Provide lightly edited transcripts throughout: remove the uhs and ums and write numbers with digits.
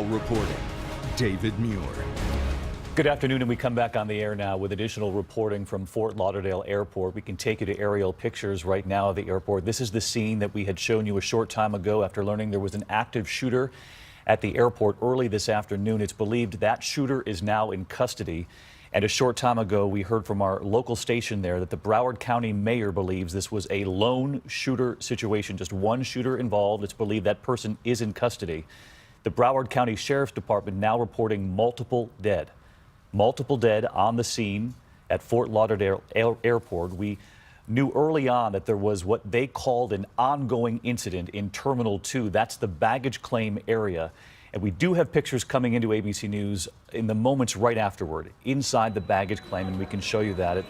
Now reporting, David Muir. Good afternoon, and we come back on the air now with additional reporting from Fort Lauderdale Airport. We can take you to aerial pictures right now of the airport. This is the scene that we had shown you a short time ago after learning there was an active shooter at the airport early this afternoon. It's believed that shooter is now in custody. And a short time ago, we heard from our local station there that the Broward County mayor believes this was a lone shooter situation, just one shooter involved. It's believed that person is in custody. The Broward County Sheriff's Department now reporting multiple dead on the scene at Fort Lauderdale Airport. We knew early on that there was what they called an ongoing incident in Terminal 2. That's the baggage claim area. And we do have pictures coming into ABC News in the moments right afterward, inside the baggage claim, and we can show you that.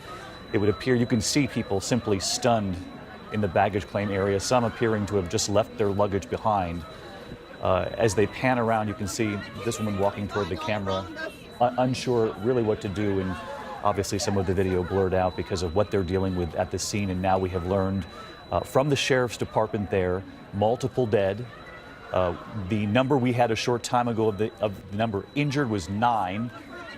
It would appear you can see people simply stunned in the baggage claim area, some appearing to have just left their luggage behind. As they pan around, you can see this woman walking toward the camera, unsure really what to do, and obviously some of the video blurred out because of what they're dealing with at the scene. And now we have learned from the Sheriff's Department there, multiple dead. The number we had a short time ago of the number injured was 9.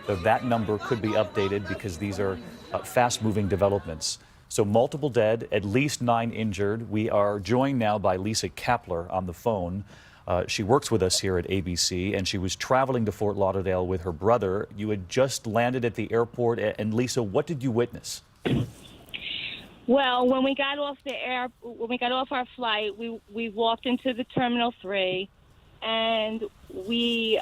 So that number could be updated because these are fast-moving developments. So multiple dead, at least 9 injured. We are joined now by Lisa Kapler on the phone. She works with us here at ABC, and she was traveling to Fort Lauderdale with her brother. You had just landed at the airport, and Lisa, what did you witness? Well, when we got off our flight, we walked into the Terminal 3, and we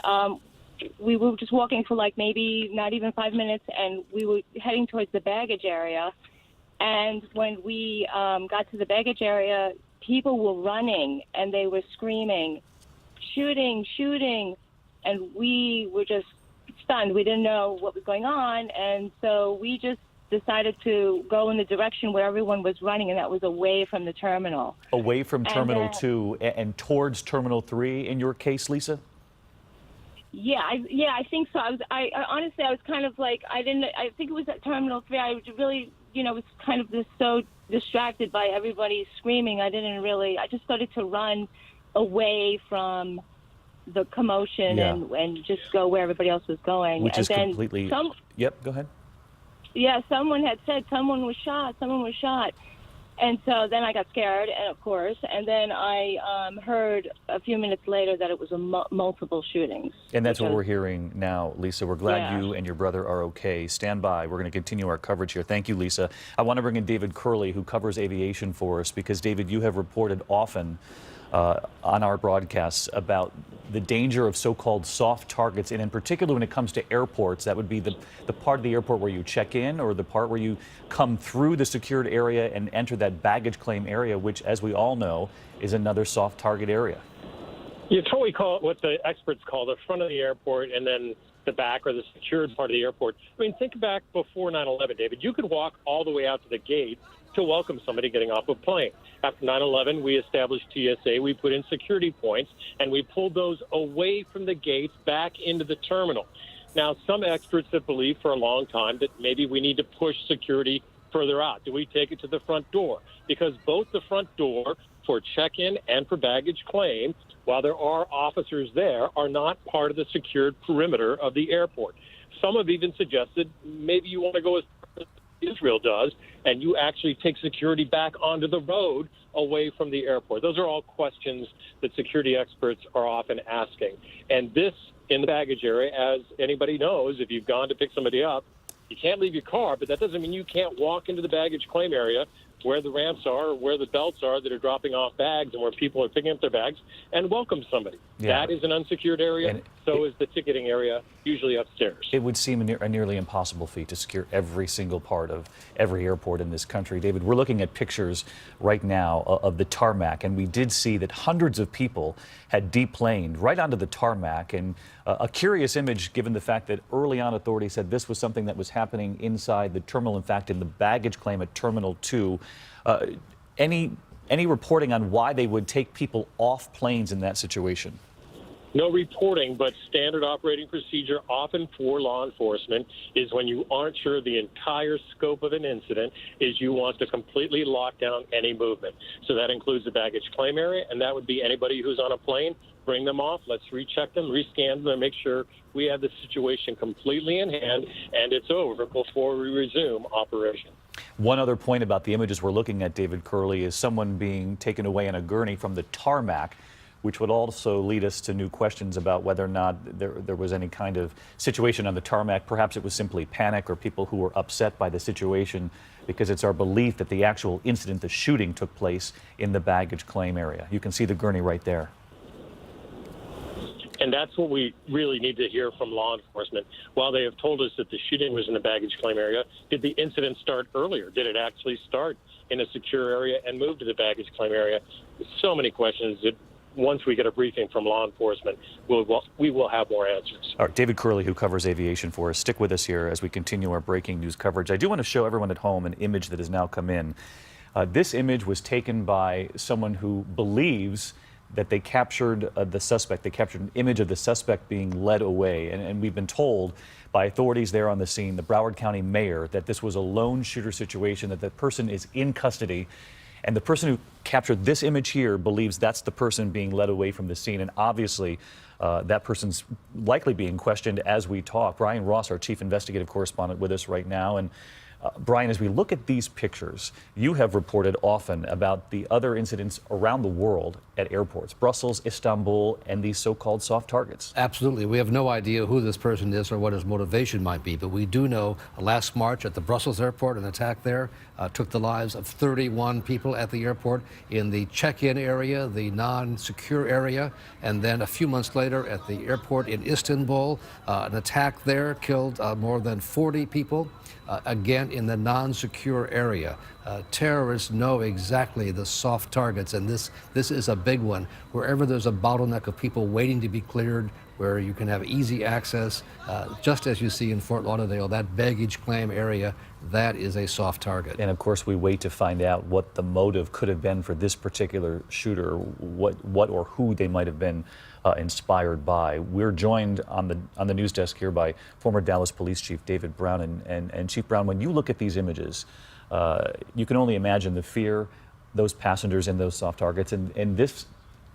were just walking for like maybe not even 5 minutes, and we were heading towards the baggage area. And when we got to the baggage area, people were running, and they were screaming, shooting, shooting, and we were just stunned. We didn't know what was going on, and so we just decided to go in the direction where everyone was running, and that was away from the terminal. Away from Terminal 2 and towards Terminal 3 in your case, Lisa? Yeah, I think so. I honestly, I was kind of like, I think it was at Terminal 3. I really, was kind of just so distracted by everybody screaming. I just started to run away from the commotion and just go where everybody else was going. Which is completely... Yep, go ahead. Yeah, someone had said someone was shot. And so then I got scared, and of course, and then I heard a few minutes later that it was multiple shootings. And that's what we're hearing now, Lisa. We're glad you and your brother are okay. Stand by. We're going to continue our coverage here. Thank you, Lisa. I want to bring in David Curley, who covers aviation for us, because, David, you have reported often on our broadcasts about the danger of so-called soft targets, and in particular when it comes to airports. That would be the part of the airport where you check in, or the part where you come through the secured area and enter that baggage claim area, which, as we all know, is another soft target area. It's what the experts call the front of the airport, and then the back, or the secured part of the airport. I mean, think back before 9/11, David. You could walk all the way out to the gate to welcome somebody getting off a plane. After 9/11, we established TSA, we put in security points, and we pulled those away from the gates back into the terminal. Now, some experts have believed for a long time that maybe we need to push security further out. Do we take it to the front door? Because both the front door for check-in and for baggage claim, while there are officers there, are not part of the secured perimeter of the airport. Some have even suggested maybe you want to go as Israel does, and you actually take security back onto the road away from the airport. Those are all questions that security experts are often asking. And this, in the baggage area, as anybody knows, if you've gone to pick somebody up, you can't leave your car, but that doesn't mean you can't walk into the baggage claim area where the ramps are, or where the belts are that are dropping off bags, and where people are picking up their bags, and welcome somebody. Yeah. That is an unsecured area, and so is the ticketing area, usually upstairs. It would seem a nearly impossible feat to secure every single part of every airport in this country. David, we're looking at pictures right now of the tarmac, and we did see that hundreds of people had deplaned right onto the tarmac, and a curious image given the fact that early on authorities said this was something that was happening inside the terminal, in fact, in the baggage claim at Terminal 2. Any reporting on why they would take people off planes in that situation? No reporting, but standard operating procedure often for law enforcement is when you aren't sure the entire scope of an incident is you want to completely lock down any movement. So that includes the baggage claim area, and that would be anybody who's on a plane. Bring them off. Let's recheck them, rescan them, and make sure we have the situation completely in hand and it's over before we resume operation. One other point about the images we're looking at, David Curley, is someone being taken away in a gurney from the tarmac, which would also lead us to new questions about whether or not there was any kind of situation on the tarmac. Perhaps it was simply panic or people who were upset by the situation, because it's our belief that the actual incident, the shooting, took place in the baggage claim area. You can see the gurney right there. And that's what we really need to hear from law enforcement. While they have told us that the shooting was in the baggage claim area, did the incident start earlier? Did it actually start in a secure area and move to the baggage claim area? So many questions that once we get a briefing from law enforcement, we will have more answers. All right, David Curley, who covers aviation for us, stick with us here as we continue our breaking news coverage. I do want to show everyone at home an image that has now come in. This image was taken by someone who believes that they captured the suspect. They captured an image of the suspect being led away. And we've been told by authorities there on the scene, the Broward County mayor, that this was a lone shooter situation, that the person is in custody. And the person who captured this image here believes that's the person being led away from the scene. And obviously, that person's likely being questioned as we talk. Brian Ross, our chief investigative correspondent, with us right now. And Brian, as we look at these pictures, you have reported often about the other incidents around the world at airports, Brussels, Istanbul, and these so-called soft targets. Absolutely. We have no idea who this person is or what his motivation might be, but we do know last March at the Brussels airport, an attack there took the lives of 31 people at the airport in the check-in area, the non-secure area, and then a few months later at the airport in Istanbul, an attack there killed more than 40 people. Again, in the non-secure area. Terrorists know exactly the soft targets, and this is a big one. Wherever there's a bottleneck of people waiting to be cleared, where you can have easy access, just as you see in Fort Lauderdale, that baggage claim area, that is a soft target. And of course, we wait to find out what the motive could have been for this particular shooter, what or who they might have been inspired by. We're joined on the news desk here by former Dallas Police Chief David Brown. And Chief Brown, when you look at these images, you can only imagine the fear, those passengers in those soft targets. And this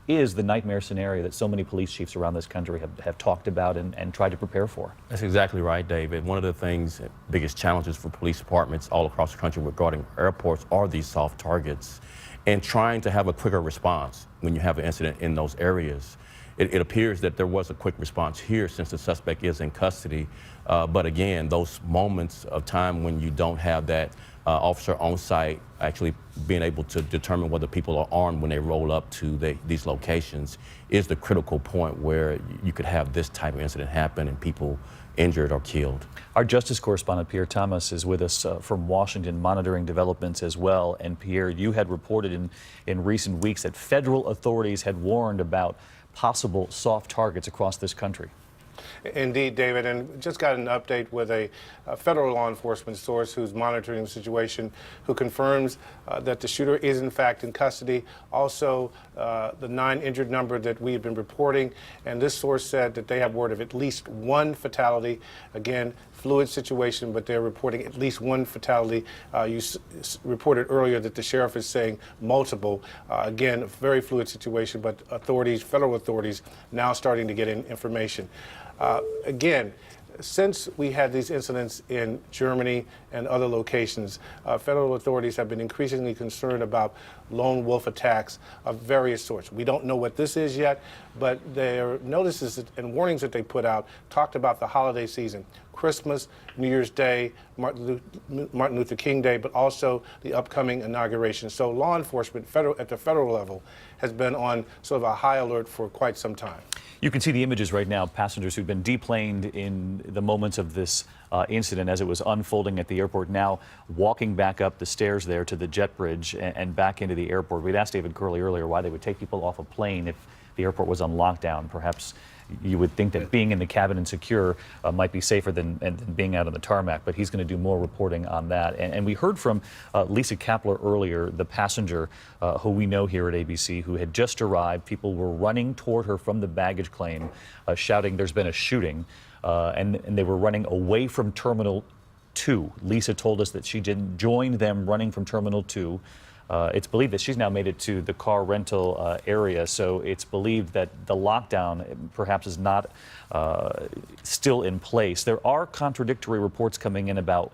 is the nightmare scenario that so many police chiefs around this country have talked about and tried to prepare for. That's exactly right, David. One of the things, biggest challenges for police departments all across the country regarding airports are these soft targets, and trying to have a quicker response when you have an incident in those areas. It appears that there was a quick response here since the suspect is in custody. But again, those moments of time when you don't have that officer on site actually being able to determine whether people are armed when they roll up to these locations is the critical point where you could have this type of incident happen and people injured or killed. Our justice correspondent, Pierre Thomas, is with us from Washington, monitoring developments as well. And Pierre, you had reported in recent weeks that federal authorities had warned about possible soft targets across this country. Indeed, David, and just got an update with a federal law enforcement source who's monitoring the situation, who confirms that the shooter is in fact in custody. Also, the 9 injured number that we have been reporting, and this source said that they have word of at least 1 fatality. Again, fluid situation, but they're reporting at least 1 fatality. You reported earlier that the sheriff is saying multiple. Again, a very fluid situation, but authorities, federal authorities, now starting to get in information. Again, since we had these incidents in Germany and other locations, federal authorities have been increasingly concerned about lone wolf attacks of various sorts. We don't know what this is yet, but their notices and warnings that they put out talked about the holiday season, Christmas, New Year's Day, Martin Luther King Day, but also the upcoming inauguration. So law enforcement at the federal level has been on sort of a high alert for quite some time. You can see the images right now, passengers who've been deplaned in the moments of this incident as it was unfolding at the airport, now walking back up the stairs there to the jet bridge and back into the airport. We'd asked David Curley earlier why they would take people off a plane if the airport was on lockdown. Perhaps you would think that being in the cabin and secure might be safer than being out on the tarmac, but he's going to do more reporting on that. And we heard from Lisa Kapler earlier, the passenger who we know here at ABC, who had just arrived. People were running toward her from the baggage claim, shouting, "There's been a shooting," and they were running away from Terminal 2. Lisa told us that she didn't join them running from Terminal 2. It's believed that she's now made it to the car rental area, so it's believed that the lockdown perhaps is not still in place. There are contradictory reports coming in about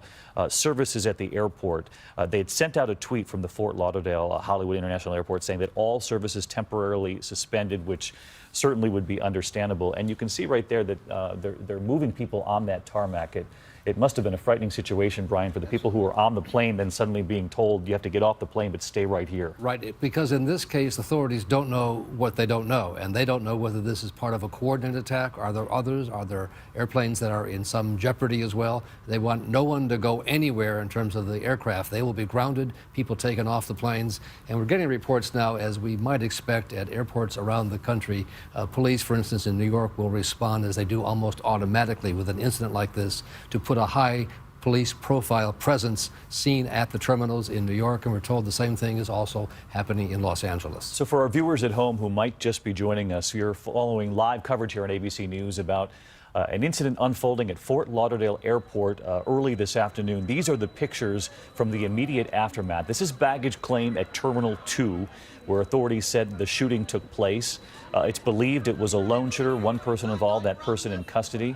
services at the airport. They had sent out a tweet from the Fort Lauderdale Hollywood International Airport saying that all services temporarily suspended, which certainly would be understandable. And you can see right there that they're moving people on that tarmac. It must have been a frightening situation, Brian, for the people who were on the plane, then suddenly being told you have to get off the plane but stay right here. Right, because in this case, authorities don't know what they don't know, and they don't know whether this is part of a coordinated attack. Are there others? Are there airplanes that are in some jeopardy as well? They want no one to go anywhere in terms of the aircraft. They will be grounded, people taken off the planes, and we're getting reports now, as we might expect at airports around the country. Police, for instance, in New York will respond, as they do almost automatically with an incident like this, to put a high police profile presence seen at the terminals in New York, and we're told the same thing is also happening in Los Angeles. So for our viewers at home who might just be joining us, you're following live coverage here on ABC News about an incident unfolding at Fort Lauderdale Airport early this afternoon. These are the pictures from the immediate aftermath. This is baggage claim at Terminal 2, where authorities said the shooting took place. It's believed it was a lone shooter, one person involved, that person in custody.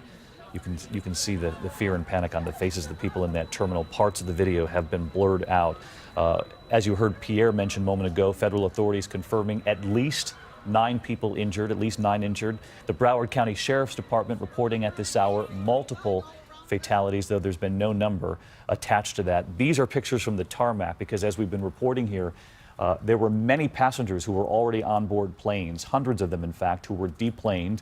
You can see the fear and panic on the faces of the people in that terminal. Parts of the video have been blurred out. As you heard Pierre mention a moment ago, federal authorities confirming at least 9 people injured, at least 9 injured. The Broward County Sheriff's Department reporting at this hour multiple fatalities, though there's been no number attached to that. These are pictures from the tarmac, because as we've been reporting here, there were many passengers who were already on board planes, hundreds of them, in fact, who were deplaned.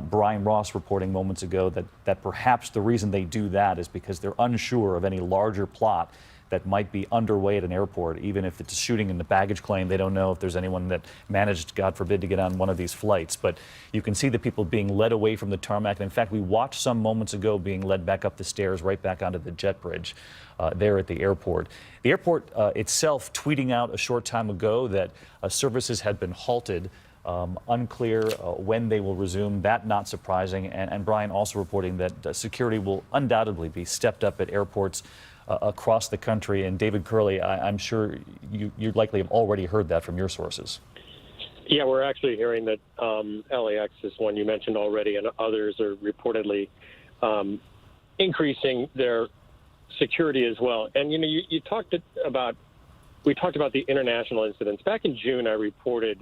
Brian Ross reporting moments ago that perhaps the reason they do that is because they're unsure of any larger plot that might be underway at an airport. Even if it's a shooting in the baggage claim, they don't know if there's anyone that managed, God forbid, to get on one of these flights. But you can see the people being led away from the tarmac. And in fact, we watched some moments ago being led back up the stairs, right back onto the jet bridge there at the airport. The airport itself tweeting out a short time ago that services had been halted. Unclear when they will resume. That not surprising. And Brian also reporting that security will undoubtedly be stepped up at airports across the country. And David Curley, I'm sure you likely have already heard that from your sources. Yeah, we're actually hearing that LAX is one you mentioned already, and others are reportedly increasing their security as well. And you know, we talked about the international incidents. Back in June, I reported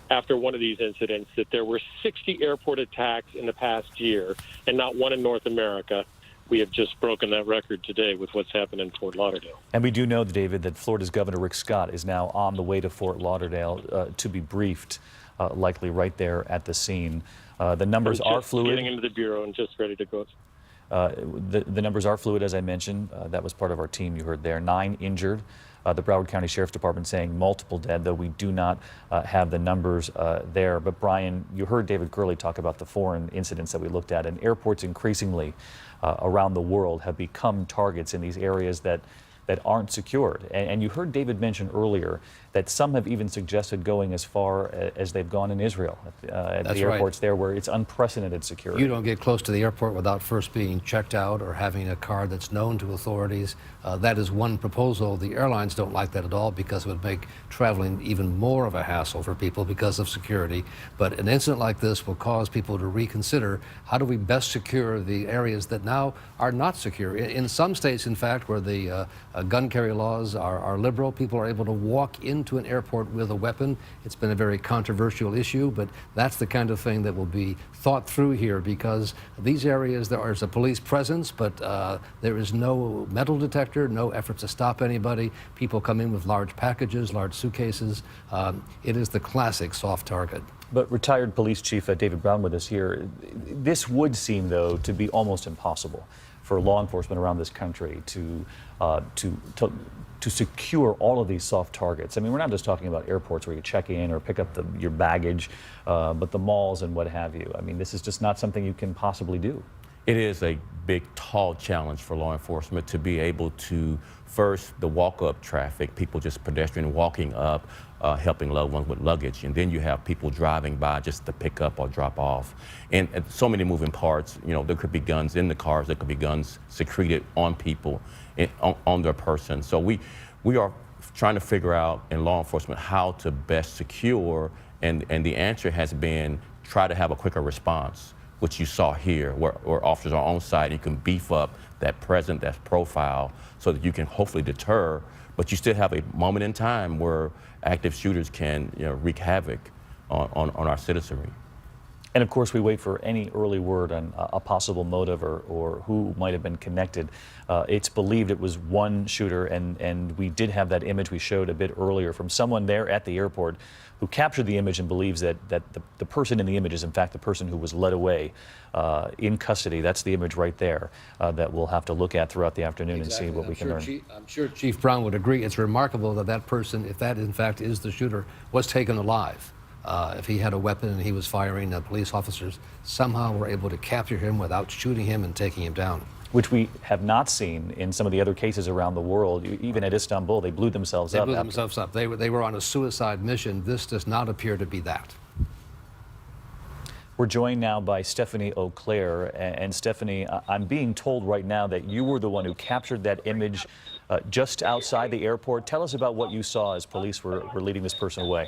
after one of these incidents that there were 60 airport attacks in the past year, and not one in North America. We have just broken that record today with what's happened in Fort Lauderdale. And we do know, David, that Florida's Governor Rick Scott is now on the way to Fort Lauderdale to be briefed, likely right there at the scene. The numbers are fluid. Getting into the bureau and just ready to go. The numbers are fluid, as I mentioned. That was part of our team you heard there. 9 injured. The Broward County Sheriff's Department saying multiple dead, though we do not have the numbers there. But Brian, you heard David Curley talk about the foreign incidents that we looked at, and airports increasingly around the world have become targets in these areas that aren't secured. And you heard David mention earlier that some have even suggested going as far as they've gone in Israel at the airports there, where it's unprecedented security. You don't get close to the airport without first being checked out or having a card that's known to authorities. That is one proposal. The airlines don't like that at all, because it would make traveling even more of a hassle for people because of security. But an incident like this will cause people to reconsider, how do we best secure the areas that now are not secure? In some states, in fact, where the gun carry laws are liberal, people are able to walk into an airport with a weapon. It's been a very controversial issue, but that's the kind of thing that will be thought through here, because these areas, there is a police presence, but there is no metal detector, no effort to stop anybody. People come in with large packages, large suitcases. It is the classic soft target. But retired police chief David Brown with us here. This would seem, though, to be almost impossible. for law enforcement around this country to secure all of these soft targets. I mean, we're not just talking about airports where you check in or pick up your baggage, but the malls and what have you. I mean, this is just not something you can possibly do. It is a big, tall challenge for law enforcement to be able to, first, the walk-up traffic, people just pedestrian walking up, helping loved ones with luggage, and then you have people driving by just to pick up or drop off. And so many moving parts. You know, there could be guns in the cars, there could be guns secreted on people, on their person. So we are trying to figure out in law enforcement how to best secure, and the answer has been try to have a quicker response, which you saw here, where officers are on site. You can beef up that presence, that profile, so that you can hopefully deter, but you still have a moment in time where active shooters can, you know, wreak havoc on our citizenry. And of course, we wait for any early word on a possible motive or who might have been connected. It's believed it was one shooter, and we did have that image we showed a bit earlier from someone there at the airport who captured the image and believes that the person in the image is in fact the person who was led away in custody. That's the image right there that we'll have to look at throughout the afternoon and see what we can learn. I'm sure Chief Brown would agree. It's remarkable that that person, if that in fact is the shooter, was taken alive. If he had a weapon and he was firing, police officers somehow were able to capture him without shooting him and taking him down. Which we have not seen in some of the other cases around the world. Even at Istanbul, they blew themselves up. They blew themselves up. They were on a suicide mission. This does not appear to be that. We're joined now by Stephanie Auclair. And Stephanie, I'm being told right now that you were the one who captured that image just outside the airport. Tell us about what you saw as police were leading this person away.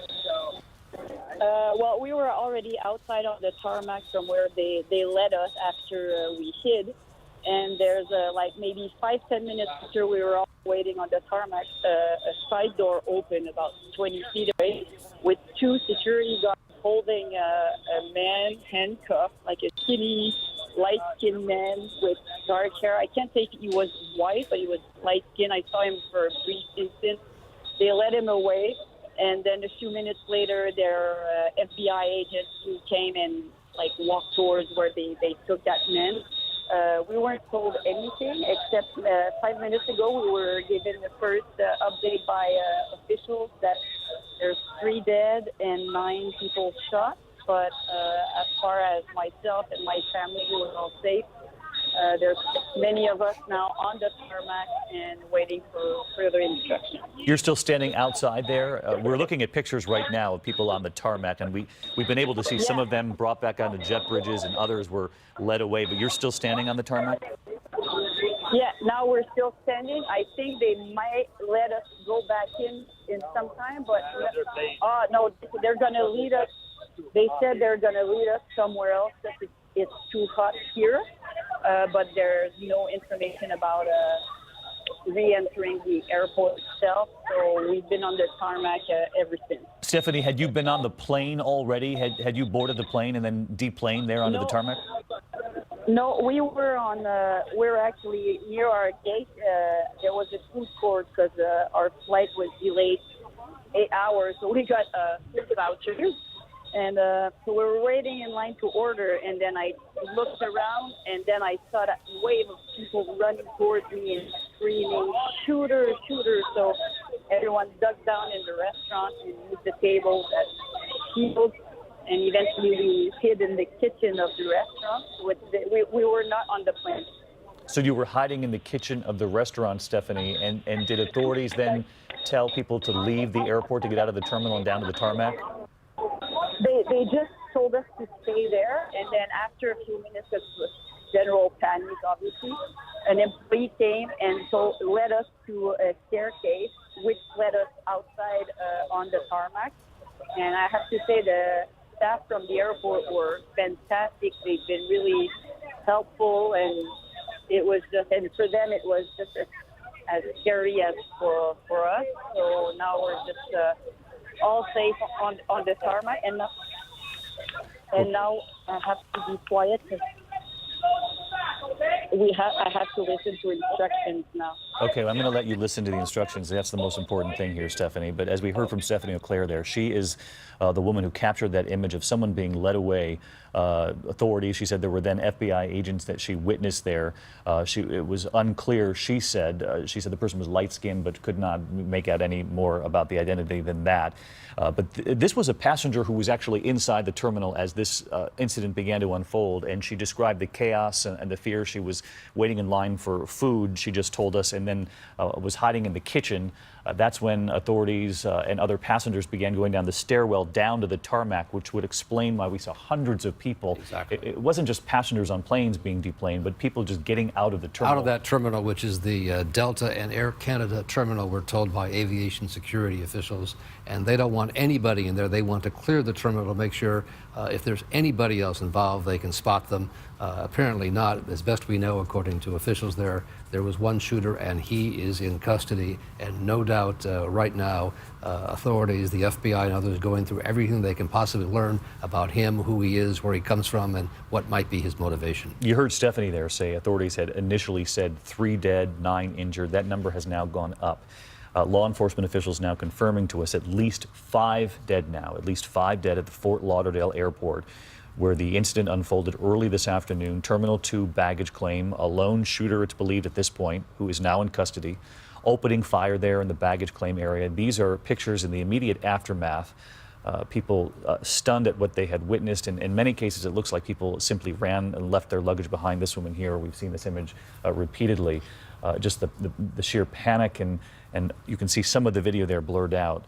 Well, we were already outside on the tarmac from where they led us after we hid. And there's like maybe 5-10 minutes after we were all waiting on the tarmac, a side door opened about 20 feet away with two security guards holding a man handcuffed, like a skinny, light-skinned man with dark hair. I can't say he was white, but he was light-skinned. I saw him for a brief instant. They led him away. And then a few minutes later, their FBI agents who came and like walked towards where they took that man. We weren't told anything except 5 minutes ago we were given the first update by officials that there's 3 dead and 9 people shot. But as far as myself and my family, we were all safe. There's many of us now on the tarmac and waiting for further instructions. You're still standing outside there. We're looking at pictures right now of people on the tarmac, and we've been able to see some of them brought back onto jet bridges and others were led away, but you're still standing on the tarmac? Yeah, now we're still standing. I think they might let us go back in some time, but no, they're going to lead us. They said they're going to lead us somewhere else because it's too hot here. But there's no information about re-entering the airport itself. So we've been on the tarmac ever since. Stephanie, had you been on the plane already? Had you boarded the plane and then deplaned there onto the tarmac? No, we were we're actually near our gate. There was a food court because our flight was delayed 8 hours. So we got food vouchers. And so we were waiting in line to order, and then I looked around, and then I saw that wave of people running towards me and screaming, "Shooter, shooter!" So everyone dug down in the restaurant and moved the tables as shields, and eventually we hid in the kitchen of the restaurant. We were not on the plane. So you were hiding in the kitchen of the restaurant, Stephanie, and did authorities then tell people to leave the airport to get out of the terminal and down to the tarmac? They just told us to stay there, and then after a few minutes of general panic, obviously, an employee came and led us to a staircase, which led us outside on the tarmac. And I have to say the staff from the airport were fantastic. They've been really helpful, and it was just, and for them it was just as scary as for us. So now we're just all safe on the tarmac, and now I have to be quiet because I have to listen to instructions now. Okay, well, I'm going to let you listen to the instructions. That's the most important thing here, Stephanie. But as we heard from Stephanie O'Clair there, she is the woman who captured that image of someone being led away. Authorities, she said there were then FBI agents that she witnessed there. It was unclear, she said the person was light-skinned but could not make out any more about the identity than that. This was a passenger who was actually inside the terminal as this incident began to unfold, and she described the chaos and the fear. She was waiting in line for food, she just told us, and then was hiding in the kitchen. That's when authorities and other passengers began going down the stairwell down to the tarmac, which would explain why we saw hundreds of people. Exactly. It wasn't just passengers on planes being deplaned, but people just getting out of the terminal. Out of that terminal, which is the Delta and Air Canada terminal, we're told by aviation security officials. And they don't want anybody in there. They want to clear the terminal to make sure if there's anybody else involved, they can spot them. Apparently not. As best we know, according to officials there was one shooter, and he is in custody. And no doubt right now, authorities, the FBI and others, going through everything they can possibly learn about him, who he is, where he comes from, and what might be his motivation. You heard Stephanie there say authorities had initially said 3 dead, 9 injured. That number has now gone up. Law enforcement officials now confirming to us at least 5 dead now, at least 5 dead at the Fort Lauderdale airport, where the incident unfolded early this afternoon. Terminal 2 baggage claim, a lone shooter, it's believed at this point, who is now in custody, opening fire there in the baggage claim area. These are pictures in the immediate aftermath. People stunned at what they had witnessed. And in many cases, it looks like people simply ran and left their luggage behind. This woman here, we've seen this image repeatedly. Just the sheer panic, and you can see some of the video there blurred out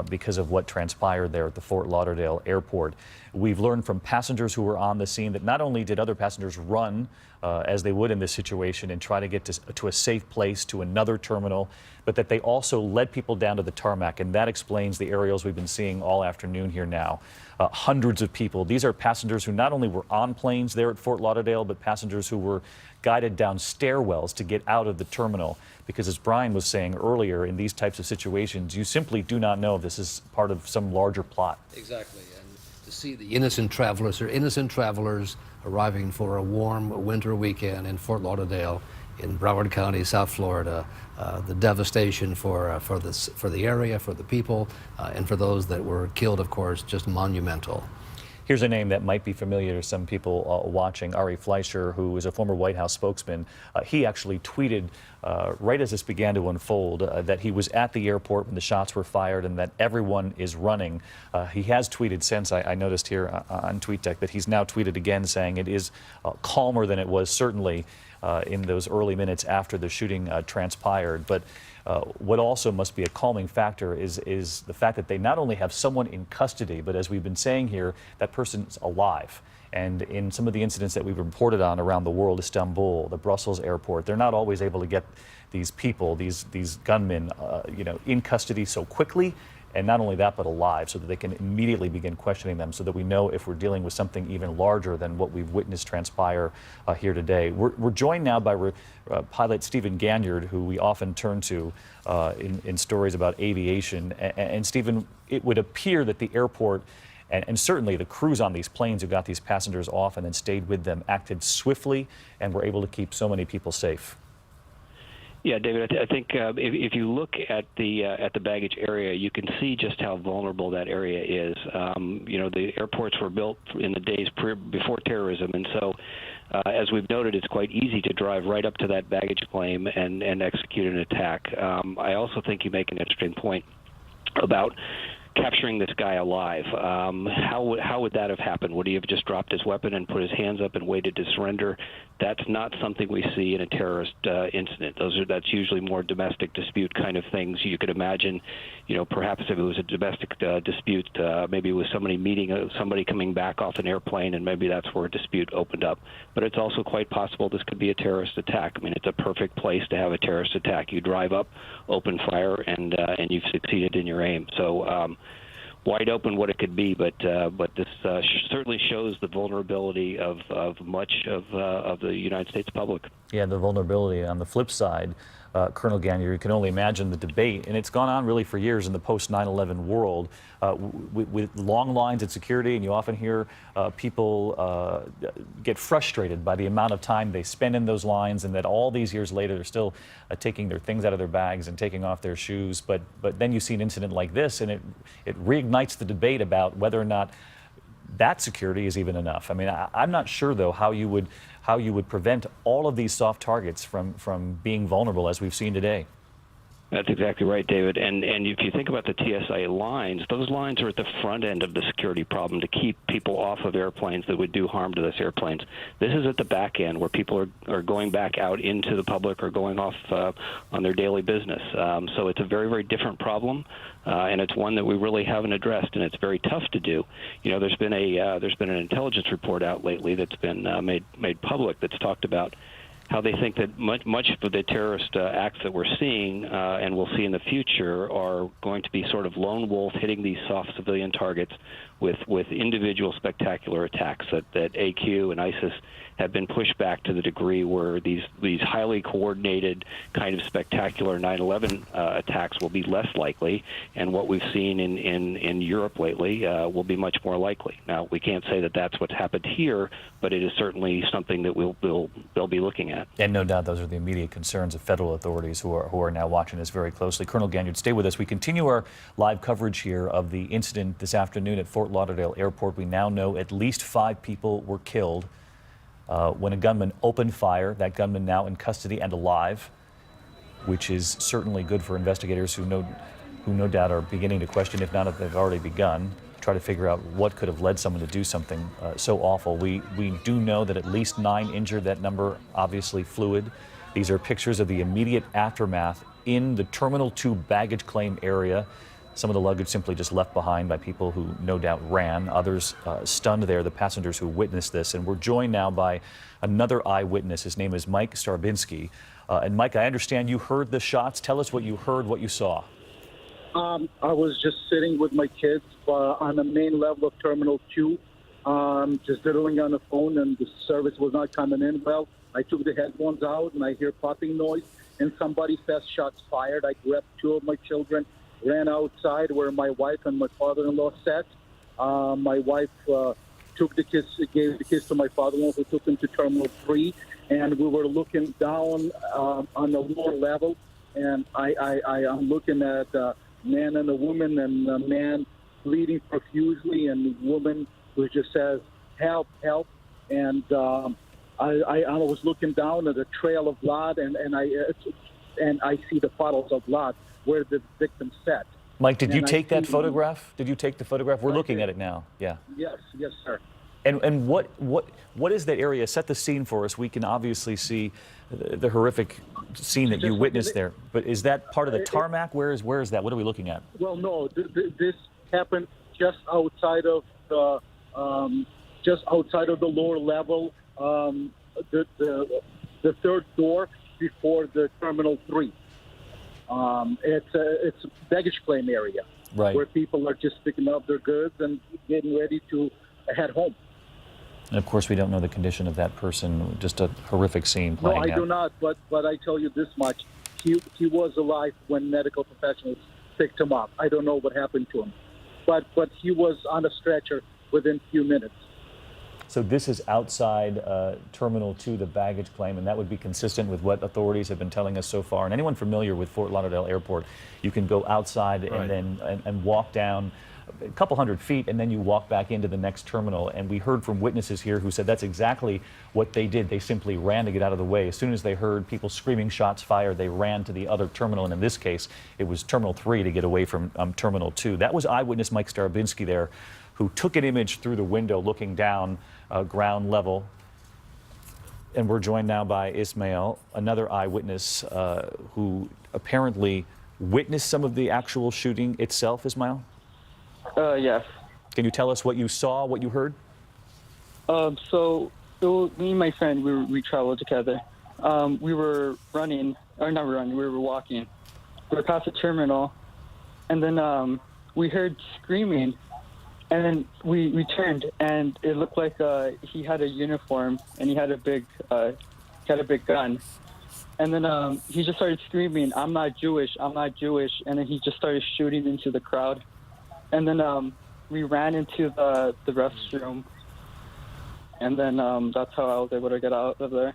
because of what transpired there at the Fort Lauderdale airport. We've learned from passengers who were on the scene that not only did other passengers run as they would in this situation and try to get to a safe place, to another terminal, but that they also led people down to the tarmac, and that explains the aerials we've been seeing all afternoon here now. Hundreds of people. These are passengers who not only were on planes there at Fort Lauderdale, but passengers who were guided down stairwells to get out of the terminal. Because as Brian was saying earlier, in these types of situations, you simply do not know if this is part of some larger plot. Exactly. And to see the innocent travelers, they're innocent travelers arriving for a warm winter weekend in Fort Lauderdale in Broward County, South Florida. The devastation for the area, for the people, and for those that were killed, of course, just monumental. Here's a name that might be familiar to some people watching, Ari Fleischer, who is a former White House spokesman. He actually tweeted right as this began to unfold that he was at the airport when the shots were fired and that everyone is running. He has tweeted since. I noticed here on TweetDeck that he's now tweeted again saying it is calmer than it was certainly in those early minutes after the shooting transpired. But what also must be a calming factor is the fact that they not only have someone in custody, but as we've been saying here, that person's alive. And in some of the incidents that we've reported on around the world, Istanbul, the Brussels airport, they're not always able to get these people, these gunmen, in custody so quickly. And not only that, but alive, so that they can immediately begin questioning them, so that we know if we're dealing with something even larger than what we've witnessed transpire here today. We're joined now by pilot Stephen Ganyard, who we often turn to in stories about aviation. And Stephen, it would appear that the airport and certainly the crews on these planes who got these passengers off and then stayed with them acted swiftly and were able to keep so many people safe. Yeah, David, I think if you look at the baggage area, you can see just how vulnerable that area is. The airports were built in the days before terrorism, and so as we've noted, it's quite easy to drive right up to that baggage claim and execute an attack. I also think you make an interesting point about capturing this guy alive. How would that have happened? Would he have just dropped his weapon and put his hands up and waited to surrender? That's not something we see in a terrorist incident. That's usually more domestic dispute kind of things. You could imagine, perhaps if it was a domestic dispute, maybe it was somebody meeting somebody coming back off an airplane, and maybe that's where a dispute opened up. But it's also quite possible this could be a terrorist attack. I mean, it's a perfect place to have a terrorist attack. You drive up, open fire, and you've succeeded in your aim. So wide open what it could be, but this certainly shows the vulnerability of much of the United States public. Yeah, the vulnerability. On the flip side, Colonel Gagne, you can only imagine the debate, and it's gone on really for years in the post-9/11 world, with long lines at security, and you often hear people get frustrated by the amount of time they spend in those lines, and that all these years later they're still taking their things out of their bags and taking off their shoes. But then you see an incident like this, and it reignites the debate about whether or not that security is even enough. I mean, I'm not sure, though, how you would prevent all of these soft targets from being vulnerable as we've seen today. That's exactly right, David. And if you think about the TSA lines, those lines are at the front end of the security problem to keep people off of airplanes that would do harm to those airplanes. This is at the back end where people are going back out into the public or going off on their daily business. So it's a very, very different problem, and it's one that we really haven't addressed, and it's very tough to do. You know, there's been an intelligence report out lately that's been made public that's talked about how they think that much of the terrorist acts that we're seeing and we'll see in the future are going to be sort of lone wolf hitting these soft civilian targets with individual spectacular attacks, that AQ and ISIS have been pushed back to the degree where these highly coordinated kind of spectacular 9/11 attacks will be less likely, and what we've seen in Europe lately will be much more likely. Now, we can't say that that's what's happened here, but it is certainly something that they'll be looking at. And no doubt those are the immediate concerns of federal authorities who are now watching this very closely. Colonel Gagne, stay with us. We continue our live coverage here of the incident this afternoon at Fort Lauderdale Airport. We now know at least 5 people were killed when a gunman opened fire. That gunman now in custody and alive, which is certainly good for investigators who no doubt are beginning to question, if not if they've already begun, try to figure out what could have led someone to do something so awful. We do know that at least 9 injured. That number obviously fluid. These are pictures of the immediate aftermath in the Terminal 2 baggage claim area. Some of the luggage simply just left behind by people who no doubt ran. Others stunned there, the passengers who witnessed this. And we're joined now by another eyewitness. His name is Mike Starbinski. And Mike, I understand you heard the shots. Tell us what you heard, what you saw. I was just sitting with my kids on the main level of Terminal 2, just diddling on the phone, and the service was not coming in well. I took the headphones out, and I hear popping noise, and somebody says shots fired. I grabbed 2 of my children, ran outside where my wife and my father-in-law sat. My wife gave the kids to my father-in-law, who took them to Terminal 3, and we were looking down on the lower level, and I'm looking at a man and a woman, and a man bleeding profusely, and a woman who just says, "Help, help!" And I was looking down at a trail of blood, and I see the puddles of blood where the victim sat. Mike, did you take that photograph? Did you take the photograph? We're looking at it now. Yeah. Yes, sir. And what is that area? Set the scene for us. We can obviously see the horrific scene that you witnessed there. But is that part of the tarmac? Where is that? What are we looking at? Well, no. This happened just outside of the lower level, the third door before the Terminal 3. It's a baggage claim area, right, where people are just picking up their goods and getting ready to head home. And of course, we don't know the condition of that person. Just a horrific scene playing out. No, I do not. But I tell you this much: he was alive when medical professionals picked him up. I don't know what happened to him, but he was on a stretcher within a few minutes. So this is outside Terminal 2, the baggage claim, and that would be consistent with what authorities have been telling us so far. And anyone familiar with Fort Lauderdale Airport, you can go outside and then walk down a couple hundred feet, and then you walk back into the next terminal. And we heard from witnesses here who said that's exactly what they did. They simply ran to get out of the way. As soon as they heard people screaming shots fired, they ran to the other terminal. And in this case, it was Terminal 3 to get away from Terminal 2. That was eyewitness Mike Starbinski there, who took an image through the window looking down ground level. And we're joined now by Ismail, another eyewitness who apparently witnessed some of the actual shooting itself. Ismail? Yes. Can you tell us what you saw, what you heard? So me and my friend, we traveled together. We were running, or not running, we were walking. We were past the terminal, and then we heard screaming, and then we turned, and it looked like he had a uniform, and he had a big He had a big gun. And then he just started screaming, "I'm not Jewish, I'm not Jewish." And then he just started shooting into the crowd. And then we ran into the restroom. And then that's how I was able to get out of there.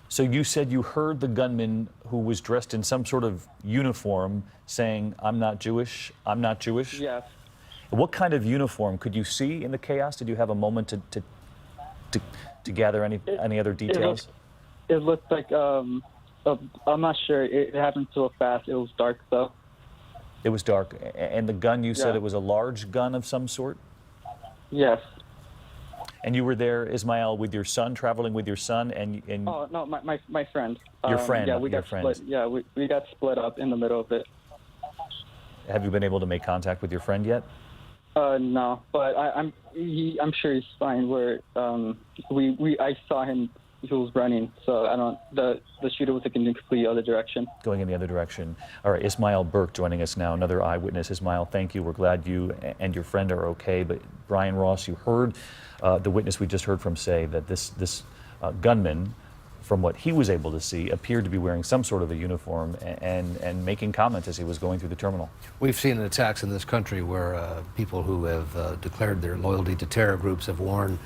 So you said you heard the gunman who was dressed in some sort of uniform saying, "I'm not Jewish, I'm not Jewish"? Yes. What kind of uniform could you see in the chaos? Did you have a moment to gather any other details? It looked like, I'm not sure. It happened so fast. It was dark, though. It was dark. And the gun, you said Yeah. it was a large gun of some sort? Yes. And you were there, Ismail, with your son, traveling with your son, and Oh, no, my friend. Your friend, Yeah, we your got friend. split. Yeah, we got split up in the middle of it. have you been able to make contact with your friend yet? No, but I'm sure he's fine. I saw him. He was running, so I don't. The shooter was looking in the complete other direction. Going in the other direction. All right, Ismail Burke joining us now, another eyewitness. Ismail, thank you. We're glad you and your friend are okay. But Brian Ross, you heard the witness we just heard from say that this gunman, from what he was able to see, appeared to be wearing some sort of a uniform and making comments as he was going through the terminal. We've seen attacks in this country where people who have declared their loyalty to terror groups have worn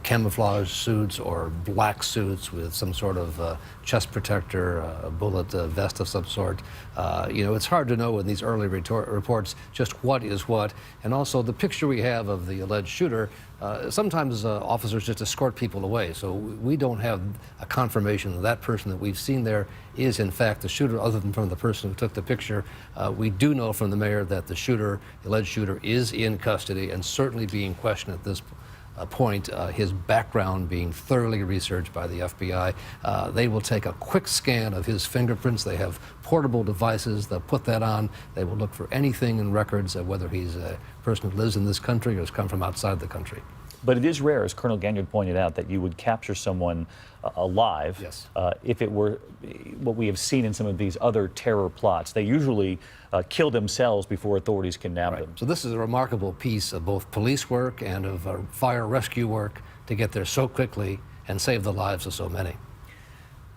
camouflage suits or black suits with some sort of chest protector, a bullet vest of some sort. It's hard to know in these early reports just what is what. And also the picture we have of the alleged shooter, sometimes officers just escort people away. So we don't have a confirmation that person that we've seen there is in fact the shooter, other than from the person who took the picture. We do know from the mayor that the alleged shooter, is in custody and certainly being questioned at this point, his background being thoroughly researched by the FBI. They will take a quick scan of his fingerprints. They have portable devices. They'll put that on. They will look for anything in records, whether he's a person who lives in this country or has come from outside the country. But it is rare, as Colonel Gagnon pointed out, that you would capture someone alive. Yes. If it were what we have seen in some of these other terror plots. They usually kill themselves before authorities can nab them. So this is a remarkable piece of both police work and of fire rescue work to get there so quickly and save the lives of so many.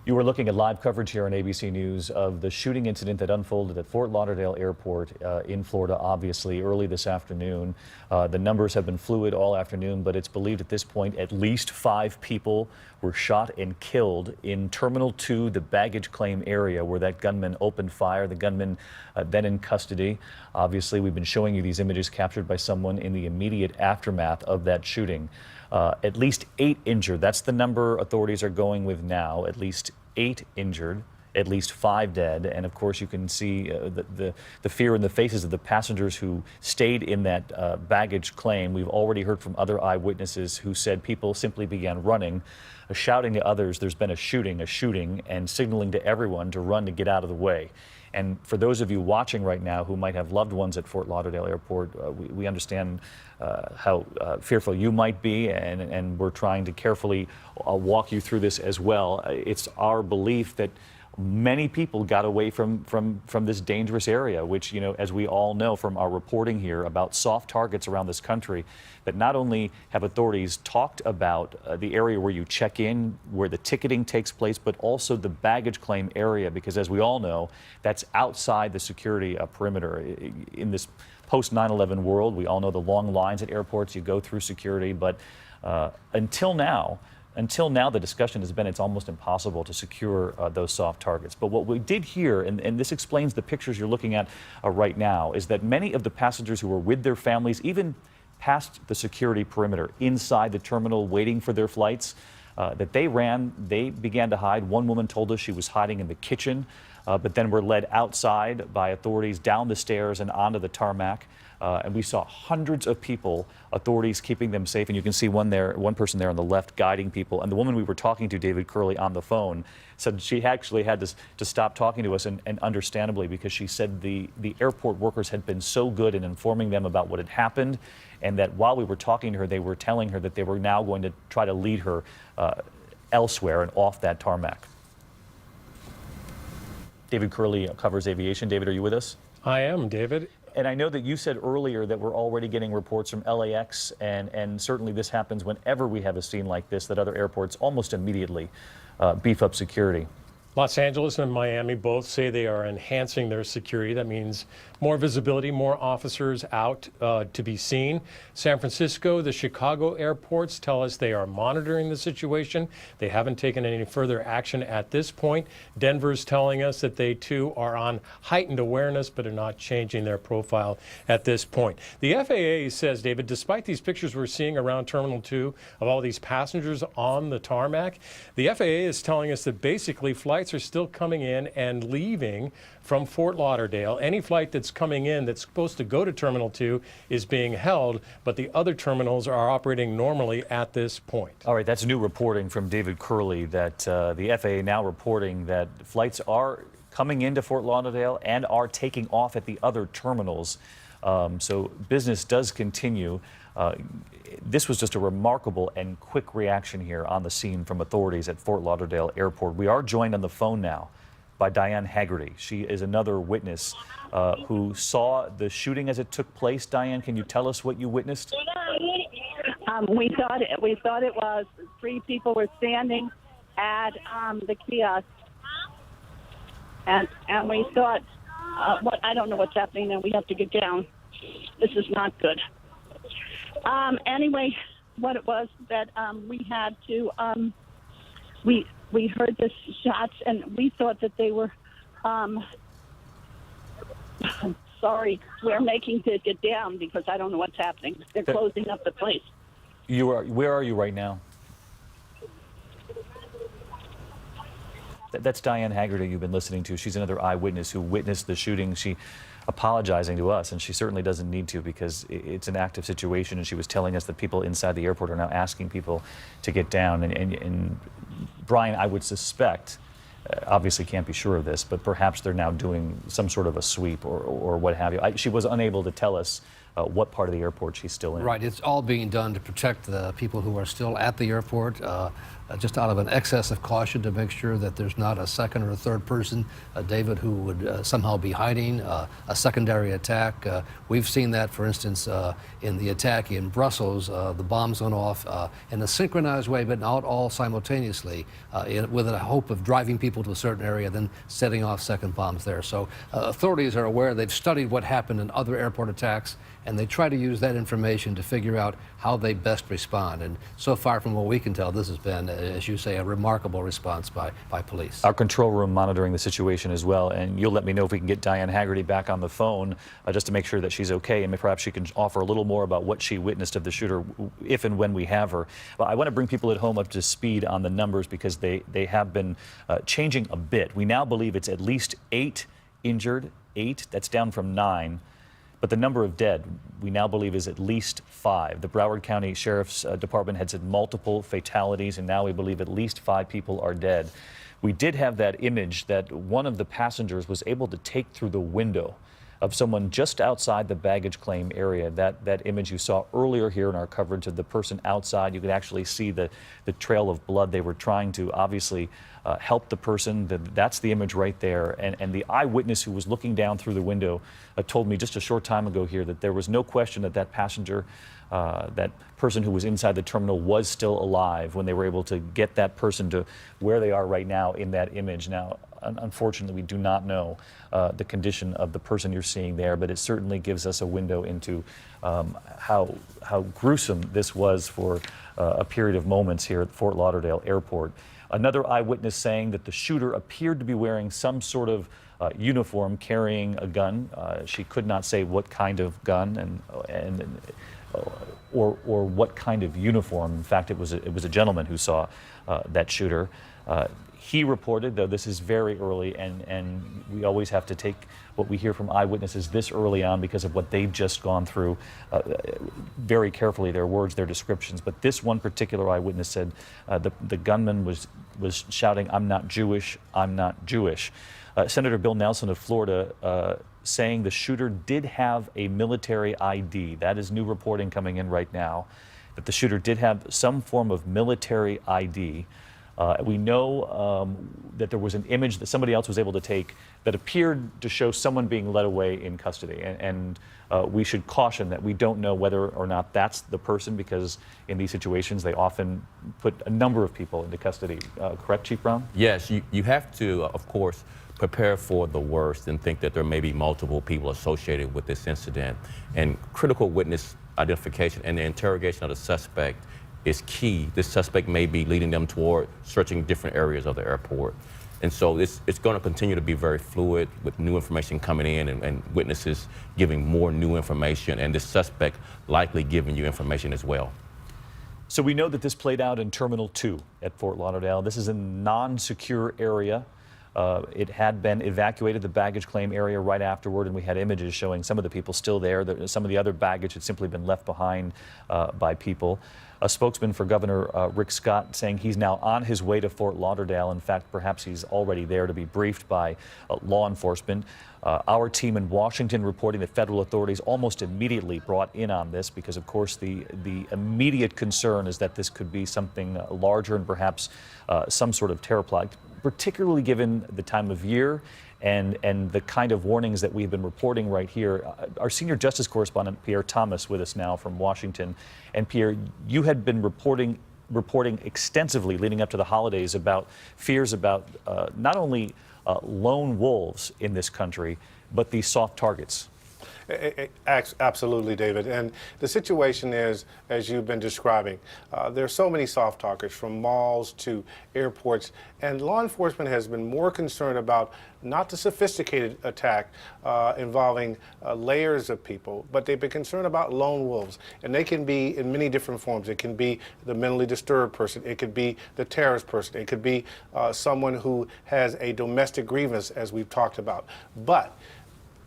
You were looking at live coverage here on ABC News of the shooting incident that unfolded at Fort Lauderdale Airport in Florida, obviously, early this afternoon. The numbers have been fluid all afternoon, but it's believed at this point at least 5 people were shot and killed in Terminal 2, the baggage claim area where that gunman opened fire. The gunman then in custody. Obviously, we've been showing you these images captured by someone in the immediate aftermath of that shooting. At least 8 injured. That's the number authorities are going with now. At least 8 injured, at least 5 dead. And of course, you can see the fear in the faces of the passengers who stayed in that baggage claim. We've already heard from other eyewitnesses who said people simply began running, shouting to others, "There's been a shooting," and signaling to everyone to run to get out of the way. And for those of you watching right now who might have loved ones at Fort Lauderdale Airport, we understand how fearful you might be, and we're trying to carefully walk you through this as well. It's our belief that many people got away from this dangerous area, which, as we all know from our reporting here about soft targets around this country, that not only have authorities talked about the area where you check in, where the ticketing takes place, but also the baggage claim area, because as we all know, that's outside the security perimeter. In this post 9/11 world, we all know the long lines at airports, you go through security, but until now, the discussion has been it's almost impossible to secure those soft targets. But what we did hear, and this explains the pictures you're looking at right now, is that many of the passengers who were with their families, even past the security perimeter, inside the terminal waiting for their flights, that they began to hide. One woman told us she was hiding in the kitchen, but then were led outside by authorities down the stairs and onto the tarmac. And we saw hundreds of people, authorities keeping them safe. And you can see one person there on the left guiding people. And the woman we were talking to, David Curley, on the phone, said she actually had to stop talking to us, and understandably, because she said the airport workers had been so good in informing them about what had happened, and that while we were talking to her, they were telling her that they were now going to try to lead her elsewhere and off that tarmac. David Curley covers aviation. David, are you with us? I am, David. And I know that you said earlier that we're already getting reports from LAX, and certainly this happens whenever we have a scene like this, that other airports almost immediately beef up security. Los Angeles and Miami both say they are enhancing their security. That means more visibility, more officers out to be seen. San Francisco, the Chicago airports tell us they are monitoring the situation. They haven't taken any further action at this point. Denver's telling us that they too are on heightened awareness but are not changing their profile at this point. The FAA says, David, despite these pictures we're seeing around Terminal 2 of all these passengers on the tarmac, the FAA is telling us that basically flights are still coming in and leaving from Fort Lauderdale. Any flight that's coming in that's supposed to go to Terminal 2 is being held, but the other terminals are operating normally at this point. All right, that's new reporting from David Curley that the FAA now reporting that flights are coming into Fort Lauderdale and are taking off at the other terminals. So business does continue. This was just a remarkable and quick reaction here on the scene from authorities at Fort Lauderdale Airport. We are joined on the phone now by Diane Haggerty. She is another witness who saw the shooting as it took place. Diane, can you tell us what you witnessed? We thought it was 3 people were standing at the kiosk, and we thought, I don't know what's happening, and we have to get down. This is not good. Anyway, what it was that we had to, we heard the shots, and we thought that they were, sorry, we're making to get down because I don't know what's happening. They're closing up the place. Where are you right now? That's Diane Haggerty you've been listening to. She's another eyewitness who witnessed the shooting. She apologizing to us, and she certainly doesn't need to because it's an active situation, and she was telling us that people inside the airport are now asking people to get down. And Brian, I would suspect, obviously can't be sure of this, but perhaps they're now doing some sort of a sweep or what have you. She was unable to tell us what part of the airport she's still in. Right, it's all being done to protect the people who are still at the airport, just out of an excess of caution to make sure that there's not a second or a third person, David, who would somehow be hiding, a secondary attack. We've seen that, for instance, in the attack in Brussels. The bombs went off in a synchronized way, but not all simultaneously, with a hope of driving people to a certain area, then setting off second bombs there. So authorities are aware. They've studied what happened in other airport attacks, and they try to use that information to figure out how they best respond. And so far, from what we can tell, this has been, as you say, a remarkable response by police. Our control room monitoring the situation as well, and you'll let me know if we can get Diane Haggerty back on the phone just to make sure that she's okay, and perhaps she can offer a little more about what she witnessed of the shooter if and when we have her. But I want to bring people at home up to speed on the numbers because they have been changing a bit. We now believe it's at least 8 injured, 8, that's down from 9. But the number of dead, we now believe, is at least 5. The Broward County Sheriff's Department had said multiple fatalities, and now we believe at least 5 people are dead. We did have that image that one of the passengers was able to take through the window of someone just outside the baggage claim area. That image you saw earlier here in our coverage of the person outside, you could actually see the trail of blood. They were trying to obviously help the person. That's the image right there. And the eyewitness who was looking down through the window told me just a short time ago here that there was no question that that passenger, that person who was inside the terminal, was still alive when they were able to get that person to where they are right now in that image. Now, unfortunately, we do not know the condition of the person you're seeing there, but it certainly gives us a window into how gruesome this was for a period of moments here at Fort Lauderdale Airport. Another eyewitness saying that the shooter appeared to be wearing some sort of uniform, carrying a gun. She could not say what kind of gun or what kind of uniform. In fact, it was a gentleman who saw that shooter. He reported, though this is very early, and we always have to take what we hear from eyewitnesses this early on because of what they've just gone through very carefully, their words, their descriptions. But this one particular eyewitness said the gunman was shouting, "I'm not Jewish, I'm not Jewish." Senator Bill Nelson of Florida saying the shooter did have a military ID. That is new reporting coming in right now, that the shooter did have some form of military ID. We know that there was an image that somebody else was able to take that appeared to show someone being led away in custody. And we should caution that we don't know whether or not that's the person, because in these situations they often put a number of people into custody. Correct, Chief Brown? Yes, you have to, of course, prepare for the worst and think that there may be multiple people associated with this incident. And critical witness identification and the interrogation of the suspect is key. This suspect may be leading them toward searching different areas of the airport. And so it's going to continue to be very fluid, with new information coming in and witnesses giving more new information, and this suspect likely giving you information as well. So we know that this played out in Terminal 2 at Fort Lauderdale. This is a non-secure area. It had been evacuated, the baggage claim area, right afterward, and we had images showing some of the people still there. Some of the other baggage had simply been left behind by people. A spokesman for Governor Rick Scott saying he's now on his way to Fort Lauderdale. In fact, perhaps he's already there to be briefed by law enforcement. Our team in Washington reporting that federal authorities almost immediately brought in on this because, of course, the immediate concern is that this could be something larger and perhaps some sort of terror plot, particularly given the time of year and the kind of warnings that we've been reporting right here. Our senior justice correspondent, Pierre Thomas, with us now from Washington. And Pierre, you had been reporting extensively leading up to the holidays about fears about not only lone wolves in this country, but these soft targets. Absolutely, David. And the situation is, as you've been describing, there are so many soft targets from malls to airports, and law enforcement has been more concerned about not the sophisticated attack involving layers of people, but they've been concerned about lone wolves. And they can be in many different forms. It can be the mentally disturbed person. It could be the terrorist person. It could be someone who has a domestic grievance, as we've talked about. But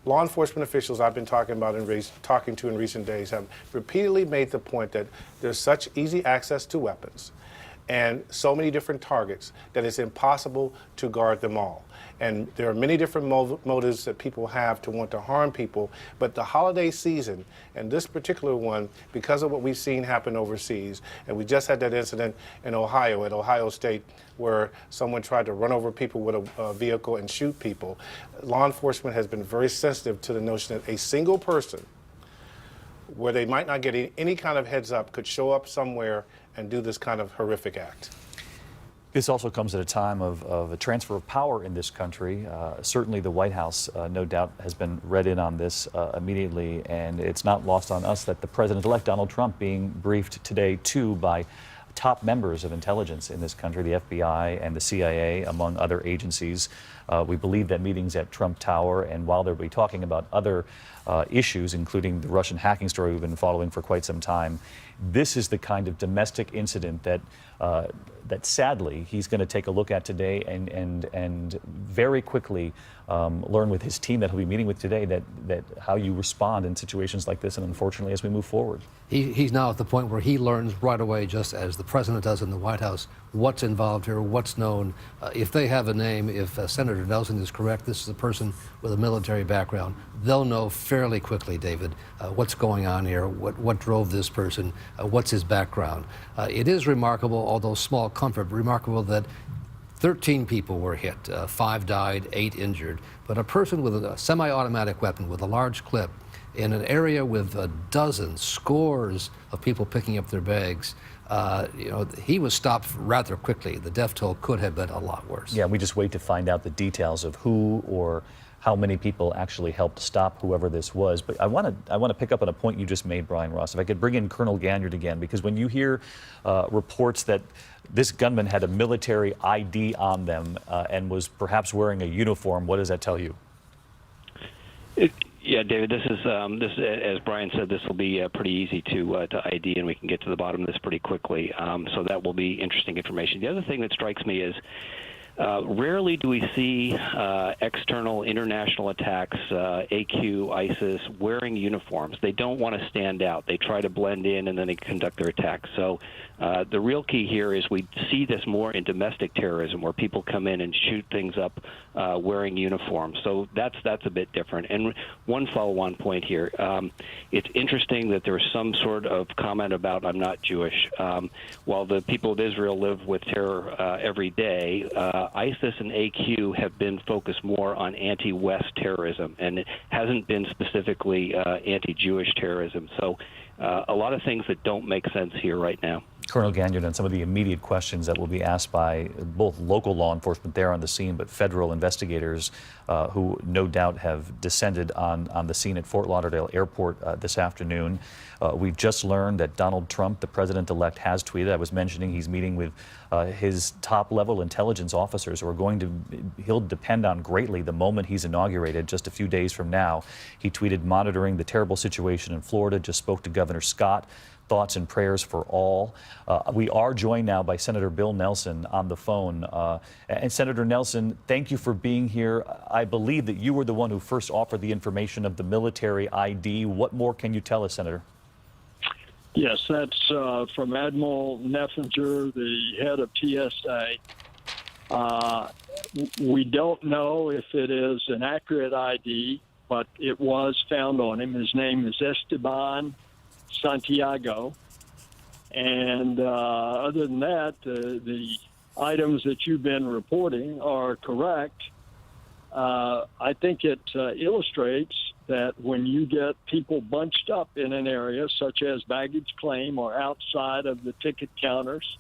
law enforcement officials I've been talking to in recent days have repeatedly made the point that there's such easy access to weapons and so many different targets that it's impossible to guard them all. And there are many different motives that people have to want to harm people, but the holiday season, and this particular one, because of what we've seen happen overseas, and we just had that incident in Ohio, at Ohio State, where someone tried to run over people with a vehicle and shoot people, law enforcement has been very sensitive to the notion that a single person, where they might not get any kind of heads up, could show up somewhere and do this kind of horrific act. This also comes at a time of a transfer of power in this country. Certainly the White House, no doubt, has been read in on this immediately, and it's not lost on us that the President-elect Donald Trump being briefed today, too, by top members of intelligence in this country, the FBI and the CIA, among other agencies. We believe that meetings at Trump Tower, and while they'll be talking about other issues, including the Russian hacking story we've been following for quite some time, this is the kind of domestic incident that sadly he's going to take a look at today and very quickly learn with his team that he'll be meeting with today that how you respond in situations like this, and unfortunately as we move forward. He's now at the point where he learns right away, just as the president does in the White House, what's involved here, what's known. If they have a name, if Senator Nelson is correct, this is a person with a military background, they'll know fairly quickly, David, what's going on here, what drove this person, what's his background. It is remarkable, although small comfort, remarkable that 13 people were hit, 5 died, 8 injured, but a person with a semi-automatic weapon with a large clip in an area with dozens, scores of people picking up their bags, he was stopped rather quickly. The death toll could have been a lot worse. Yeah, we just wait to find out the details of who or how many people actually helped stop whoever this was. But I want to pick up on a point you just made, Brian Ross. If I could bring in Colonel Ganyard again, because when you hear reports that this gunman had a military ID on them and was perhaps wearing a uniform, what does that tell you? Yeah, David, this is as Brian said, this will be pretty easy to ID, and we can get to the bottom of this pretty quickly. So that will be interesting information. The other thing that strikes me is rarely do we see external international attacks, AQ, ISIS, wearing uniforms. They don't want to stand out. They try to blend in, and then they conduct their attacks. So the real key here is we see this more in domestic terrorism, where people come in and shoot things up wearing uniforms. So that's a bit different. And one follow-on point here, it's interesting that there's some sort of comment about I'm not Jewish. While the people of Israel live with terror every day, ISIS and AQ have been focused more on anti-West terrorism, and it hasn't been specifically anti-Jewish terrorism. So a lot of things that don't make sense here right now. Colonel Gagnon, and some of the immediate questions that will be asked by both local law enforcement there on the scene, but federal investigators who no doubt have descended on the scene at Fort Lauderdale Airport this afternoon. We just learned that Donald Trump, the president-elect, has tweeted. I was mentioning he's meeting with his top-level intelligence officers who are going to, he'll depend on greatly the moment he's inaugurated just a few days from now. He tweeted, monitoring the terrible situation in Florida, just spoke to Governor Scott. Thoughts and prayers for all. We are joined now by Senator Bill Nelson on the phone. And Senator Nelson, thank you for being here. I believe that you were the one who first offered the information of the military ID. What more can you tell us, Senator? Yes, that's from Admiral Neffinger, the head of TSA. We don't know if it is an accurate ID, but it was found on him. His name is Esteban Santiago, and other than that, the items that you've been reporting are correct. I think it illustrates that when you get people bunched up in an area such as baggage claim or outside of the ticket counters,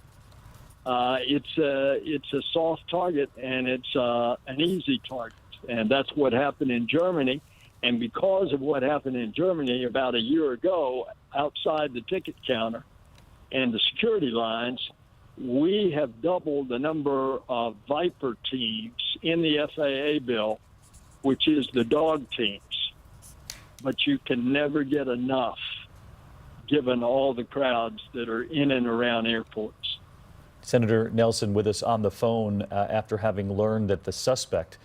it's a soft target, and it's an easy target, and that's what happened in Germany. And because of what happened in Germany about a year ago outside the ticket counter and the security lines, we have doubled the number of Viper teams in the FAA bill, which is the dog teams. But you can never get enough given all the crowds that are in and around airports. Senator Nelson with us on the phone after having learned that the suspect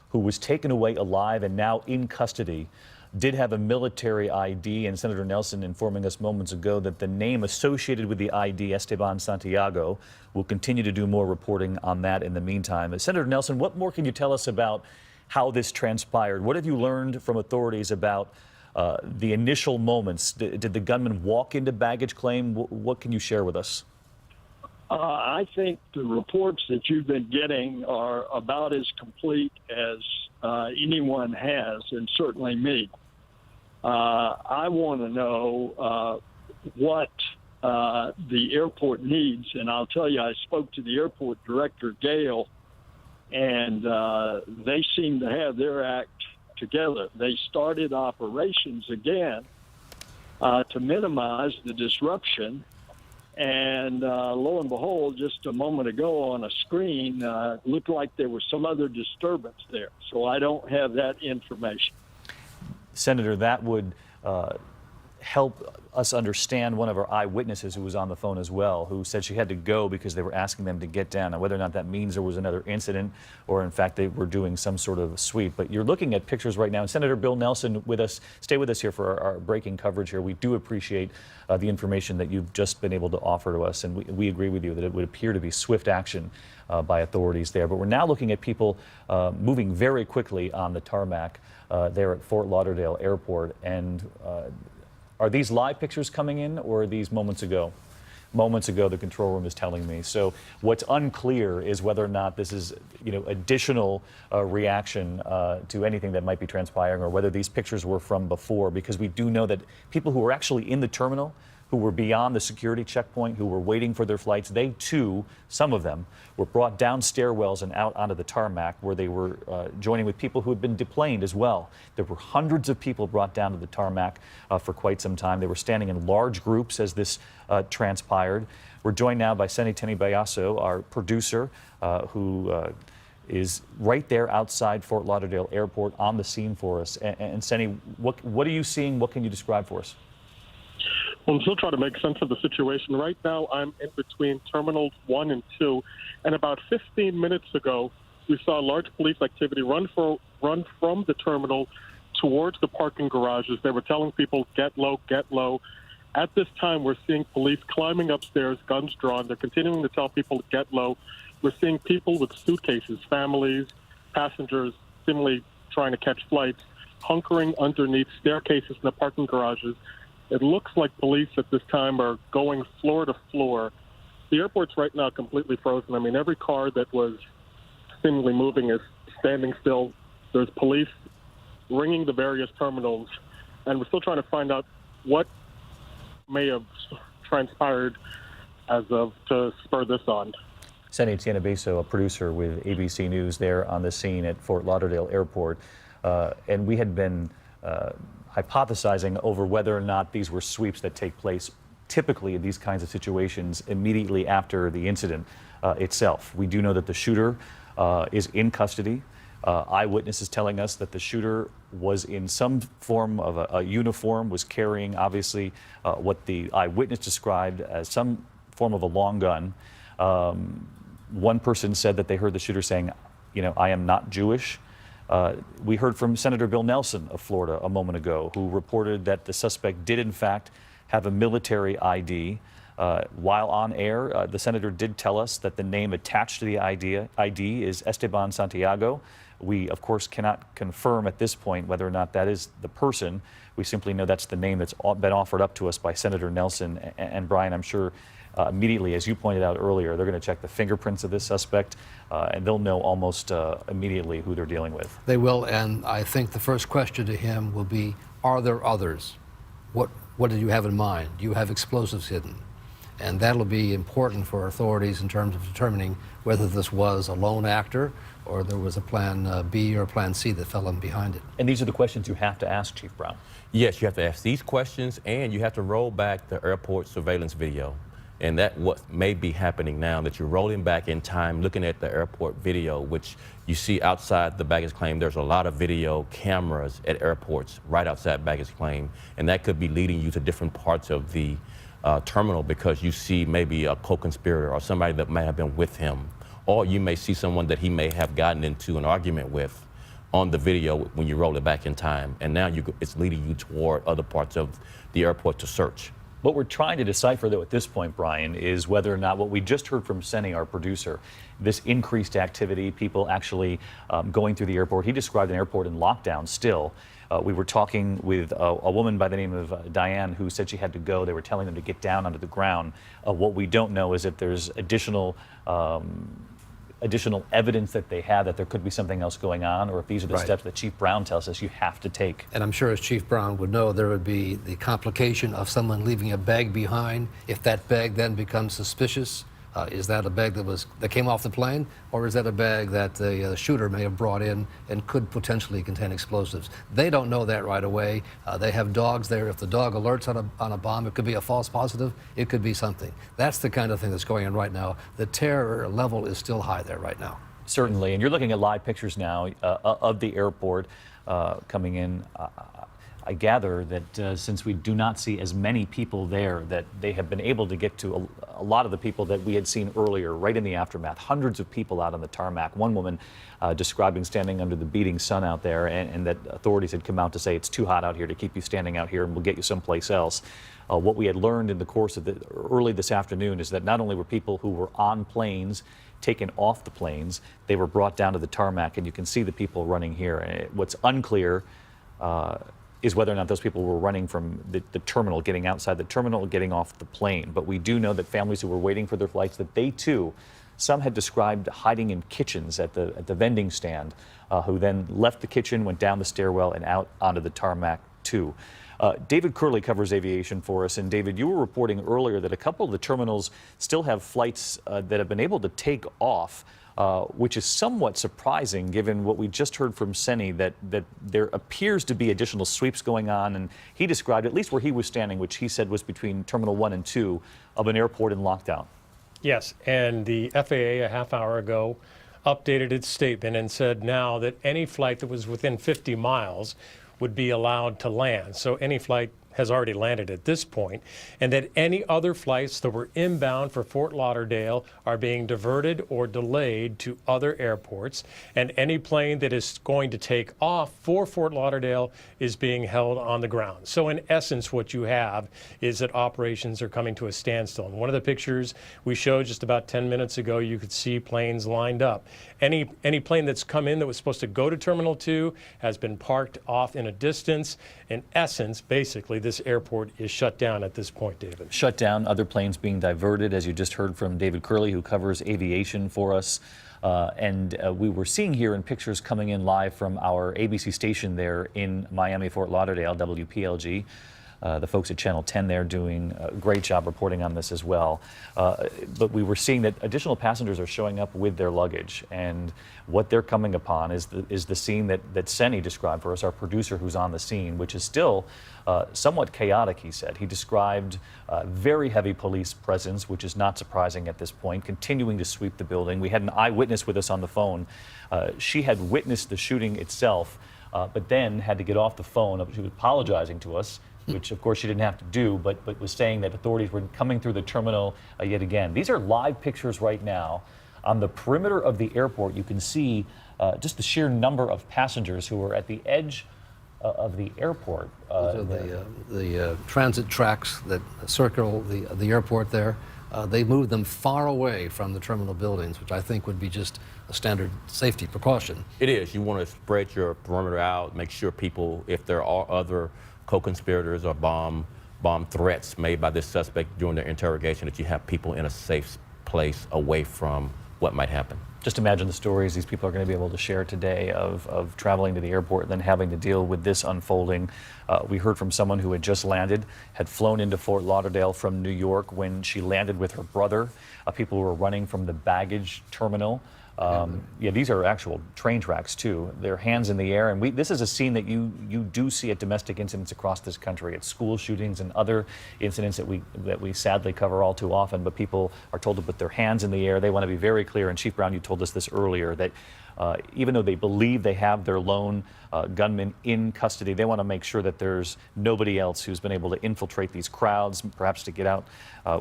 who was taken away alive and now in custody did have a military ID, and Senator Nelson informing us moments ago that the name associated with the ID, Esteban Santiago, will continue to do more reporting on that in the meantime. Senator Nelson, what more can you tell us about how this transpired? What have you learned from authorities about the initial moments? Did the gunman walk into baggage claim? What can you share with us? I think the reports that you've been getting are about as complete as anyone has, and certainly me. I want to know what the airport needs, and I'll tell you, I spoke to the airport director, Gail, and they seem to have their act together. They started operations again to minimize the disruption. And lo and behold, just a moment ago on a screen, looked like there was some other disturbance there. So I don't have that information. Senator, that would help us understand one of our eyewitnesses who was on the phone as well, who said she had to go because they were asking them to get down. Now, whether or not that means there was another incident or, in fact, they were doing some sort of sweep. But you're looking at pictures right now. And Senator Bill Nelson with us. Stay with us here for our breaking coverage here. We do appreciate the information that you've just been able to offer to us. And we agree with you that it would appear to be swift action by authorities there. But we're now looking at people moving very quickly on the tarmac there at Fort Lauderdale Airport. And are these live pictures coming in, or are these moments ago? Moments ago, the control room is telling me. So what's unclear is whether or not this is, additional reaction to anything that might be transpiring, or whether these pictures were from before, because we do know that people who were actually in the terminal, who were beyond the security checkpoint, who were waiting for their flights, they too, some of them, were brought down stairwells and out onto the tarmac, where they were joining with people who had been deplaned as well. There were hundreds of people brought down to the tarmac for quite some time. They were standing in large groups as this transpired. We're joined now by Seni Tenibayaso, our producer, who is right there outside Fort Lauderdale Airport on the scene for us. And Seni, what are you seeing? What can you describe for us? Well, I'm still trying to make sense of the situation. Right now, I'm in between Terminals 1 and 2, and about 15 minutes ago, we saw large police activity run from the terminal towards the parking garages. They were telling people, get low, get low. At this time, we're seeing police climbing upstairs, guns drawn. They're continuing to tell people to get low. We're seeing people with suitcases, families, passengers, seemingly trying to catch flights, hunkering underneath staircases in the parking garages. It looks like police at this time are going floor to floor. The airport's right now completely frozen. I mean, every car that was seemingly moving is standing still. There's police ringing the various terminals, and we're still trying to find out what may have transpired as of to spur this on. Senny Tianabeso, a producer with ABC News there on the scene at Fort Lauderdale Airport. And we had been hypothesizing over whether or not these were sweeps that take place typically in these kinds of situations immediately after the incident itself. We do know that the shooter is in custody. Eyewitnesses telling us that the shooter was in some form of a uniform, was carrying obviously what the eyewitness described as some form of a long gun. One person said that they heard the shooter saying, I am not Jewish. We heard from Senator Bill Nelson of Florida a moment ago, who reported that the suspect did in fact have a military ID. While on air, the senator did tell us that the name attached to the ID is Esteban Santiago. We, of course, cannot confirm at this point whether or not that is the person. We simply know that's the name that's been offered up to us by Senator Nelson. And Brian, I'm sure immediately, as you pointed out earlier, they're going to check the fingerprints of this suspect, and they'll know almost immediately who they're dealing with. They will, and I think the first question to him will be, are there others? What did you have in mind? Do you have explosives hidden? And that'll be important for authorities in terms of determining whether this was a lone actor or there was a plan B or plan C that fell in behind it. And these are the questions you have to ask, Chief Brown. Yes, you have to ask these questions, and you have to roll back the airport surveillance video. And that what may be happening now, that you're rolling back in time, looking at the airport video, which you see outside the baggage claim. There's a lot of video cameras at airports right outside baggage claim, and that could be leading you to different parts of the terminal because you see maybe a co-conspirator or somebody that may have been with him, or you may see someone that he may have gotten into an argument with on the video when you roll it back in time, and now it's leading you toward other parts of the airport to search. What we're trying to decipher, though, at this point, Brian, is whether or not what we just heard from Senny, our producer, this increased activity, people actually going through the airport. He described an airport in lockdown still. We were talking with a woman by the name of Diane who said she had to go. They were telling them to get down onto the ground. What we don't know is if there's additional evidence that they have that there could be something else going on, or if these are the steps that Chief Brown tells us you have to take. And I'm sure, as Chief Brown would know, there would be the complication of someone leaving a bag behind. If that bag then becomes suspicious, is that a bag that came off the plane, or is that a bag that the shooter may have brought in and could potentially contain explosives? They don't know that right away. They have dogs there. If the dog alerts on a bomb, it could be a false positive. It could be something. That's the kind of thing that's going on right now. The terror level is still high there right now. Certainly, and you're looking at live pictures now of the airport coming in. I gather that since we do not see as many people there, that they have been able to get to a lot of the people that we had seen earlier, right in the aftermath. Hundreds of people out on the tarmac. One woman describing standing under the beating sun out there, and that authorities had come out to say it's too hot out here to keep you standing out here, and we'll get you someplace else. What we had learned in the course of early this afternoon is that not only were people who were on planes taken off the planes, they were brought down to the tarmac, and you can see the people running here. And what's unclear is whether or not those people were running from the terminal, getting outside the terminal, getting off the plane. But we do know that families who were waiting for their flights, that they too, some had described hiding in kitchens at the vending stand, who then left the kitchen, went down the stairwell and out onto the tarmac too. David Curley covers aviation for us. And David, you were reporting earlier that a couple of the terminals still have flights that have been able to take off, which is somewhat surprising given what we just heard from Senny, that there appears to be additional sweeps going on. And he described, at least where he was standing, which he said was between Terminal 1 and 2 of an airport in lockdown. Yes, and the FAA a half hour ago updated its statement and said now that any flight that was within 50 miles would be allowed to land. So any flight has already landed at this point, and that any other flights that were inbound for Fort Lauderdale are being diverted or delayed to other airports, and any plane that is going to take off for Fort Lauderdale is being held on the ground. So in essence, what you have is that operations are coming to a standstill. In one of the pictures we showed just about 10 minutes ago, you could see planes lined up. Any plane that's come in that was supposed to go to Terminal 2 has been parked off in a distance. In essence, basically, this airport is shut down at this point, David. Shut down, other planes being diverted, as you just heard from David Curley, who covers aviation for us. And we were seeing here in pictures coming in live from our ABC station there in Miami, Fort Lauderdale, WPLG. The folks at Channel 10 there doing a great job reporting on this as well. But we were seeing that additional passengers are showing up with their luggage, and what they're coming upon is the scene that Senny described for us, our producer who's on the scene, which is still somewhat chaotic, he said. He described very heavy police presence, which is not surprising at this point, continuing to sweep the building. We had an eyewitness with us on the phone. She had witnessed the shooting itself, but then had to get off the phone. She was apologizing to us, which of course she didn't have to do, but was saying that authorities were coming through the terminal yet again. These are live pictures right now. On the perimeter of the airport, you can see just the sheer number of passengers who are at the edge of the airport. Those are the transit tracks that circle the airport there. They move them far away from the terminal buildings, which I think would be just a standard safety precaution. It is. You want to spread your perimeter out, make sure people, if there are other co-conspirators or bomb threats made by this suspect during their interrogation, that you have people in a safe place away from what might happen. Just imagine the stories these people are going to be able to share today of traveling to the airport and then having to deal with this unfolding. We heard from someone who had just landed, had flown into Fort Lauderdale from New York when she landed with her brother. People who were running from the baggage terminal. Yeah, these are actual train tracks too. Their hands in the air, and this is a scene that you do see at domestic incidents across this country, at school shootings and other incidents that we sadly cover all too often. But people are told to put their hands in the air. They want to be very clear. And Chief Brown, you told us this earlier, that even though they believe they have their lone gunman in custody, they want to make sure that there's nobody else who's been able to infiltrate these crowds, perhaps to get out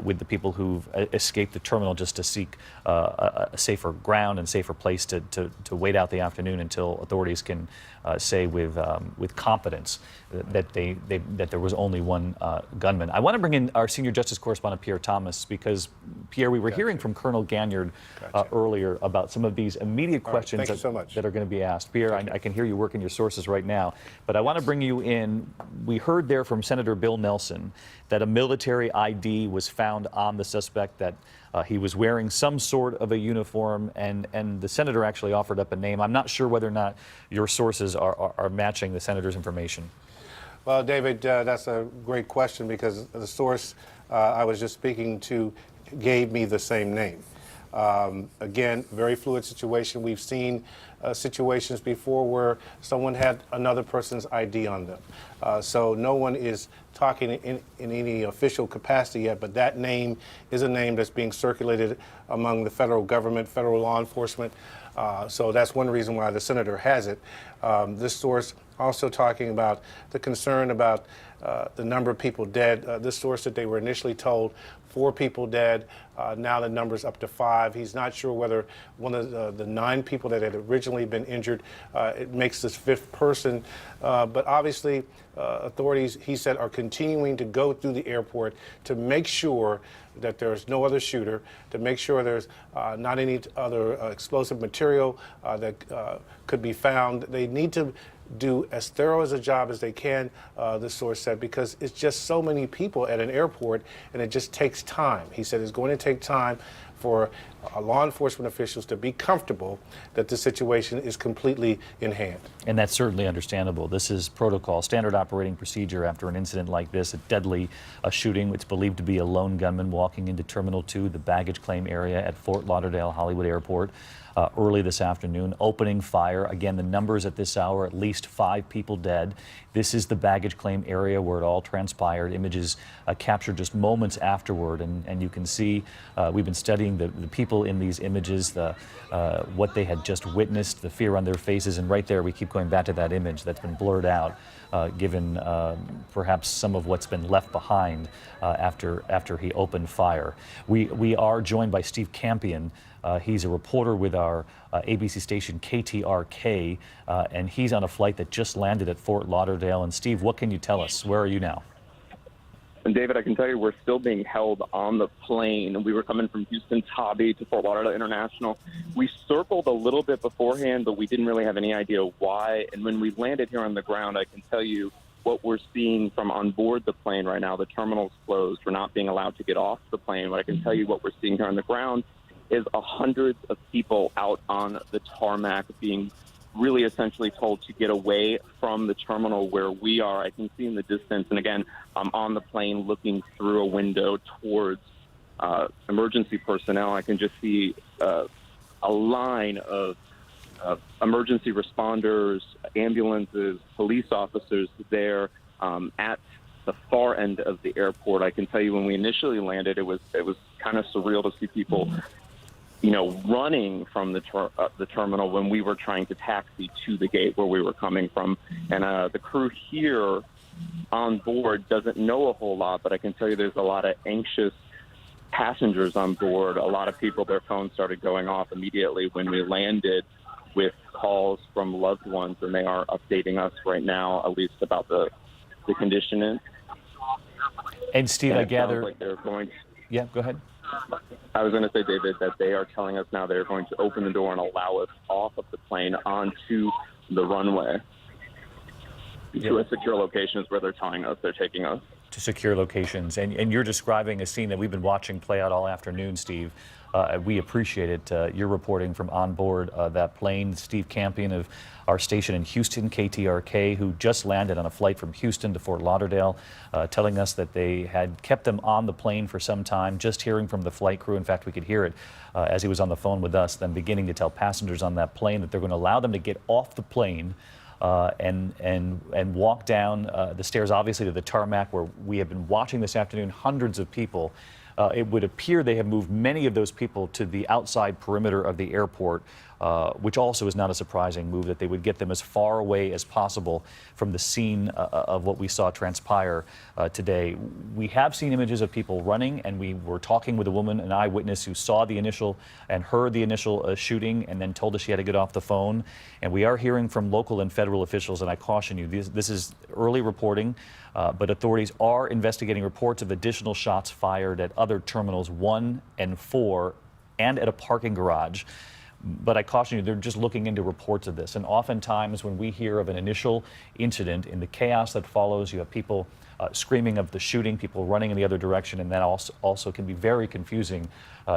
with the people who've escaped the terminal just to seek a safer ground and safer place to wait out the afternoon until authorities can say with confidence that there was only one gunman. I want to bring in our senior justice correspondent, Pierre Thomas, because, Pierre, we were hearing from Colonel Ganyard earlier about some of these immediate questions that are going to be asked. Pierre, I can hear you working your sources right now, but I want to bring you in. We heard there from Senator Bill Nelson that a military ID was found on the suspect, that he was wearing some sort of a uniform, and the senator actually offered up a name. I'm not sure whether or not your sources are matching the senator's information. Well, David, that's a great question, because the source I was just speaking to gave me the same name. Again, very fluid situation. We've seen situations before where someone had another person's ID on them. So no one is talking in any official capacity yet, but that name is a name that's being circulated among the federal government, federal law enforcement. So that's one reason why the senator has it. This source also talking about the concern about the number of people dead. This source that they were initially told 4 people dead. Now the number's up to 5. He's not sure whether one of the 9 people that had originally been injured, it makes this 5th person. But obviously, authorities, he said, are continuing to go through the airport to make sure that there's no other shooter, to make sure there's not any other explosive material that could be found. They need to do as thorough as a job as they can, the source said, because it's just so many people at an airport, and it just takes time. He said it's going to take time for law enforcement officials to be comfortable that the situation is completely in hand. And that's certainly understandable. This is protocol, standard operating procedure after an incident like this, a deadly shooting. It's believed to be a lone gunman walking into Terminal 2, the baggage claim area at Fort Lauderdale Hollywood Airport. Early this afternoon, opening fire. Again, the numbers at this hour, at least 5 people dead. This is the baggage claim area where it all transpired. Images captured just moments afterward, and you can see we've been studying the people in these images, what they had just witnessed, the fear on their faces, and right there we keep going back to that image that's been blurred out, given perhaps some of what's been left behind after he opened fire. We are joined by Steve Campion. He's a reporter with our ABC station KTRK, and he's on a flight that just landed at Fort Lauderdale. And Steve, what can you tell us? Where are you now? And David, I can tell you we're still being held on the plane. We were coming from Houston's Hobby to Fort Lauderdale International. We circled a little bit beforehand, but we didn't really have any idea why. And when we landed here on the ground, I can tell you what we're seeing from on board the plane right now. The terminal's closed. We're not being allowed to get off the plane. But I can tell you what we're seeing here on the ground is hundreds of people out on the tarmac being really essentially told to get away from the terminal where we are. I can see in the distance, and again, I'm on the plane looking through a window towards emergency personnel. I can just see a line of emergency responders, ambulances, police officers there at the far end of the airport. I can tell you when we initially landed, it was kind of surreal to see people, running from the terminal when we were trying to taxi to the gate where we were coming from. And the crew here on board doesn't know a whole lot, but I can tell you there's a lot of anxious passengers on board. A lot of people, their phones started going off immediately when we landed with calls from loved ones, and they are updating us right now, at least about the condition. And Steve, I gather. Like they're going. Yeah, go ahead. I was going to say, David, that they are telling us now they're going to open the door and allow us off of the plane onto the runway to a secure locations where they're telling us they're taking us. To secure locations. And you're describing a scene that we've been watching play out all afternoon, Steve. We appreciate it. You're reporting from on board that plane. Steve Campion of our station in Houston, KTRK, who just landed on a flight from Houston to Fort Lauderdale, telling us that they had kept them on the plane for some time, just hearing from the flight crew. In fact, we could hear it as he was on the phone with us, then beginning to tell passengers on that plane that they're going to allow them to get off the plane and walk down the stairs, obviously, to the tarmac, where we have been watching this afternoon hundreds of people. It would appear they have moved many of those people to the outside perimeter of the airport, which also is not a surprising move, that they would get them as far away as possible from the scene of what we saw transpire today. We have seen images of people running, and we were talking with a woman, an eyewitness, who saw the initial and heard the initial shooting and then told us she had to get off the phone. And we are hearing from local and federal officials, and I caution you, this is early reporting, but authorities are investigating reports of additional shots fired at other terminals 1 and 4 and at a parking garage. But I caution you, they're just looking into reports of this. And oftentimes when we hear of an initial incident, in the chaos that follows, you have people screaming of the shooting, people running in the other direction, and that also can be very confusing,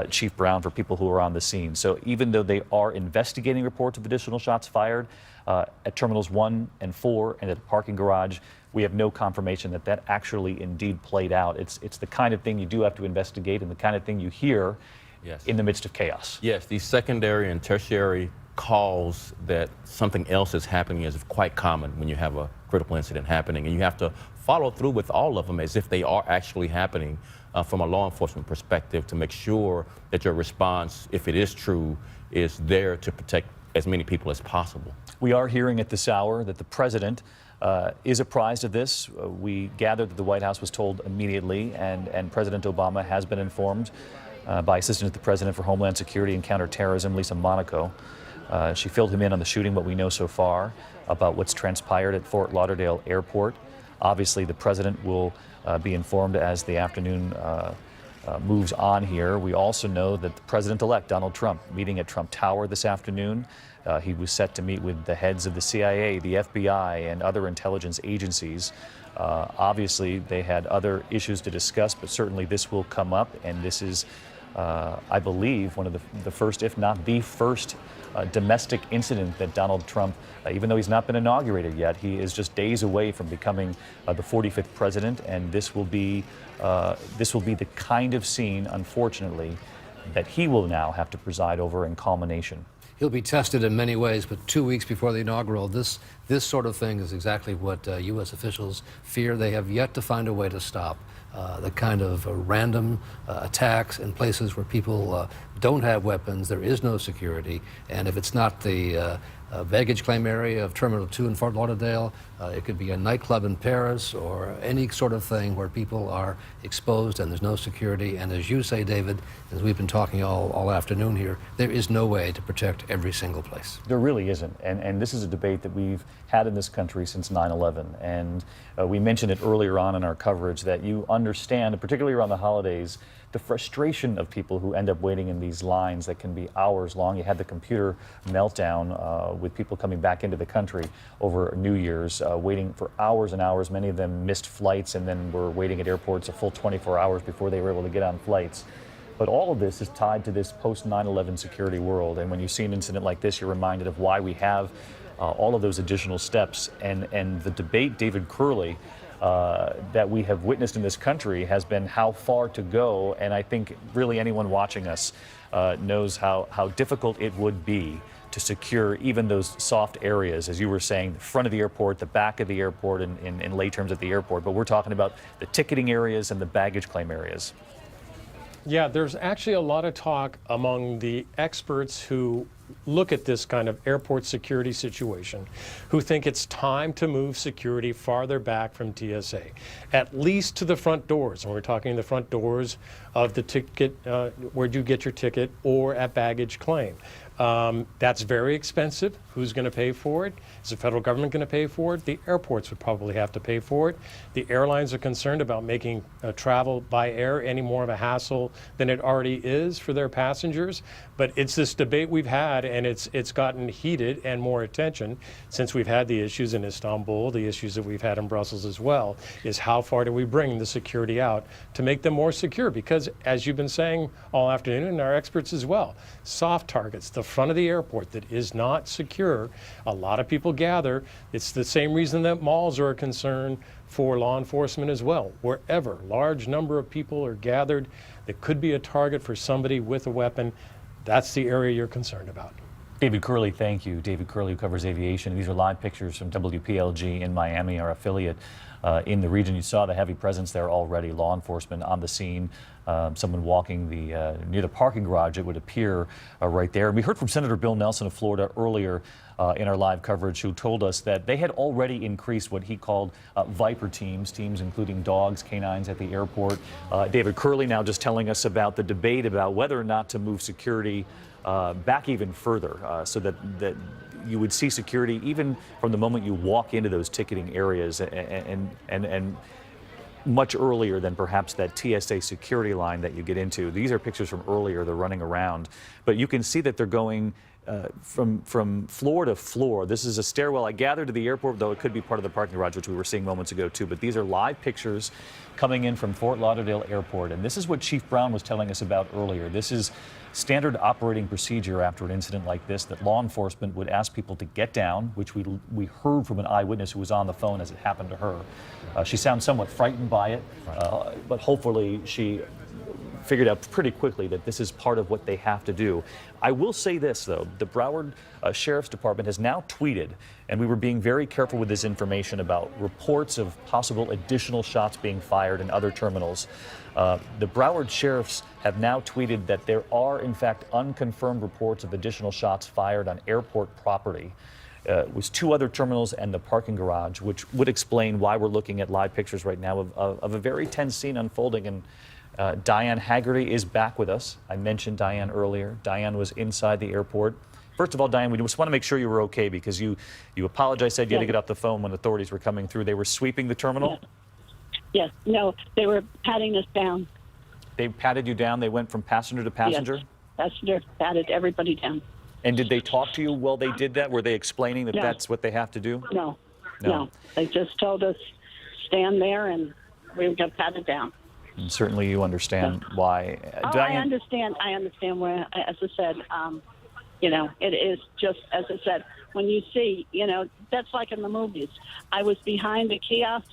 Chief Brown, for people who are on the scene. So even though they are investigating reports of additional shots fired at terminals 1 and 4 and at a parking garage, we have no confirmation that that actually indeed played out. It's the kind of thing you do have to investigate, and the kind of thing you hear in the midst of chaos. Yes, these secondary and tertiary calls that something else is happening is quite common when you have a critical incident happening, and you have to follow through with all of them as if they are actually happening from a law enforcement perspective, to make sure that your response, if it is true, is there to protect as many people as possible. We are hearing at this hour that the president is apprised of this. We gathered that the White House was told immediately, and President Obama has been informed by Assistant to the President for Homeland Security and Counterterrorism, Lisa Monaco. She filled him in on the shooting, what we know so far about what's transpired at Fort Lauderdale Airport. Obviously, the president will be informed as the afternoon moves on here. We also know that the president-elect, Donald Trump, meeting at Trump Tower this afternoon. He was set to meet with the heads of the CIA, the FBI, and other intelligence agencies. Obviously, they had other issues to discuss, but certainly this will come up, and this is, I believe, one of the first, if not the first, domestic incident that Donald Trump, even though he's not been inaugurated yet, he is just days away from becoming the 45th president, and this will be the kind of scene, unfortunately, that he will now have to preside over in culmination. He'll be tested in many ways, but 2 weeks before the inaugural, this sort of thing is exactly what U.S. officials fear. They have yet to find a way to stop the kind of random attacks in places where people don't have weapons, there is no security, and if it's not the baggage claim area of Terminal 2 in Fort Lauderdale, it could be a nightclub in Paris or any sort of thing where people are exposed and there's no security. And as you say, David, as we've been talking all afternoon here, there is no way to protect every single place. There really isn't. And this is a debate that we've had in this country since 9/11. And we mentioned it earlier on in our coverage that you understand, particularly around the holidays, the frustration of people who end up waiting in these lines that can be hours long. You had the computer meltdown with people coming back into the country over New Year's, waiting for hours and hours. Many of them missed flights and then were waiting at airports a full 24 hours before they were able to get on flights. But all of this is tied to this post 9/11 security world. And when you see an incident like this, you're reminded of why we have all of those additional steps. And the debate, David Curley, that we have witnessed in this country has been how far to go. And I think really anyone watching us knows how difficult it would be to secure even those soft areas, as you were saying, the front of the airport, the back of the airport, in lay terms at the airport. But we're talking about the ticketing areas and the baggage claim areas. Yeah, there's actually a lot of talk among the experts who look at this kind of airport security situation, who think it's time to move security farther back from TSA, at least to the front doors. And we're talking the front doors of the ticket, where you get your ticket, or at baggage claim. That's very expensive. Who's going to pay for it? Is the federal government going to pay for it? The airports would probably have to pay for it. The airlines are concerned about making travel by air any more of a hassle than it already is for their passengers. But it's this debate we've had, and it's gotten heated and more attention since we've had the issues in Istanbul, the issues that we've had in Brussels as well, is how far do we bring the security out to make them more secure? Because as you've been saying all afternoon, and our experts as well, soft targets, the front of the airport that is not secure, a lot of people gather. It's the same reason that malls are a concern for law enforcement as well. Wherever large number of people are gathered that could be a target for somebody with a weapon, that's the area you're concerned about. David Curley, thank you. David Curley, who covers aviation. These are live pictures from WPLG in Miami, our affiliate in the region. You saw the heavy presence there already, law enforcement on the scene. Someone walking near the parking garage, it would appear, right there. We heard from Senator Bill Nelson of Florida earlier in our live coverage, who told us that they had already increased what he called Viper teams including dogs, canines at the airport. David Curley now just telling us about the debate about whether or not to move security back even further, so that you would see security even from the moment you walk into those ticketing areas, and much earlier than perhaps that TSA security line that you get into. These are pictures from earlier. They're running around, but you can see that they're going from floor to floor. This is a stairwell, I gather, to the airport, though it could be part of the parking garage, which we were seeing moments ago too. But these are live pictures coming in from Fort Lauderdale Airport, and this is what Chief Brown was telling us about earlier. This is standard operating procedure after an incident like this, that law enforcement would ask people to get down, which we heard from an eyewitness who was on the phone as it happened to her. She sounds somewhat frightened by it, but hopefully she figured out pretty quickly that this is part of what they have to do. I will say this, though. The Broward Sheriff's Department has now tweeted, and we were being very careful with this information about reports of possible additional shots being fired in other terminals. The Broward Sheriffs have now tweeted that there are, in fact, unconfirmed reports of additional shots fired on airport property. It was 2 other terminals and the parking garage, which would explain why we're looking at live pictures right now of a very tense scene unfolding. And Diane Haggerty is back with us. I mentioned Diane earlier. Diane was inside the airport. First of all, Diane, we just want to make sure you were okay, because you apologized, said you had to get off the phone when authorities were coming through. They were sweeping the terminal? Yes. No, they were patting us down. They patted you down? They went from passenger to passenger? Yes. Passenger patted everybody down. And did they talk to you while they did that? Were they explaining that that's what they have to do? No. They just told us, stand there, and we got patted down. And certainly you understand why. Diane, I understand where, as I said, it is just, as I said, when you see, that's like in the movies. I was behind the kiosk.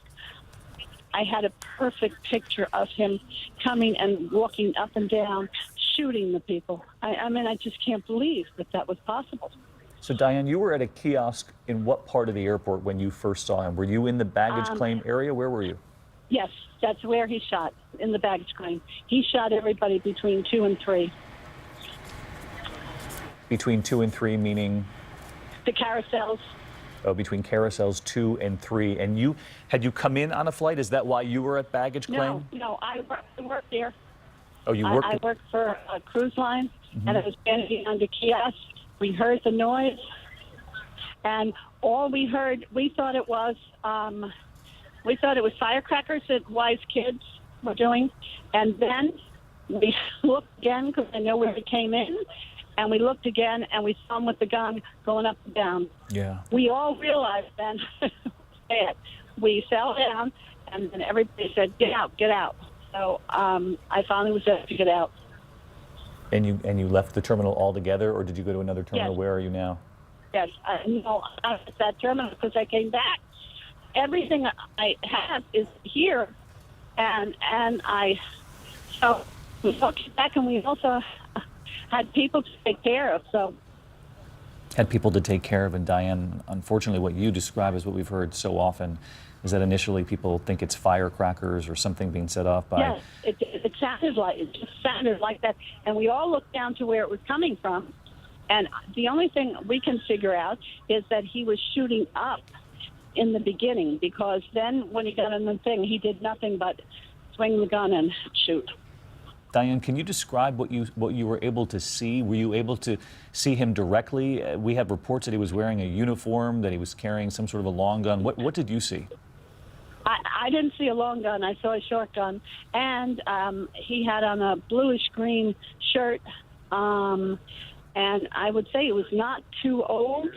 I had a perfect picture of him coming and walking up and down, shooting the people. I mean, I just can't believe that was possible. So, Diane, you were at a kiosk in what part of the airport when you first saw him? Were you in the baggage claim area? Where were you? Yes, that's where he shot, in the baggage claim. He shot everybody between 2 and 3. Between 2 and 3, meaning? The carousels. Oh, between carousels 2 and 3. And had you come in on a flight? Is that why you were at baggage claim? No, I worked there. Oh, you worked? I worked for a cruise line, and I was standing on the kiosk. We heard the noise, and all we heard, we thought it was firecrackers that wise kids were doing. And then we looked again, because I know where he came in, and we looked again, and we saw him with the gun going up and down. Yeah. We all realized then, we fell down, and then everybody said, get out, get out. So I finally was able to get out. And you left the terminal altogether, or did you go to another terminal? Yes. Where are you now? Yes, no, I was at that terminal because I came back. Everything I have is here, and so we all came back, and we also had people to take care of. So Had people to take care of, and Diane, unfortunately, what you describe is what we've heard so often, is that initially people think it's firecrackers or something being set off by. yes, it just sounded like that, and we all looked down to where it was coming from. And the only thing we can figure out is that he was shooting up in the beginning, because then when he got in the thing, he did nothing but swing the gun and shoot. Diane, can you describe what you were able to see? Were you able to see him directly? We have reports that he was wearing a uniform, that he was carrying some sort of a long gun. What did you see? I didn't see a long gun. I saw a short gun, and he had on a bluish green shirt. And I would say he was not too old.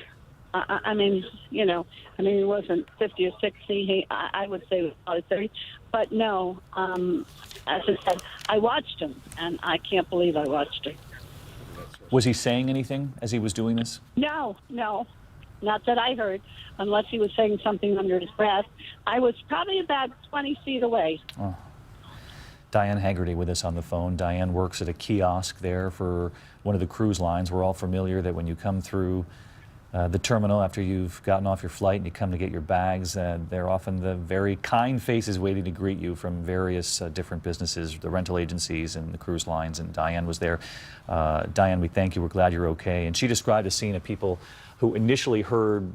I mean, he wasn't 50 or 60. I would say he was probably 30. But no, as I said, I watched him, and I can't believe I watched him. Was he saying anything as he was doing this? No, not that I heard, unless he was saying something under his breath. I was probably about 20 feet away. Oh. Diane Haggerty with us on the phone. Diane works at a kiosk there for one of the cruise lines. We're all familiar that when you come through the terminal after you've gotten off your flight and you come to get your bags, they're often the very kind faces waiting to greet you from various different businesses, the rental agencies and the cruise lines, and Diane was there. Diane, we thank you. We're glad you're okay. And she described a scene of people who initially heard,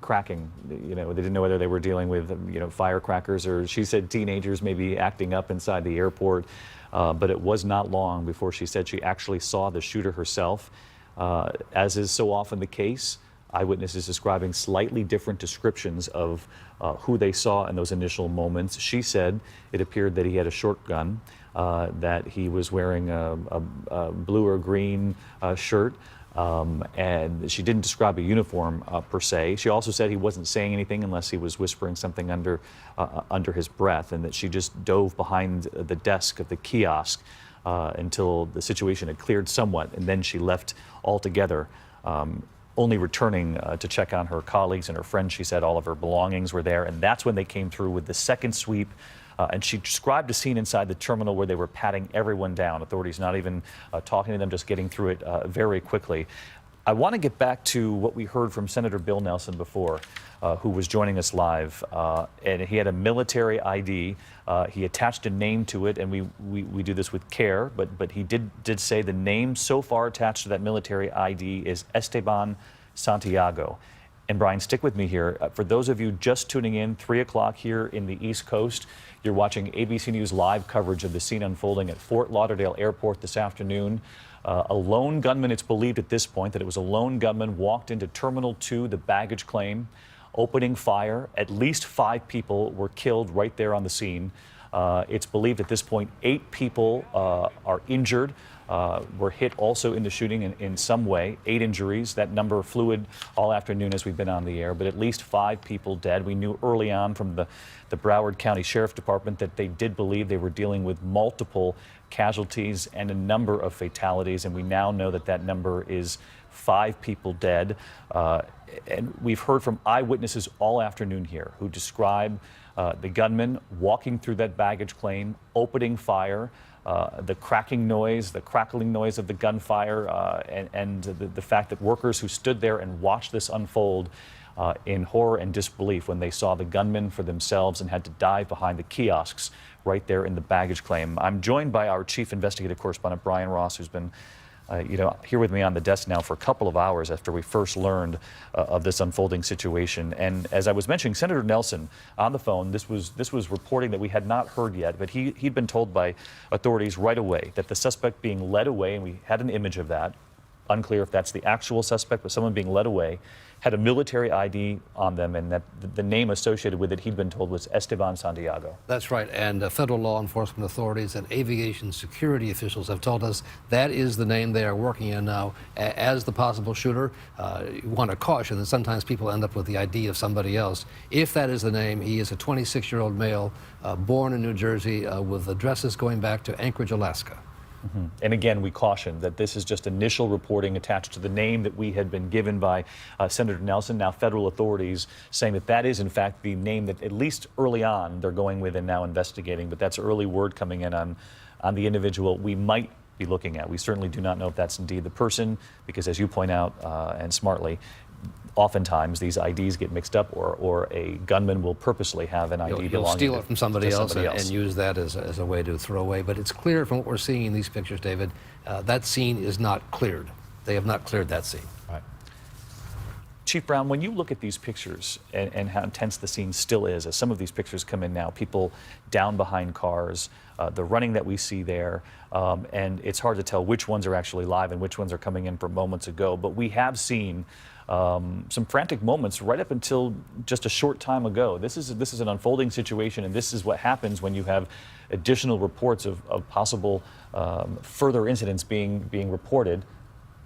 cracking. They didn't know whether they were dealing with, firecrackers, or she said teenagers maybe acting up inside the airport. But it was not long before she said she actually saw the shooter herself. As is so often the case, eyewitnesses describing slightly different descriptions of who they saw in those initial moments. She said it appeared that he had a short gun, that he was wearing a blue or green shirt. And she didn't describe a uniform per se. She also said he wasn't saying anything unless he was whispering something under his breath, and that she just dove behind the desk of the kiosk until the situation had cleared somewhat, and then she left altogether, only returning to check on her colleagues and her friends. She said all of her belongings were there, and that's when they came through with the second sweep. And she described a scene inside the terminal where they were patting everyone down, authorities not even talking to them, just getting through it very quickly. I want to get back to what we heard from Senator Bill Nelson before, who was joining us live. And he had a military ID. He attached a name to it, and we do this with care, but he did say the name so far attached to that military ID is Esteban Santiago. And Brian, stick with me here. For those of you just tuning in, 3 o'clock here in the East Coast, you're watching ABC News live coverage of the scene unfolding at Fort Lauderdale Airport this afternoon. A lone gunman, it's believed at this point that it was a lone gunman, walked into Terminal 2, the baggage claim, opening fire. At least 5 people were killed right there on the scene. It's believed at this point 8 people are injured. Were hit also in the shooting in some way. 8 injuries. That number fluid all afternoon as we've been on the air, but at least 5 people dead. We knew early on from the Broward County Sheriff Department that they did believe they were dealing with multiple casualties and a number of fatalities, and we now know that that number is 5 people dead. And we've heard from eyewitnesses all afternoon here who describe the gunman walking through that baggage claim, opening fire, the cracking noise, the crackling noise of the gunfire, and the fact that workers who stood there and watched this unfold in horror and disbelief when they saw the gunman for themselves and had to dive behind the kiosks right there in the baggage claim. I'm joined by our chief investigative correspondent, Brian Ross, who's been here with me on the desk now for a couple of hours after we first learned of this unfolding situation. And as I was mentioning, Senator Nelson on the phone, this was reporting that we had not heard yet, but he'd been told by authorities right away that the suspect being led away, and we had an image of that, unclear if that's the actual suspect, but someone being led away, had a military ID on them, and that the name associated with it, he'd been told, was Esteban Santiago. That's right, and federal law enforcement authorities and aviation security officials have told us that is the name they are working in now as the possible shooter. You want to caution that sometimes people end up with the ID of somebody else. If that is the name, he is a 26-year-old male, born in New Jersey, with addresses going back to Anchorage, Alaska. And again, we caution that this is just initial reporting attached to the name that we had been given by Senator Nelson. Now federal authorities saying that that is in fact the name that at least early on they're going with and now investigating. But that's early word coming in on the individual we might be looking at. We certainly do not know if that's indeed the person, because as you point out, and smartly, oftentimes these IDs get mixed up, or a gunman will purposely have an ID He'll belonging steal it from somebody else somebody and use that as a way to throw away. But it's clear from what we're seeing in these pictures, David, that scene is not cleared. They have not cleared that scene. Right. Chief Brown, when you look at these pictures and how intense the scene still is, as some of these pictures come in now, people down behind cars, the running that we see there, and it's hard to tell which ones are actually live and which ones are coming in from moments ago, but we have seen some frantic moments right up until just a short time ago. This is an unfolding situation, and this is what happens when you have additional reports of possible further incidents being reported.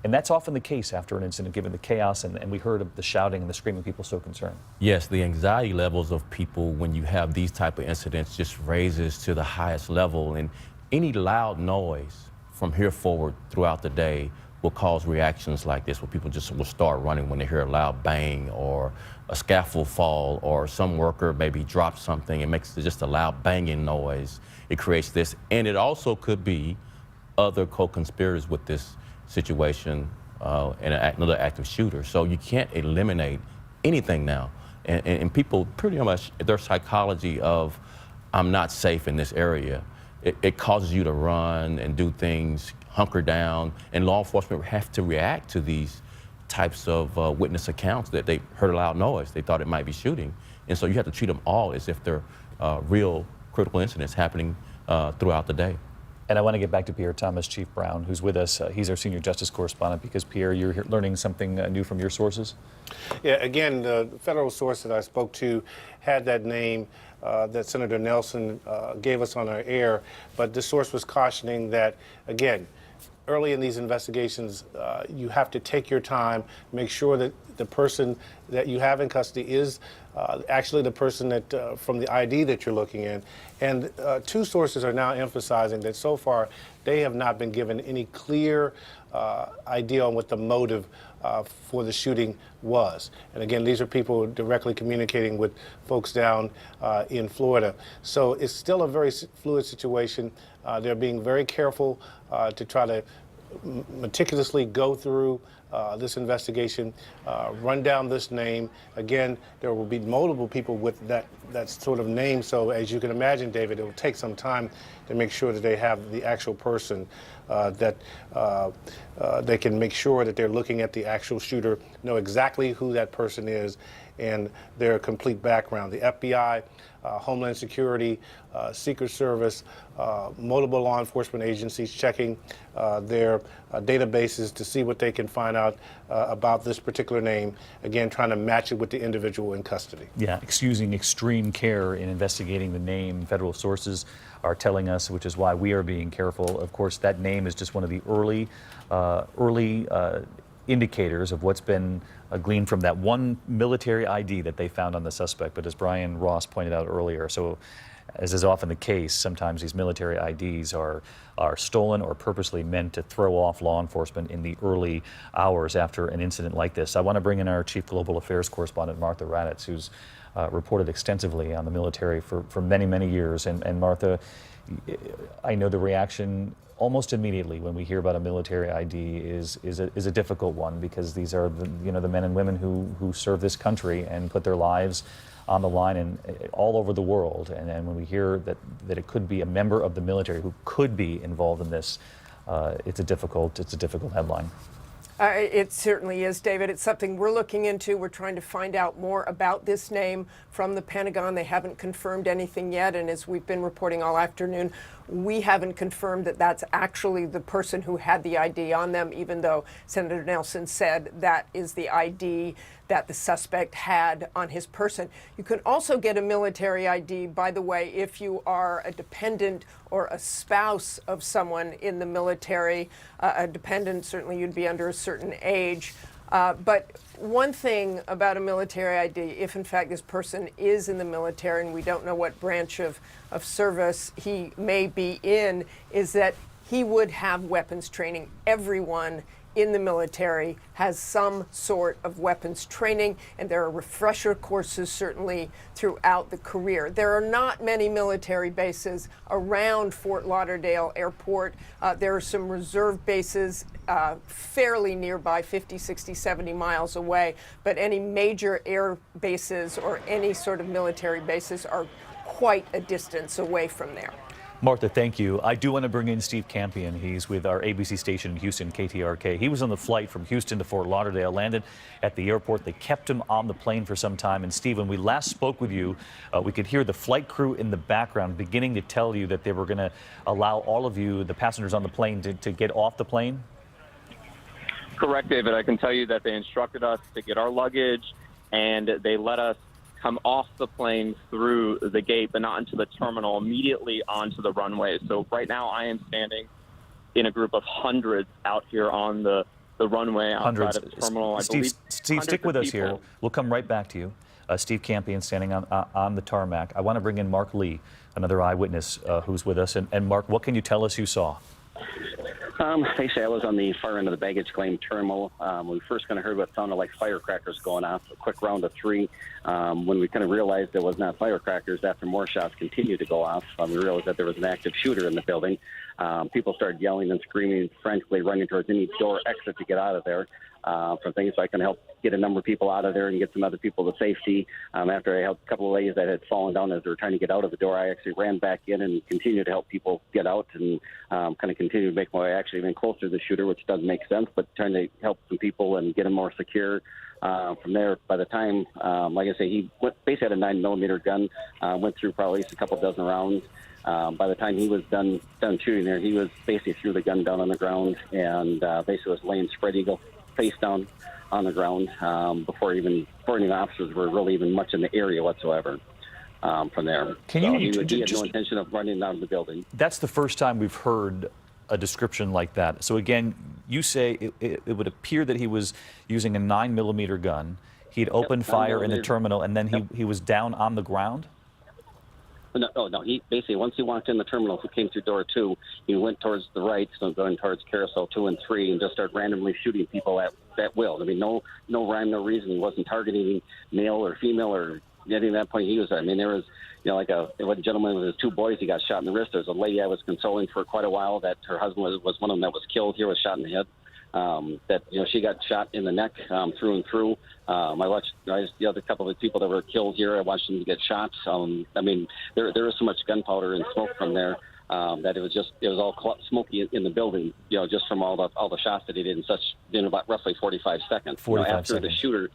And that's often the case after an incident, given the chaos, and we heard of the shouting and the screaming, people so concerned. Yes, the anxiety levels of people when you have these type of incidents just raises to the highest level, and any loud noise from here forward throughout the day will cause reactions like this, where people just will start running when they hear a loud bang or a scaffold fall, or some worker maybe drops something and makes just a loud banging noise. It creates this, and it also could be other co-conspirators with this situation and another active shooter. So you can't eliminate anything now. And people pretty much, their psychology of, I'm not safe in this area, it causes you to run and do things, hunker down, and law enforcement have to react to these types of witness accounts that they heard a loud noise, they thought it might be shooting. And so you have to treat them all as if they're real critical incidents happening throughout the day. And I want to get back to Pierre Thomas, Chief Brown, who's with us. He's our senior justice correspondent, because Pierre, you're learning something new from your sources? Yeah, again, the federal source that I spoke to had that name that Senator Nelson gave us on our air, but the source was cautioning that, again, early in these investigations, you have to take your time, make sure that the person that you have in custody is actually the person that from the ID that you're looking in. And two sources are now emphasizing that so far they have not been given any clear idea on what the motive for the shooting was. And again, these are people directly communicating with folks down in Florida. So it's still a very fluid situation. They're being very careful to try to meticulously go through this investigation, run down this name. Again, there will be multiple people with that sort of name, so as you can imagine, David, it will take some time to make sure that they have the actual person, that they can make sure that they're looking at the actual shooter, know exactly who that person is, and their complete background. The FBI, Homeland Security, Secret Service, multiple law enforcement agencies checking their databases to see what they can find out about this particular name, again, trying to match it with the individual in custody. Yeah, excusing extreme care in investigating the name. Federal sources are telling us, which is why we are being careful. Of course, that name is just one of the early indicators of what's been gleaned from that one military ID that they found on the suspect. But as Brian Ross pointed out earlier, so as is often the case, sometimes these military IDs are stolen or purposely meant to throw off law enforcement in the early hours after an incident like this. I want to bring in our Chief Global Affairs correspondent, Martha Raddatz, who's reported extensively on the military for many, many years. And Martha, I know the reaction almost immediately when we hear about a military ID is a difficult one, because these are the men and women who serve this country and put their lives on the line and all over the world. And then when we hear that it could be a member of the military who could be involved in this, it's a difficult headline. It certainly is, David. It's something we're looking into. We're trying to find out more about this name from the Pentagon. They haven't confirmed anything yet, and as we've been reporting all afternoon, we haven't confirmed that that's actually the person who had the ID on them, even though Senator Nelson said that is the ID that the suspect had on his person. You can also get a military ID, by the way, if you are a dependent or a spouse of someone in the military. A dependent, certainly you'd be under a certain age. But one thing about a military ID, if in fact this person is in the military and we don't know what branch of service he may be in, is that he would have weapons training. Everyone in the military has some sort of weapons training, and there are refresher courses certainly throughout the career. There are not many military bases around Fort Lauderdale Airport. There are some reserve bases fairly nearby, 50, 60, 70 miles away, but any major air bases or any sort of military bases are quite a distance away from there. Martha, thank you. I do want to bring in Steve Campion. He's with our ABC station in Houston, KTRK. He was on the flight from Houston to Fort Lauderdale, landed at the airport. They kept him on the plane for some time. And Steve, when we last spoke with you, we could hear the flight crew in the background beginning to tell you that they were going to allow all of you, the passengers on the plane, to get off the plane. Correct, David. I can tell you that they instructed us to get our luggage, and they let us come off the plane through the gate, but not into the terminal, immediately onto the runway. So right now I am standing in a group of hundreds out here on the runway outside of the terminal. Steve, stick with us here. We'll come right back to you. Steve Campion standing on the tarmac. I want to bring in Mark Lee, another eyewitness who's with us. And Mark, what can you tell us you saw? Basically, I was on the far end of the baggage claim terminal. We first kind of heard what sounded like firecrackers going off, a quick round of three. When we kind of realized it was not firecrackers, after more shots continued to go off, we realized that there was an active shooter in the building. People started yelling and screaming, frantically running towards any door exit to get out of there. From things, so I can help get a number of people out of there and get some other people to safety. After I helped a couple of ladies that had fallen down as they were trying to get out of the door, I actually ran back in and continued to help people get out and kind of continued to make my way actually even closer to the shooter, which doesn't make sense, but trying to help some people and get them more secure. From there, by the time, like I say, he basically had a 9mm gun, went through probably at least a couple dozen rounds. By the time he was done shooting there, he was basically threw the gun down on the ground and basically was laying spread eagle face down on the ground before any officers were really even much in the area whatsoever. From there, he had no intention of running out of the building. That's the first time we've heard a description like that. So again, you say it would appear that he was using a 9mm gun. He'd opened fire in the terminal, and then he was down on the ground. No. He basically, once he walked in the terminal, he came through door 2. He went towards the right, so going towards carousel 2 and 3, and just started randomly shooting people at will. I mean, no rhyme, no reason. He wasn't targeting male or female or anything. At that point, he was. I mean, there was, like a gentleman with his 2 boys. He got shot in the wrist. There's a lady I was consoling for quite a while that her husband was one of them that was killed here, was shot in the head. She got shot in the neck through and through. I watched the other couple of people that were killed here. I watched them get shot. I mean, there was so much gunpowder and smoke from there that it was all smoky in the building. Just from all the shots that he did in about roughly 45 seconds. 45 seconds. The shooter.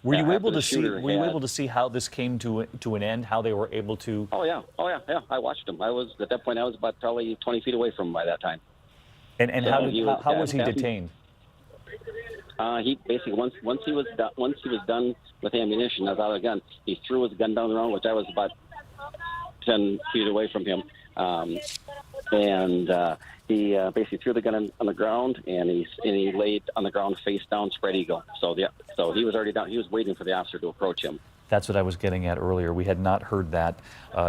Were you able to see? Were you able to see how this came to an end? How they were able to? Oh yeah. I watched him. At that point I was about probably 20 feet away from him by that time. And how was he detained? He basically once he was done with ammunition, out of the gun, he threw his gun down the road, which I was about 10 feet away from him, and he basically threw the gun on the ground, and he laid on the ground face down, spread eagle. So he was already down. He was waiting for the officer to approach him. That's what I was getting at earlier. We had not heard that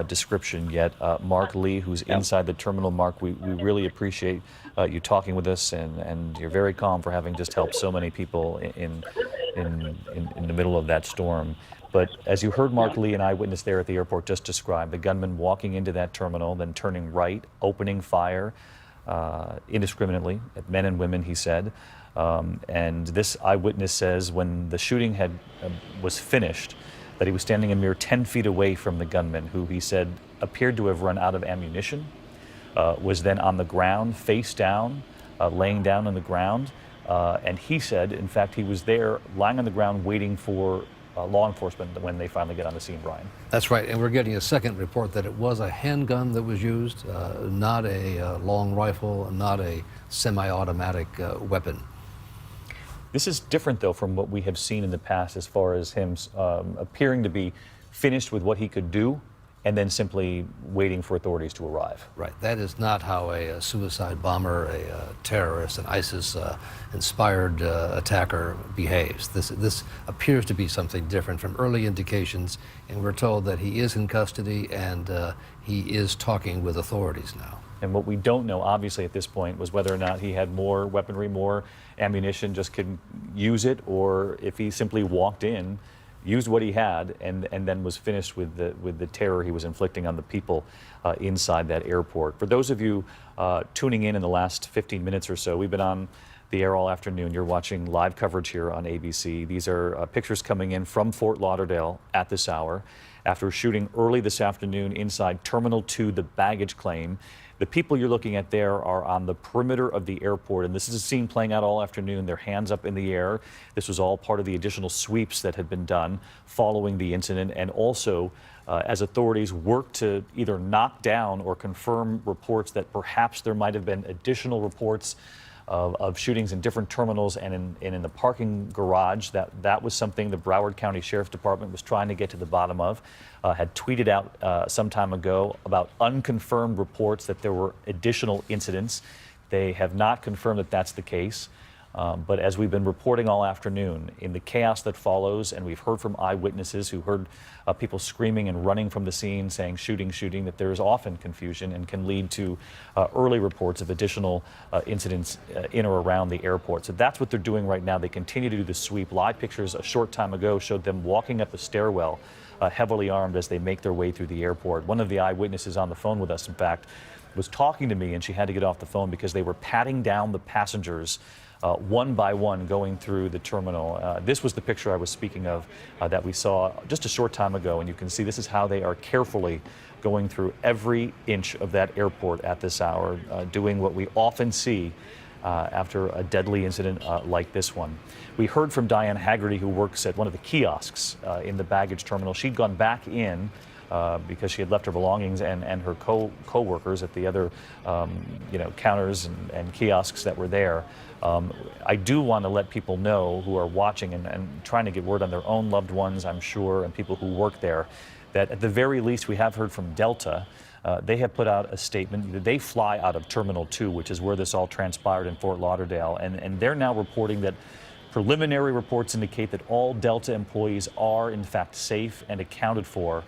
description yet. Mark Lee, who's inside the terminal. Mark, we really appreciate you talking with us, and you're very calm for having just helped so many people in the middle of that storm. But as you heard Mark Lee, an eyewitness there at the airport, just describe the gunman walking into that terminal, then turning right, opening fire indiscriminately at men and women, he said. And this eyewitness says when the shooting was finished, that he was standing a mere 10 feet away from the gunman, who he said appeared to have run out of ammunition, was then on the ground, face down, laying down on the ground. And he said, in fact, he was there lying on the ground waiting for law enforcement when they finally get on the scene, Brian. That's right, and we're getting a second report that it was a handgun that was used, not a long rifle, not a semi-automatic weapon. This is different, though, from what we have seen in the past as far as him appearing to be finished with what he could do and then simply waiting for authorities to arrive. Right. That is not how a suicide bomber, a terrorist, an ISIS-inspired attacker behaves. This appears to be something different from early indications, and we're told that he is in custody and he is talking with authorities now. And what we don't know, obviously, at this point, was whether or not he had more weaponry, more ammunition, just could use it, or if he simply walked in, used what he had, and then was finished with the terror he was inflicting on the people inside that airport. For those of you tuning in the last 15 minutes or so, we've been on the air all afternoon. You're watching live coverage here on ABC. These are pictures coming in from Fort Lauderdale at this hour after shooting early this afternoon inside Terminal 2, the baggage claim. The people you're looking at there are on the perimeter of the airport, and this is a scene playing out all afternoon, their hands up in the air. This was all part of the additional sweeps that had been done following the incident, and also as authorities work to either knock down or confirm reports that perhaps there might have been additional reports of shootings in different terminals and in the parking garage. That was something the Broward County Sheriff's Department was trying to get to the bottom of, had tweeted out some time ago about unconfirmed reports that there were additional incidents. They have not confirmed that that's the case. But as we've been reporting all afternoon, in the chaos that follows, and we've heard from eyewitnesses who heard people screaming and running from the scene saying shooting, shooting, that there is often confusion and can lead to early reports of additional incidents in or around the airport. So that's what they're doing right now. They continue to do the sweep. Live pictures a short time ago showed them walking up the stairwell, heavily armed, as they make their way through the airport. One of the eyewitnesses on the phone with us, in fact, was talking to me, and she had to get off the phone because they were patting down the passengers one by one going through the terminal. This was the picture I was speaking of that we saw just a short time ago, and you can see this is how they are carefully going through every inch of that airport at this hour, doing what we often see after a deadly incident like this one. We heard from Diane Haggerty, who works at one of the kiosks in the baggage terminal. She'd gone back in because she had left her belongings and her co-workers at the other counters and kiosks that were there. I do want to let people know who are watching and trying to get word on their own loved ones, I'm sure, and people who work there, that at the very least we have heard from Delta. They have put out a statement. They fly out of Terminal 2, which is where this all transpired in Fort Lauderdale, and they're now reporting that preliminary reports indicate that all Delta employees are in fact safe and accounted for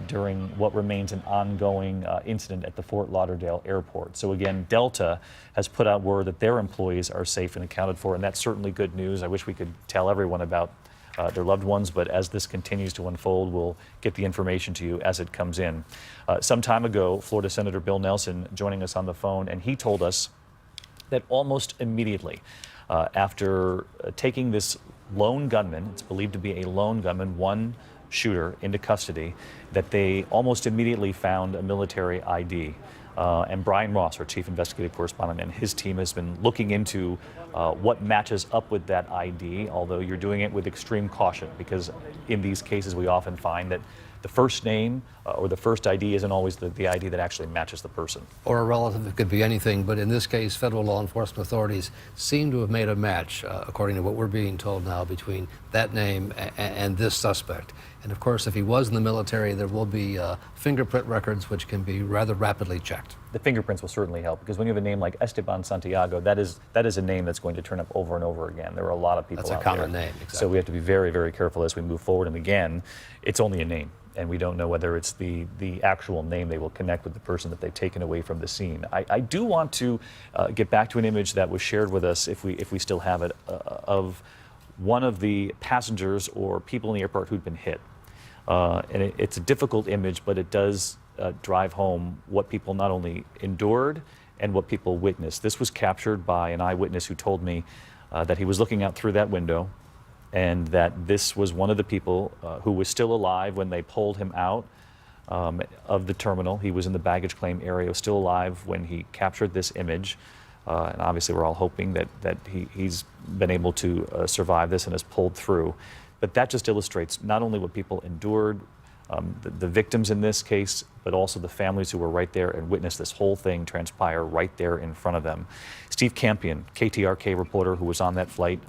during what remains an ongoing incident at the Fort Lauderdale airport. So again, Delta has put out word that their employees are safe and accounted for, and that's certainly good news. I wish we could tell everyone about their loved ones, but as this continues to unfold, we'll get the information to you as it comes in. Some time ago, Florida Senator Bill Nelson joining us on the phone, and he told us that almost immediately after taking this lone gunman, it's believed to be a lone gunman, one shooter, into custody, that they almost immediately found a military ID. And Brian Ross, our chief investigative correspondent, and his team has been looking into what matches up with that ID, although you're doing it with extreme caution, because in these cases we often find that the first name or the first ID isn't always the ID that actually matches the person. Or a relative, it could be anything, but in this case, federal law enforcement authorities seem to have made a match, according to what we're being told now, between that name and this suspect. And of course, if he was in the military, there will be fingerprint records which can be rather rapidly checked. The fingerprints will certainly help, because when you have a name like Esteban Santiago, that is a name that's going to turn up over and over again. There are a lot of people out there. That's a common name, exactly. So we have to be very, very careful as we move forward. And again, it's only a name, and we don't know whether it's the actual name they will connect with the person that they've taken away from the scene. I do want to get back to an image that was shared with us, if we still have it, of one of the passengers or people in the airport who'd been hit. And it's a difficult image, but it does drive home what people not only endured and what people witnessed. This was captured by an eyewitness who told me that he was looking out through that window, and that this was one of the people who was still alive when they pulled him out of the terminal. He was in the baggage claim area, was still alive when he captured this image. And obviously we're all hoping that he's been able to survive this and has pulled through. But that just illustrates not only what people endured, the victims in this case, but also the families who were right there and witnessed this whole thing transpire right there in front of them. Steve Campion, KTRK reporter who was on that flight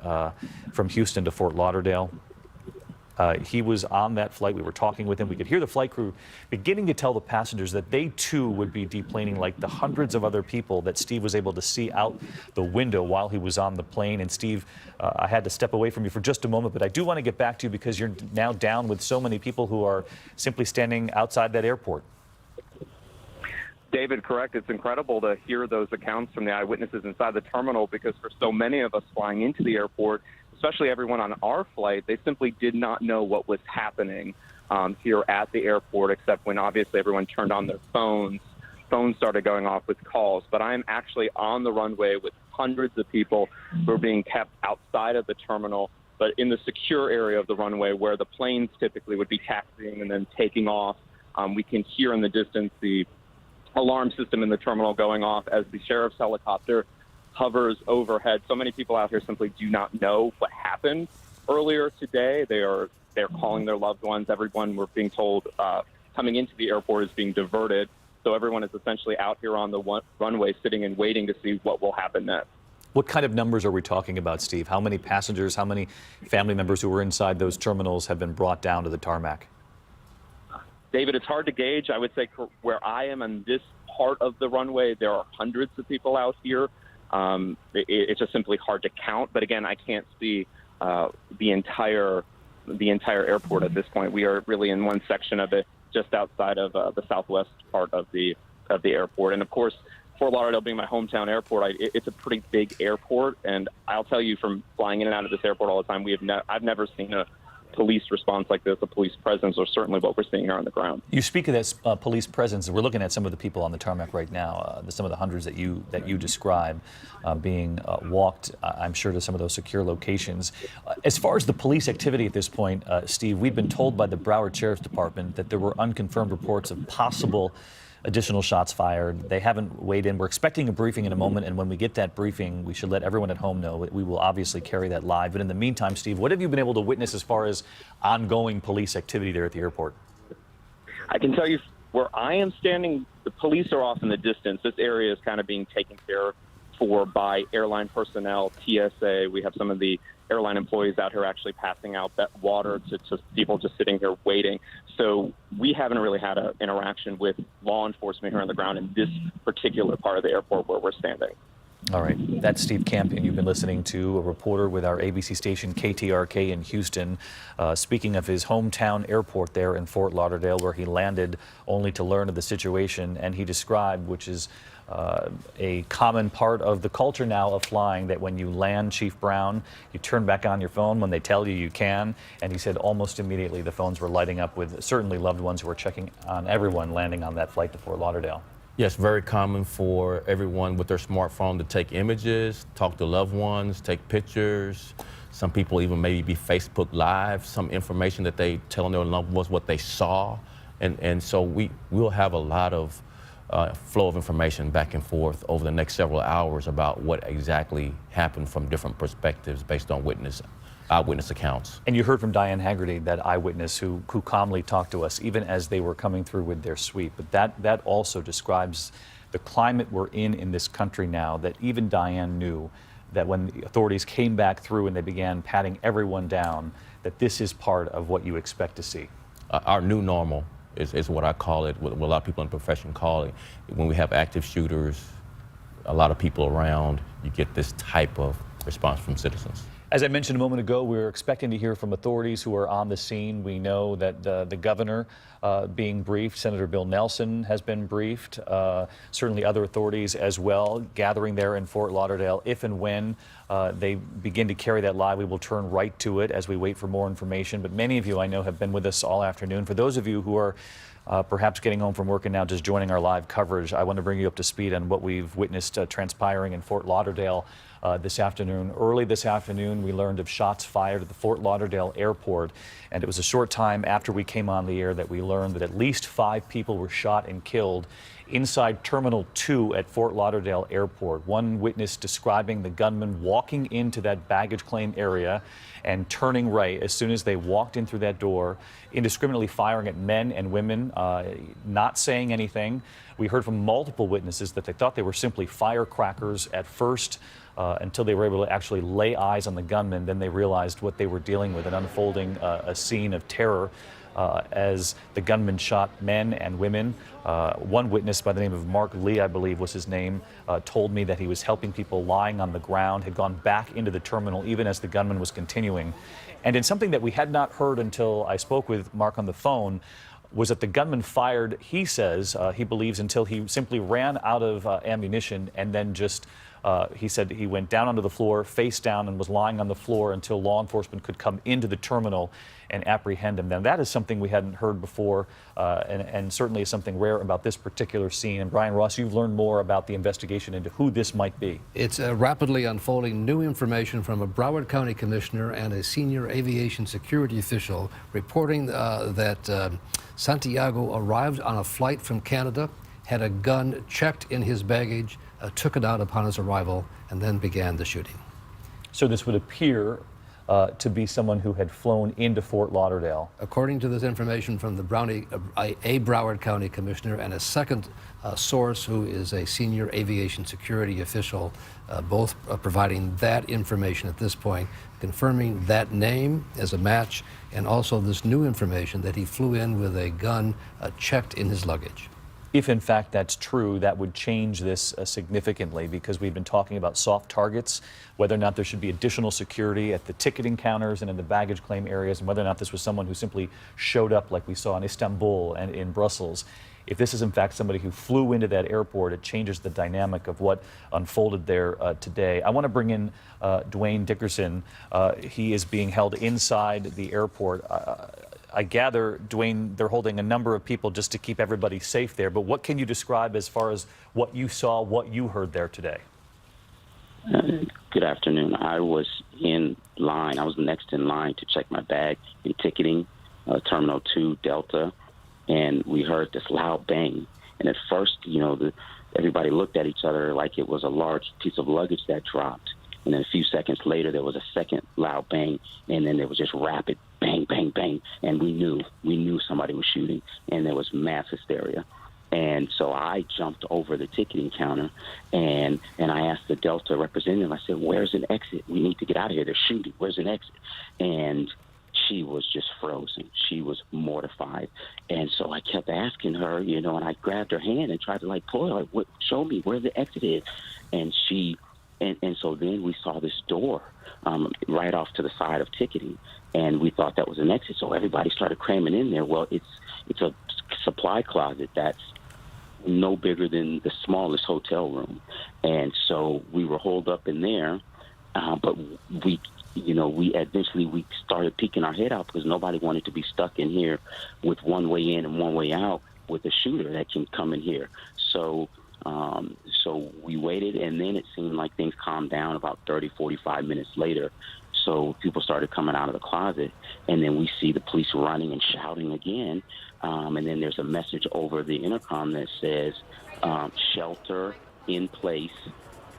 from Houston to Fort Lauderdale, He was on that flight. We were talking with him. We could hear the flight crew beginning to tell the passengers that they too would be deplaning like the hundreds of other people that Steve was able to see out the window while he was on the plane. And Steve, I had to step away from you for just a moment, but I do want to get back to you because you're now down with so many people who are simply standing outside that airport. David, correct. It's incredible to hear those accounts from the eyewitnesses inside the terminal because for so many of us flying into the airport, especially everyone on our flight, they simply did not know what was happening here at the airport, except when obviously everyone turned on their phones. Phones started going off with calls. But I'm actually on the runway with hundreds of people who are being kept outside of the terminal, but in the secure area of the runway where the planes typically would be taxiing and then taking off. We can hear in the distance the alarm system in the terminal going off as the sheriff's helicopter hovers overhead. So many people out here simply do not know what happened earlier today. They're calling their loved ones. Everyone, we're being told, coming into the airport is being diverted. So everyone is essentially out here on the runway sitting and waiting to see what will happen next. What kind of numbers are we talking about, Steve? How many passengers, how many family members who were inside those terminals have been brought down to the tarmac? David, it's hard to gauge. I would say where I am on this part of the runway, there are hundreds of people out here. It's just simply hard to count. But again, I can't see the entire airport at this point. We are really in one section of it, just outside of the southwest part of the airport. And of course, Fort Lauderdale being my hometown airport, it's a pretty big airport. And I'll tell you, from flying in and out of this airport all the time, I've never seen a police response like this, a police presence, or certainly what we're seeing here on the ground. You speak of this police presence. We're looking at some of the people on the tarmac right now, some of the hundreds that you describe being walked, I'm sure, to some of those secure locations. As far as the police activity at this point, Steve, we've been told by the Broward Sheriff's Department that there were unconfirmed reports of possible additional shots fired. They haven't weighed in. We're expecting a briefing in a moment, and when we get that briefing, we should let everyone at home know. We will obviously carry that live. But in the meantime, Steve, what have you been able to witness as far as ongoing police activity there at the airport? I can tell you where I am standing, the police are off in the distance. This area is kind of being taken care for by airline personnel, TSA. We have some of the airline employees out here actually passing out that water to people just sitting here waiting. So we haven't really had an interaction with law enforcement here on the ground in this particular part of the airport where we're standing. All right, that's Steve Campion. You've been listening to a reporter with our ABC station KTRK in Houston, speaking of his hometown airport there in Fort Lauderdale, where he landed only to learn of the situation. And he described, which is a common part of the culture now of flying, that when you land, Chief Brown, you turn back on your phone when they tell you you can. And he said almost immediately the phones were lighting up with certainly loved ones who were checking on everyone landing on that flight to Fort Lauderdale. Yes, very common for everyone with their smartphone to take images, talk to loved ones, take pictures. Some people even maybe be Facebook Live, some information that they telling their loved ones what they saw. And so we'll have a lot of flow of information back and forth over the next several hours about what exactly happened from different perspectives based on eyewitness accounts. And you heard from Diane Haggerty, that eyewitness who calmly talked to us even as they were coming through with their sweep. But that also describes the climate we're in this country now, that even Diane knew that when the authorities came back through and they began patting everyone down, that this is part of what you expect to see. Our new normal is what I call it, what a lot of people in the profession call it. When we have active shooters, a lot of people around, you get this type of response from citizens. As I mentioned a moment ago, we're expecting to hear from authorities who are on the scene. We know that the governor being briefed, Senator Bill Nelson has been briefed, certainly other authorities as well, gathering there in Fort Lauderdale. If and when they begin to carry that live, we will turn right to it as we wait for more information. But many of you, I know, have been with us all afternoon. For those of you who are perhaps getting home from work and now just joining our live coverage, I want to bring you up to speed on what we've witnessed transpiring in Fort Lauderdale this afternoon. Early this afternoon, we learned of shots fired at the Fort Lauderdale airport, and it was a short time after we came on the air that we learned that at least 5 people were shot and killed inside Terminal 2 at Fort Lauderdale Airport. One witness describing the gunman walking into that baggage claim area and turning right as soon as they walked in through that door, indiscriminately firing at men and women, not saying anything. We heard from multiple witnesses that they thought they were simply firecrackers at first. until they were able to actually lay eyes on the gunman. Then they realized what they were dealing with, an unfolding a scene of terror as the gunman shot men and women. One witness by the name of Mark Lee, I believe was his name, told me that he was helping people lying on the ground, had gone back into the terminal even as the gunman was continuing. And in something that we had not heard until I spoke with Mark on the phone, was that the gunman fired, he says, he believes, until he simply ran out of ammunition, and then just, he said he went down onto the floor, face down, and was lying on the floor until law enforcement could come into the terminal and apprehend him. Now, that is something we hadn't heard before, and certainly is something rare about this particular scene. And Brian Ross, you've learned more about the investigation into who this might be. It's rapidly unfolding new information from a Broward County commissioner and a senior aviation security official reporting that Santiago arrived on a flight from Canada, had a gun checked in his baggage, took it out upon his arrival, and then began the shooting. So this would appear to be someone who had flown into Fort Lauderdale. According to this information from the Broward County commissioner and a second source who is a senior aviation security official, both providing that information at this point, confirming that name as a match, and also this new information that he flew in with a gun checked in his luggage. If in fact that's true, that would change this significantly, because we've been talking about soft targets, whether or not there should be additional security at the ticketing counters and in the baggage claim areas, and whether or not this was someone who simply showed up like we saw in Istanbul and in Brussels. If this is in fact somebody who flew into that airport, it changes the dynamic of what unfolded there today. I want to bring in Dwayne Dickerson. He is being held inside the airport. I gather, Dwayne, they're holding a number of people just to keep everybody safe there. But what can you describe as far as what you saw, what you heard there today? Good afternoon. I was in line. I was next in line to check my bag in ticketing, Terminal 2, Delta, and we heard this loud bang. And at first, everybody looked at each other like it was a large piece of luggage that dropped. And then a few seconds later, there was a second loud bang, and then there was just rapid bang, bang, bang. And we knew somebody was shooting, and there was mass hysteria. And so I jumped over the ticketing counter, and I asked the Delta representative, I said, "Where's an exit? We need to get out of here. They're shooting. Where's an exit?" And she was just frozen. She was mortified. And so I kept asking her, and I grabbed her hand and tried to pull her, show me where the exit is. And And so then we saw this door right off to the side of ticketing, and we thought that was an exit. So everybody started cramming in there. Well, it's a supply closet that's no bigger than the smallest hotel room, and so we were holed up in there. But we eventually started peeking our head out because nobody wanted to be stuck in here with one way in and one way out with a shooter that can come in here. So we waited, and then it seemed like things calmed down about 30, 45 minutes later. So people started coming out of the closet, and then we see the police running and shouting again. And then there's a message over the intercom that says, "Shelter in place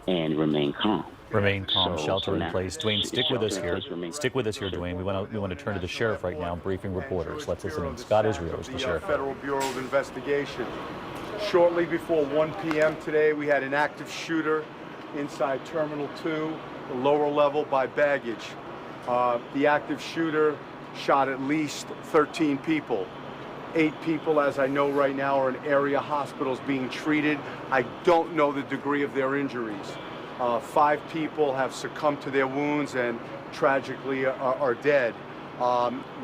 and remain calm." Remain calm, shelter in place. Dwayne, stick with us here. Stick with us here, Dwayne. We want to turn to the sheriff right now, briefing reporters. Let's listen in. Scott Israel is the sheriff. Federal Bureau of Investigation. Shortly before 1 p.m. today, we had an active shooter inside Terminal 2, the lower level by baggage. The active shooter shot at least 13 people. 8 people, as I know right now, are in area hospitals being treated. I don't know the degree of their injuries. 5 people have succumbed to their wounds and tragically are dead.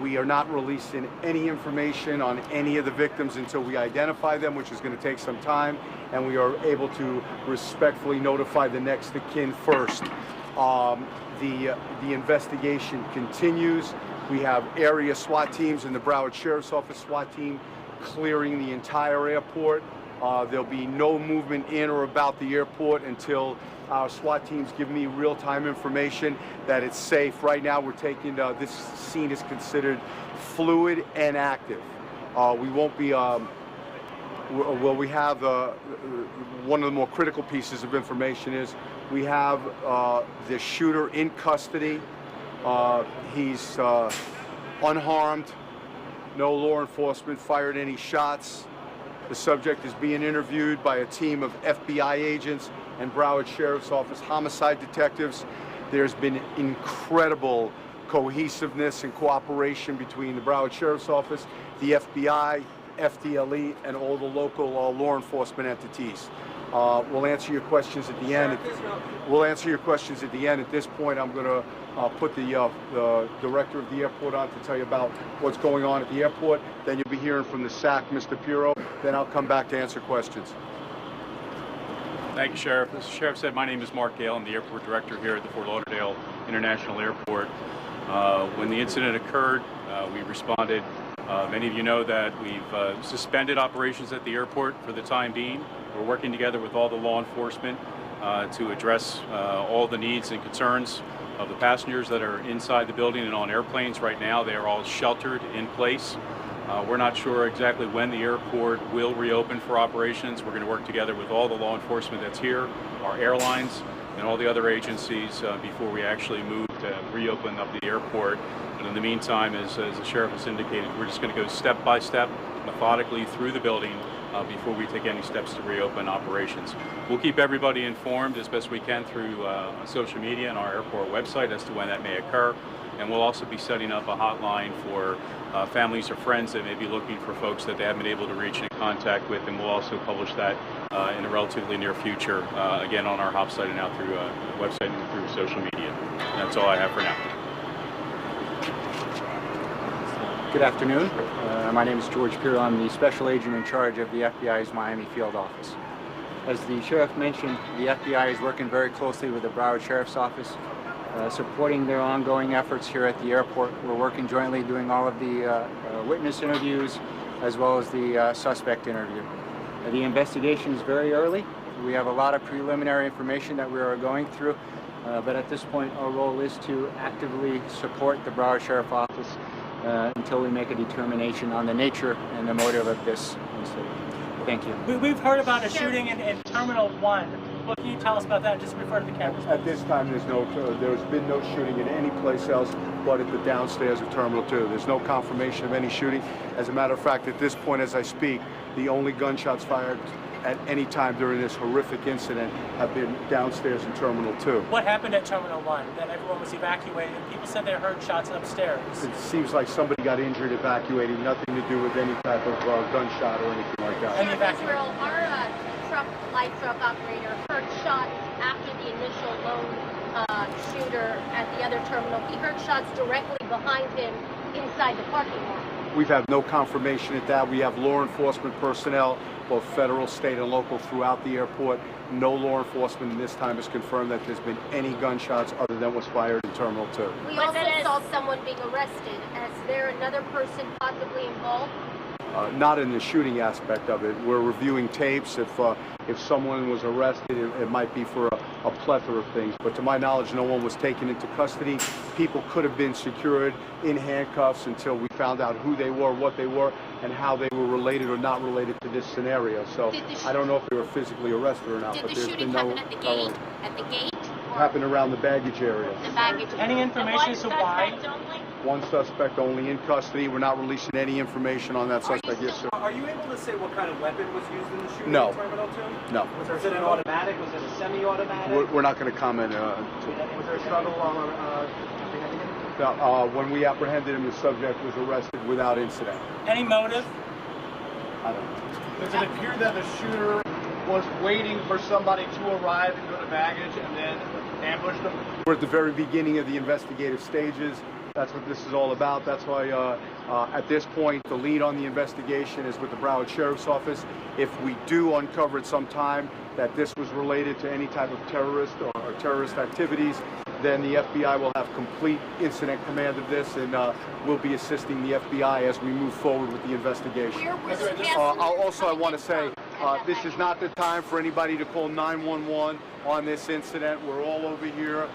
We are not releasing any information on any of the victims until we identify them, which is going to take some time, and we are able to respectfully notify the next of kin first. The investigation continues. We have area SWAT teams and the Broward Sheriff's Office SWAT team clearing the entire airport. There'll be no movement in or about the airport until our SWAT teams give me real-time information that it's safe. Right now, we're taking, this scene is considered fluid and active. We won't be, we have, one of the more critical pieces of information is we have the shooter in custody. He's unharmed. No law enforcement fired any shots. The subject is being interviewed by a team of FBI agents and Broward Sheriff's Office homicide detectives. There's been incredible cohesiveness and cooperation between the Broward Sheriff's Office, the FBI, FDLE, and all the local law enforcement entities. We'll answer your questions at the end. We'll answer your questions at the end. At this point, I'm going to put the director of the airport on to tell you about what's going on at the airport. Then you'll be hearing from the SAC, Mr. Piro. Then I'll come back to answer questions. Thank you, Sheriff. As the Sheriff said, my name is Mark Gale. I'm the airport director here at the Fort Lauderdale International Airport. When the incident occurred, we responded. Many of you know that we've suspended operations at the airport for the time being. We're working together with all the law enforcement to address all the needs and concerns of the passengers that are inside the building and on airplanes right now. They are all sheltered in place. We're not sure exactly when the airport will reopen for operations. We're going to work together with all the law enforcement that's here, our airlines, and all the other agencies before we actually move to reopen up the airport. But in the meantime, as the Sheriff has indicated, we're just going to go step by step, methodically through the building before we take any steps to reopen operations. We'll keep everybody informed as best we can through social media and our airport website as to when that may occur. And we'll also be setting up a hotline for families or friends that may be looking for folks that they haven't been able to reach and contact with, and we'll also publish that in a relatively near future, again on our hop site and out through the website and through social media. And that's all I have for now. Good afternoon. My name is George Piro. I'm the special agent in charge of the FBI's Miami field office. As the Sheriff mentioned, the FBI is working very closely with the Broward Sheriff's Office, supporting their ongoing efforts here at the airport. We're working jointly doing all of the witness interviews as well as the suspect interview. The investigation is very early. We have a lot of preliminary information that we are going through, but at this point our role is to actively support the Broward Sheriff's Office until we make a determination on the nature and the motive of this incident. Thank you. We've heard about a shooting in Terminal 1. What can you tell us about that? Just refer to the cameras. At this time, there's been no shooting in any place else but at the downstairs of Terminal 2. There's no confirmation of any shooting. As a matter of fact, at this point as I speak, the only gunshots fired at any time during this horrific incident have been downstairs in Terminal 2. What happened at Terminal 1? That everyone was evacuated. People said they heard shots upstairs. It seems like somebody got injured evacuating, nothing to do with any type of gunshot or anything like that. Our light truck operator heard shots after the initial lone shooter at the other terminal. He heard shots directly behind him inside the parking lot. We've had no confirmation at that. We have law enforcement personnel, both federal, state, and local throughout the airport. No law enforcement in this time has confirmed that there's been any gunshots other than was fired in Terminal 2. We also saw someone being arrested. Is there another person possibly involved? Not in the shooting aspect of it. We're reviewing tapes. If someone was arrested, it might be for a plethora of things. But to my knowledge, no one was taken into custody. People could have been secured in handcuffs until we found out who they were, what they were, and how they were related or not related to this scenario. So I don't know if they were physically arrested or not. Did but the shooting happen at the gate? At the gate? Happened around the baggage area. The baggage. Any information as to why? One suspect only in custody. We're not releasing any information on that suspect. Yes, sir. Are you able to say what kind of weapon was used in the shooting No. in Terminal 2? No. Was it an automatic? Was it a semi-automatic? We're not going to comment. Was there a struggle while When we apprehended him, the subject was arrested without incident. Any motive? I don't know. Does it appear that the shooter was waiting for somebody to arrive and go to baggage and then ambush them? We're at the very beginning of the investigative stages. That's what this is all about. That's why at this point, the lead on the investigation is with the Broward Sheriff's Office. If we do uncover at some time that this was related to any type of terrorist or terrorist activities, then the FBI will have complete incident command of this, and we'll be assisting the FBI as we move forward with the investigation. Also, I want to say, this is not the time for anybody to call 911 on this incident. We're all over here.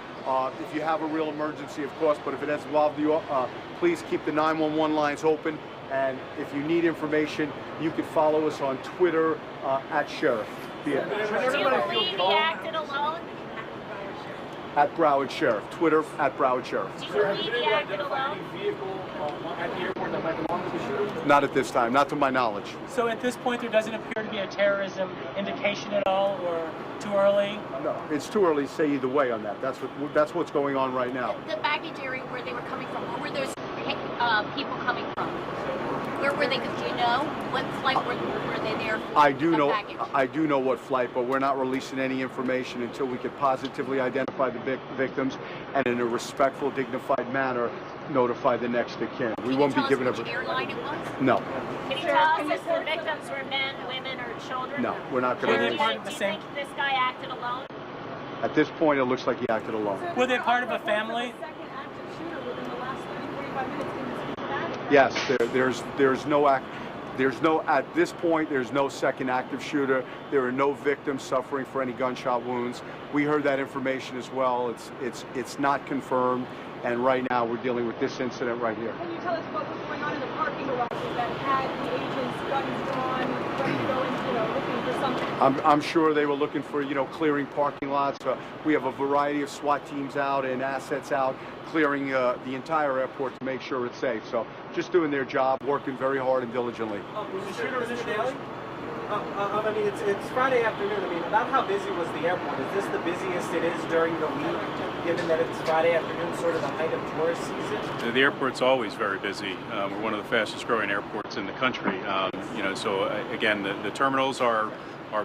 If you have a real emergency, of course, but if it has involved you, please keep the 911 lines open. And if you need information, you can follow us on Twitter @Sheriff. Do you believe he acted alone? At Broward Sheriff. Twitter at Broward Sheriff. Not at this time, not to my knowledge. So at this point, there doesn't appear to be a terrorism indication at all, or too early? No, it's too early to say either way on that. That's what's going on right now. The baggage area where they were coming from, where were those people coming from? Where were they? Do you know what flight were they there for? I do know what flight, but we're not releasing any information until we can positively identify the victims and in a respectful, dignified manner notify the next of kin. We won't be giving up. Airline it was? No. Can you tell us if the victims were men, women, or children? No, we're not going to. Do you think this guy acted alone? At this point, it looks like he acted alone. Were they part of a family? Yes, there's no at this point there's no second active shooter. There are no victims suffering for any gunshot wounds. We heard that information as well. It's not confirmed, and right now we're dealing with this incident right here. Can you tell us what was going on in the parking garages that had the agents guns drawn, ready to go and looking for something? I'm sure they were looking for clearing parking lots. We have a variety of SWAT teams out and assets out clearing the entire airport to make sure it's safe. So just doing their job, working very hard and diligently. Was the shooter in the daily? I mean, it's Friday afternoon. I mean, about how busy was the airport? Is this the busiest it is during the week, given that it's Friday afternoon, sort of the height of tourist season? The airport's always very busy. We're one of the fastest growing airports in the country. So again, the terminals are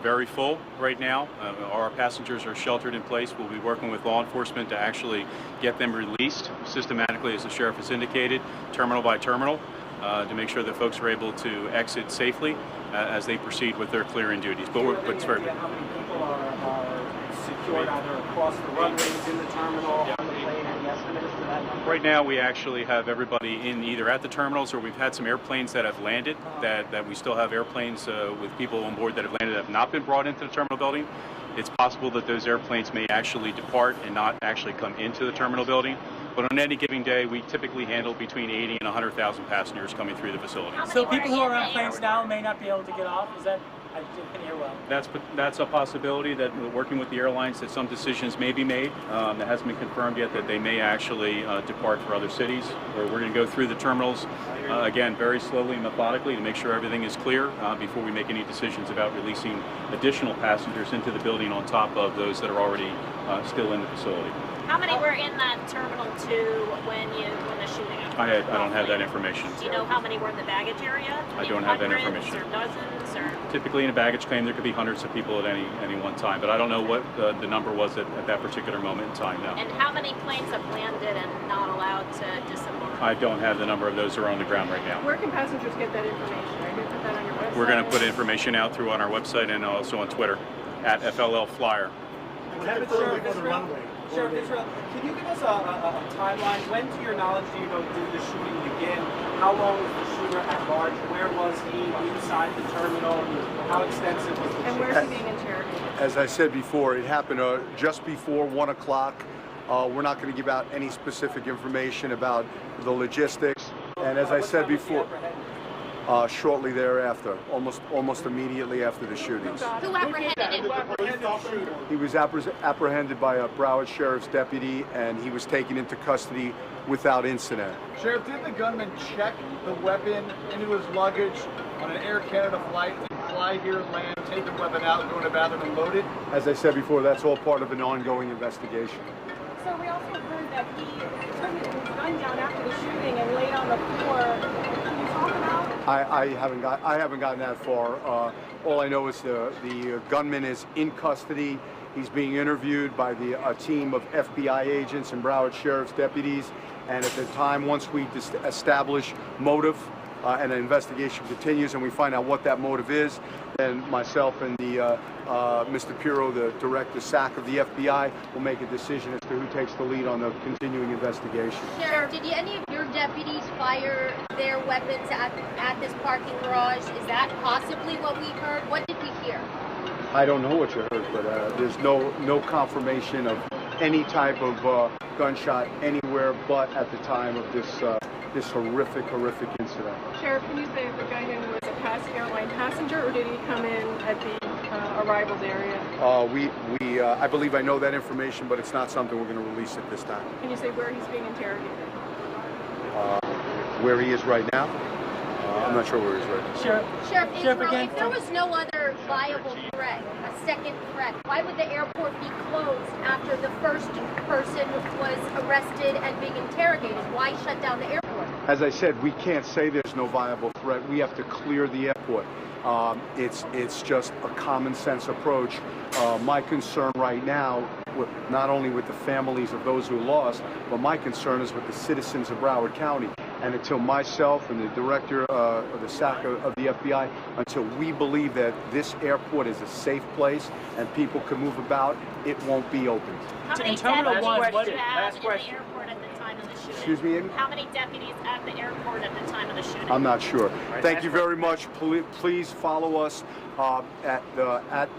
very full right now. Our passengers are sheltered in place. We'll be working with law enforcement to actually get them released systematically, as the sheriff has indicated, terminal by terminal, to make sure that folks are able to exit safely as they proceed with their clearing duties. But it's very good. How many people are secured either across the runways, in the terminal, on the plane? Any estimates to that number? Right now, we actually have everybody in either at the terminals, or we've had some airplanes that have landed, that we still have airplanes with people on board that have landed that have not been brought into the terminal building. It's possible that those airplanes may actually depart and not actually come into the terminal building. But on any given day, we typically handle between 80 and 100,000 passengers coming through the facility. So people who are on planes now may not be able to get off? Is that, I didn't hear well. That's a possibility, that we're working with the airlines, that some decisions may be made. That hasn't been confirmed yet, that they may actually depart for other cities. We're going to go through the terminals, again, very slowly and methodically to make sure everything is clear before we make any decisions about releasing additional passengers into the building on top of those that are already still in the facility. How many were in that Terminal 2 when the shooting occurred? I don't have that information. Do you know how many were in the baggage area? I don't have that information. Or dozens, or? Typically in a baggage claim, there could be hundreds of people at any one time, but I don't know what the number was at that particular moment in time now. And how many planes have landed and not allowed to disembark? I don't have the number of those that are on the ground right now. Where can passengers get that information? Are you going to put that on your website? We're going to put information out on our website and also on Twitter at FLL Flyer. Sheriff Israel, can you give us a timeline? When, to your knowledge, did the shooting begin? How long was the shooter at large? Where was he inside the terminal? How extensive was the shooting? And where is he being interrogated? As I said before, it happened just before 1 o'clock. We're not going to give out any specific information about the logistics. And as I said before, shortly thereafter, almost immediately after the shootings. Who apprehended him? He was apprehended by a Broward Sheriff's deputy, and he was taken into custody without incident. Sheriff, did the gunman check the weapon into his luggage on an Air Canada flight and fly here, land, take the weapon out, go in the bathroom and load it? As I said before, that's all part of an ongoing investigation. So we also heard that he turned his gun down after the shooting and laid on the floor. Can you talk about? I haven't gotten that far. All I know is the gunman is in custody. He's being interviewed by a team of FBI agents and Broward Sheriff's deputies. And at the time, once we establish motive and an investigation continues and we find out what that motive is, then myself and Mr. Pirro, the director SAC of the FBI, will make a decision as to who takes the lead on the continuing investigation. Sheriff, did any of your deputies fire their weapons at this parking garage? Is that possibly what we heard? What did we hear? I don't know what you heard, but there's no confirmation of any type of gunshot anywhere but at the time of this horrific incident. Sheriff, can you say if the gunman was a airline passenger, or did he come in at the arrivals area? I believe I know that information, but it's not something we're going to release at this time. Can you say where he's being interrogated? Where he is right now? I'm not sure where he is right now. Sheriff Israel, if there was no other viable threat, a second threat, why would the airport be closed after the first person was arrested and being interrogated? Why shut down the airport? As I said, we can't say there's no viable threat. We have to clear the airport. It's just a common sense approach. My concern right now, not only with the families of those who lost, but my concern is with the citizens of Broward County. And until myself and the director of the SAC of the FBI, until we believe that this airport is a safe place and people can move about, it won't be opened. How many Terminal deputies one, were what- at last the question. airport at the time of the shooting? Excuse me, Amy? How many deputies at the airport at the time of the shooting? I'm not sure. Right, Thank you very much. Please follow us at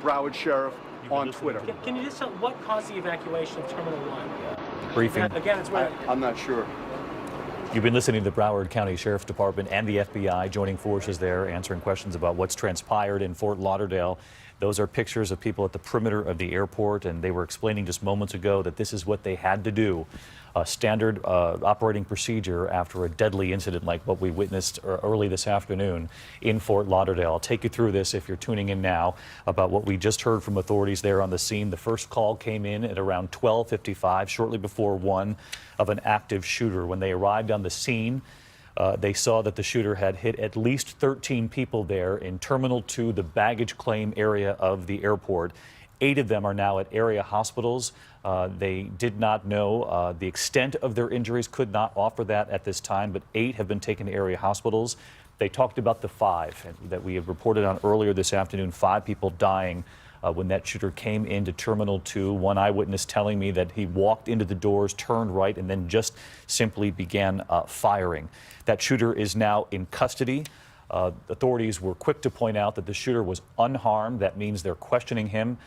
Broward Sheriff on Twitter. Can you just tell what caused the evacuation of Terminal 1? Briefing. Again, it's where I'm not sure. You've been listening to the Broward County Sheriff's Department and the FBI joining forces there, answering questions about what's transpired in Fort Lauderdale. Those are pictures of people at the perimeter of the airport, and they were explaining just moments ago that this is what they had to do. A standard operating procedure after a deadly incident like what we witnessed early this afternoon in Fort Lauderdale. I'll take you through this if you're tuning in now about what we just heard from authorities there on the scene. The first call came in at around 12:55, shortly before 1, of an active shooter. When they arrived on the scene, they saw that the shooter had hit at least 13 people there in Terminal 2, the baggage claim area of the airport. 8 of them are now at area hospitals. They did not know the extent of their injuries, could not offer that at this time, but 8 have been taken to area hospitals. They talked about the 5 that we had reported on earlier this afternoon, 5 people dying when that shooter came into Terminal 2. One eyewitness telling me that he walked into the doors, turned right, and then just simply began firing. That shooter is now in custody. Authorities were quick to point out that the shooter was unharmed. That means they're questioning him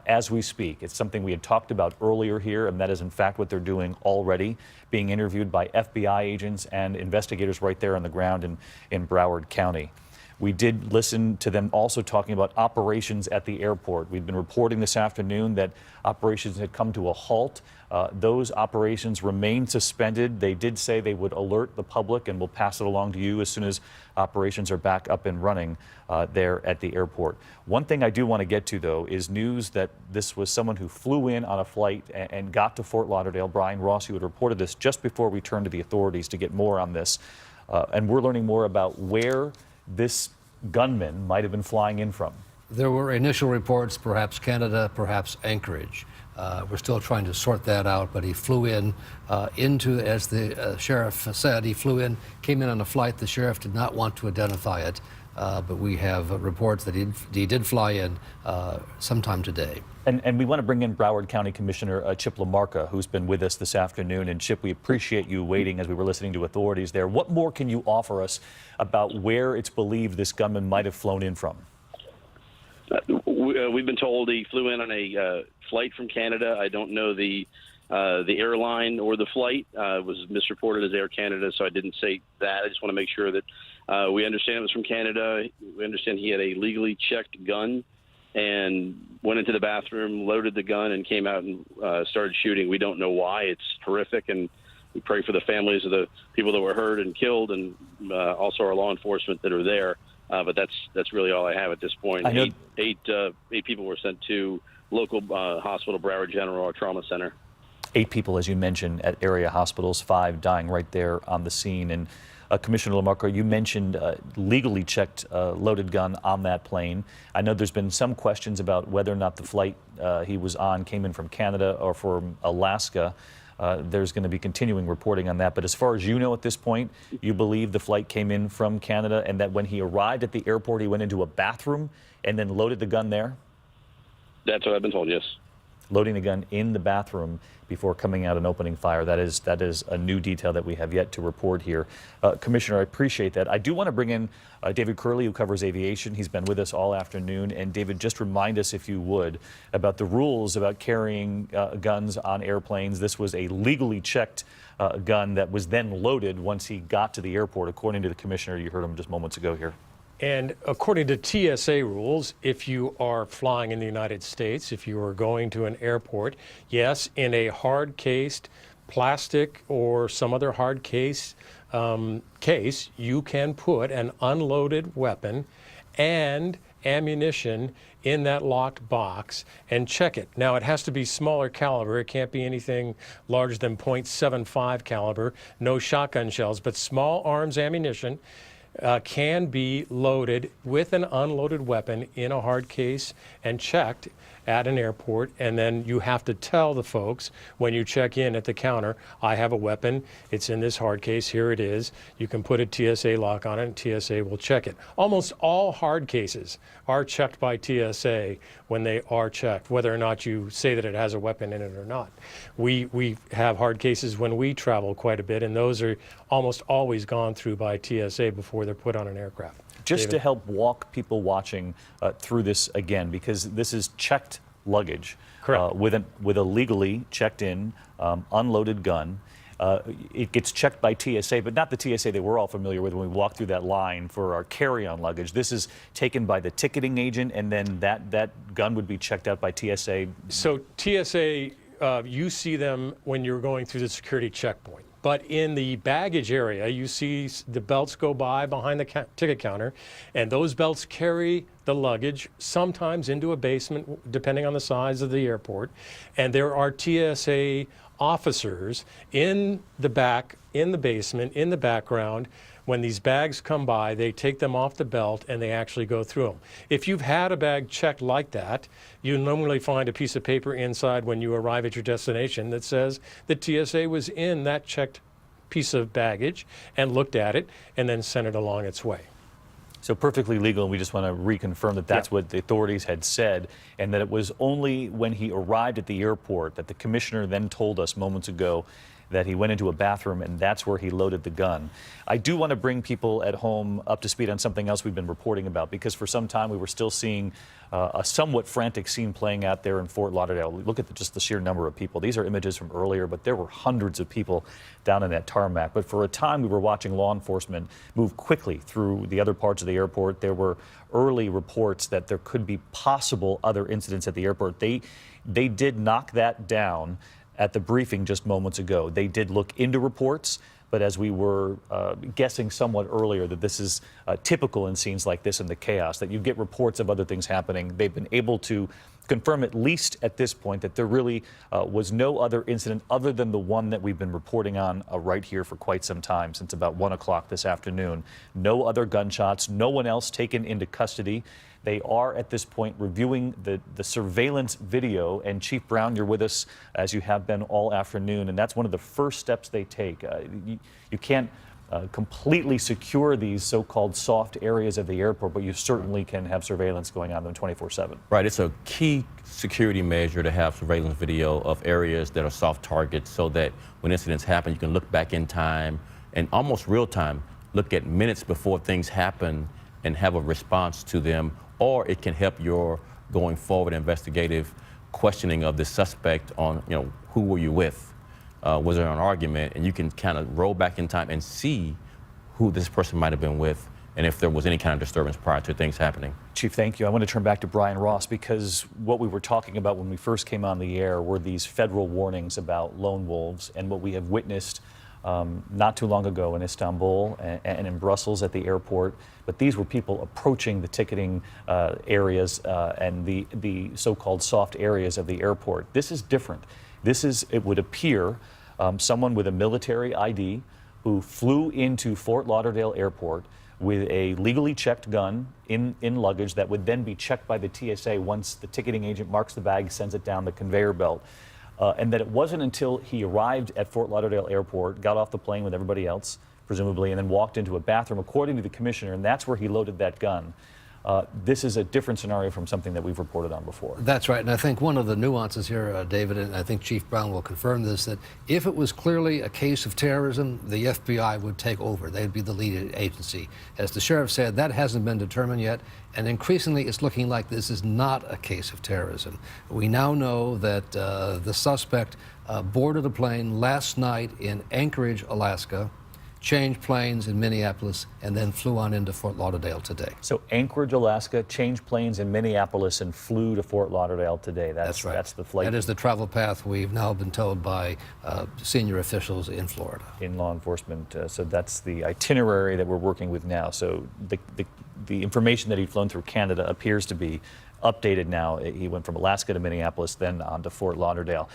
as we speak. It's something we had talked about earlier here, and that is in fact what they're doing already, being interviewed by FBI agents and investigators right there on the ground in Broward County. We did listen to them also talking about operations at the airport. We've been reporting this afternoon that operations had come to a halt. Those operations remain suspended. They did say they would alert the public, and we'll pass it along to you as soon as operations are back up and running there at the airport. One thing I do want to get to, though, is news that this was someone who flew in on a flight and got to Fort Lauderdale. Brian Ross, you had reported this just before we turned to the authorities to get more on this. And we're learning more about where this gunman might have been flying in from. There were initial reports, perhaps Canada, perhaps Anchorage. We're still trying to sort that out, but he flew in as the sheriff said, he flew in, came in on a flight. The sheriff did not want to identify it, but we have reports that he did fly in sometime today. And we want to bring in Broward County Commissioner Chip LaMarca, who's been with us this afternoon. And Chip, we appreciate you waiting as we were listening to authorities there. What more can you offer us about where it's believed this gunman might have flown in from? We've been told he flew in on a flight from Canada. I don't know the airline or the flight. It was misreported as Air Canada, so I didn't say that. I just want to make sure that we understand it was from Canada. We understand he had a legally checked gun and went into the bathroom, loaded the gun, and came out and started shooting. We don't know why. It's horrific, and we pray for the families of the people that were hurt and killed, and also our law enforcement that are there. But that's really all I have at this point. Eight people were sent to local hospital, Broward General, our trauma center. 8 people, as you mentioned, at area hospitals, 5 dying right there on the scene. And Commissioner LaMarca, you mentioned legally checked loaded gun on that plane. I know there's been some questions about whether or not the flight he was on came in from Canada or from Alaska. There's going to be continuing reporting on that. But as far as you know at this point, you believe the flight came in from Canada and that when he arrived at the airport, he went into a bathroom and then loaded the gun there? That's what I've been told, yes. Loading the gun in the bathroom before coming out and opening fire. That is a new detail that we have yet to report here. Commissioner, I appreciate that. I do want to bring in David Curley, who covers aviation. He's been with us all afternoon. And David, just remind us, if you would, about the rules about carrying guns on airplanes. This was a legally checked gun that was then loaded once he got to the airport, according to the commissioner. You heard him just moments ago here. And according to TSA rules, if you are flying in the United States, if you are going to an airport, yes, in a hard-cased plastic or some other hard case, you can put an unloaded weapon and ammunition in that locked box and check it. Now, it has to be smaller caliber. It can't be anything larger than .75 caliber, no shotgun shells, but small arms ammunition can be loaded with an unloaded weapon in a hard case and checked at an airport, and then you have to tell the folks when you check in at the counter, I have a weapon, it's in this hard case, here it is. You can put a TSA lock on it and TSA will check it. Almost all hard cases are checked by TSA when they are checked, whether or not you say that it has a weapon in it or not. We have hard cases when we travel quite a bit, and those are almost always gone through by TSA before they're put on an aircraft. Just David? to help walk people watching through this again, because this is checked luggage. Correct. With a legally checked in, unloaded gun. It gets checked by TSA, but not the TSA that we're all familiar with when we walk through that line for our carry-on luggage. This is taken by the ticketing agent, and then that gun would be checked out by TSA. So TSA, you see them when you're going through the security checkpoint. But in the baggage area, you see the belts go by behind the ticket counter, and those belts carry the luggage, sometimes into a basement, depending on the size of the airport. And there are TSA officers in the back, in the basement, in the background. When these bags come by, they take them off the belt and they actually go through them. If you've had a bag checked like that, you normally find a piece of paper inside when you arrive at your destination that says that TSA was in that checked piece of baggage and looked at it and then sent it along its way. So perfectly legal, and we just want to reconfirm that that's what the authorities had said, and that it was only when he arrived at the airport that the commissioner then told us moments ago that he went into a bathroom and that's where he loaded the gun. I do want to bring people at home up to speed on something else we've been reporting about, because for some time we were still seeing a somewhat frantic scene playing out there in Fort Lauderdale. Look at just the sheer number of people. These are images from earlier, but there were hundreds of people down in that tarmac. But for a time we were watching law enforcement move quickly through the other parts of the airport. There were early reports that there could be possible other incidents at the airport. They did knock that down at the briefing just moments ago. They did look into reports, but as we were guessing somewhat earlier, that this is typical in scenes like this in the chaos, that you get reports of other things happening. They've been able to confirm, at least at this point, that there really was no other incident other than the one that we've been reporting on right here for quite some time, since about 1 o'clock this afternoon. No other gunshots, no one else taken into custody. They are at this point reviewing the surveillance video, and Chief Brown, you're with us as you have been all afternoon, and that's one of the first steps they take. You can't completely secure these so-called soft areas of the airport, but you certainly can have surveillance going on them 24/7. Right, it's a key security measure to have surveillance video of areas that are soft targets, so that when incidents happen, you can look back in time and almost real time, look at minutes before things happen and have a response to them. Or it can help your going forward investigative questioning of the suspect on, who were you with? Was there an argument? And you can kind of roll back in time and see who this person might have been with and if there was any kind of disturbance prior to things happening. Chief, thank you. I want to turn back to Brian Ross, because what we were talking about when we first came on the air were these federal warnings about lone wolves, and what we have witnessed not too long ago in Istanbul and in Brussels at the airport. But these were people approaching the ticketing areas and the so-called soft areas of the airport. This is different. This is, it would appear, someone with a military ID who flew into Fort Lauderdale Airport with a legally checked gun in luggage that would then be checked by the TSA once the ticketing agent marks the bag, sends it down the conveyor belt. And that it wasn't until he arrived at Fort Lauderdale Airport, got off the plane with everybody else, presumably, and then walked into a bathroom, according to the commissioner, and that's where he loaded that gun. This is a different scenario from something that we've reported on before. That's right, and I think one of the nuances here, David, and I think Chief Brown will confirm this, that if it was clearly a case of terrorism, the FBI would take over. They'd be the lead agency. As the sheriff said, that hasn't been determined yet, and increasingly it's looking like this is not a case of terrorism. We now know that the suspect boarded a plane last night in Anchorage, Alaska, changed planes in Minneapolis, and then flew on into Fort Lauderdale today. So Anchorage, Alaska, changed planes in Minneapolis and flew to Fort Lauderdale today. That's right. That's the flight. That is the travel path we've now been told by senior officials in Florida. In law enforcement. So that's the itinerary that we're working with now. So the information that he'd flown through Canada appears to be updated now. He went from Alaska to Minneapolis, then on to Fort Lauderdale.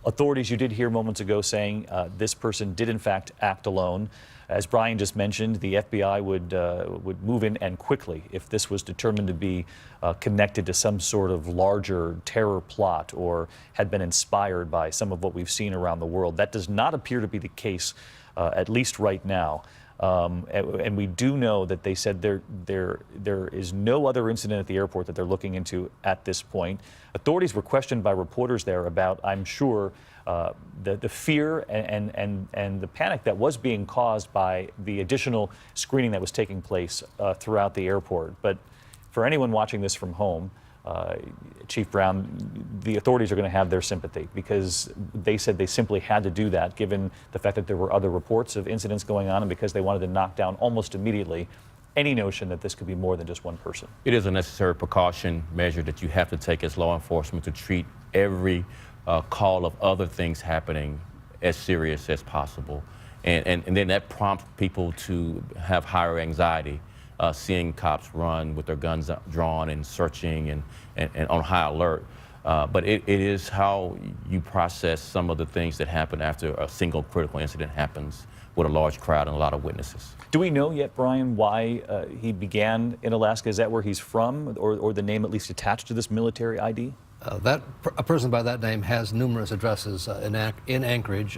Authorities, you did hear moments ago saying this person did in fact act alone. As Brian just mentioned, the FBI would move in and quickly if this was determined to be connected to some sort of larger terror plot or had been inspired by some of what we've seen around the world. That does not appear to be the case, at least right now. And we do know that they said there is no other incident at the airport that they're looking into at this point. Authorities were questioned by reporters there about, I'm sure, the fear and the panic that was being caused by the additional screening that was taking place throughout the airport. But for anyone watching this from home, Chief Brown, the authorities are going to have their sympathy because they said they simply had to do that given the fact that there were other reports of incidents going on and because they wanted to knock down almost immediately any notion that this could be more than just one person. It is a necessary precaution measure that you have to take as law enforcement to treat every call of other things happening as serious as possible. And then that prompts people to have higher anxiety. Seeing cops run with their guns drawn and searching and on high alert. But it is how you process some of the things that happen after a single critical incident happens with a large crowd and a lot of witnesses. Do we know yet, Brian, why he began in Alaska? Is that where he's from or the name at least attached to this military ID? A person by that name has numerous addresses in Anchorage,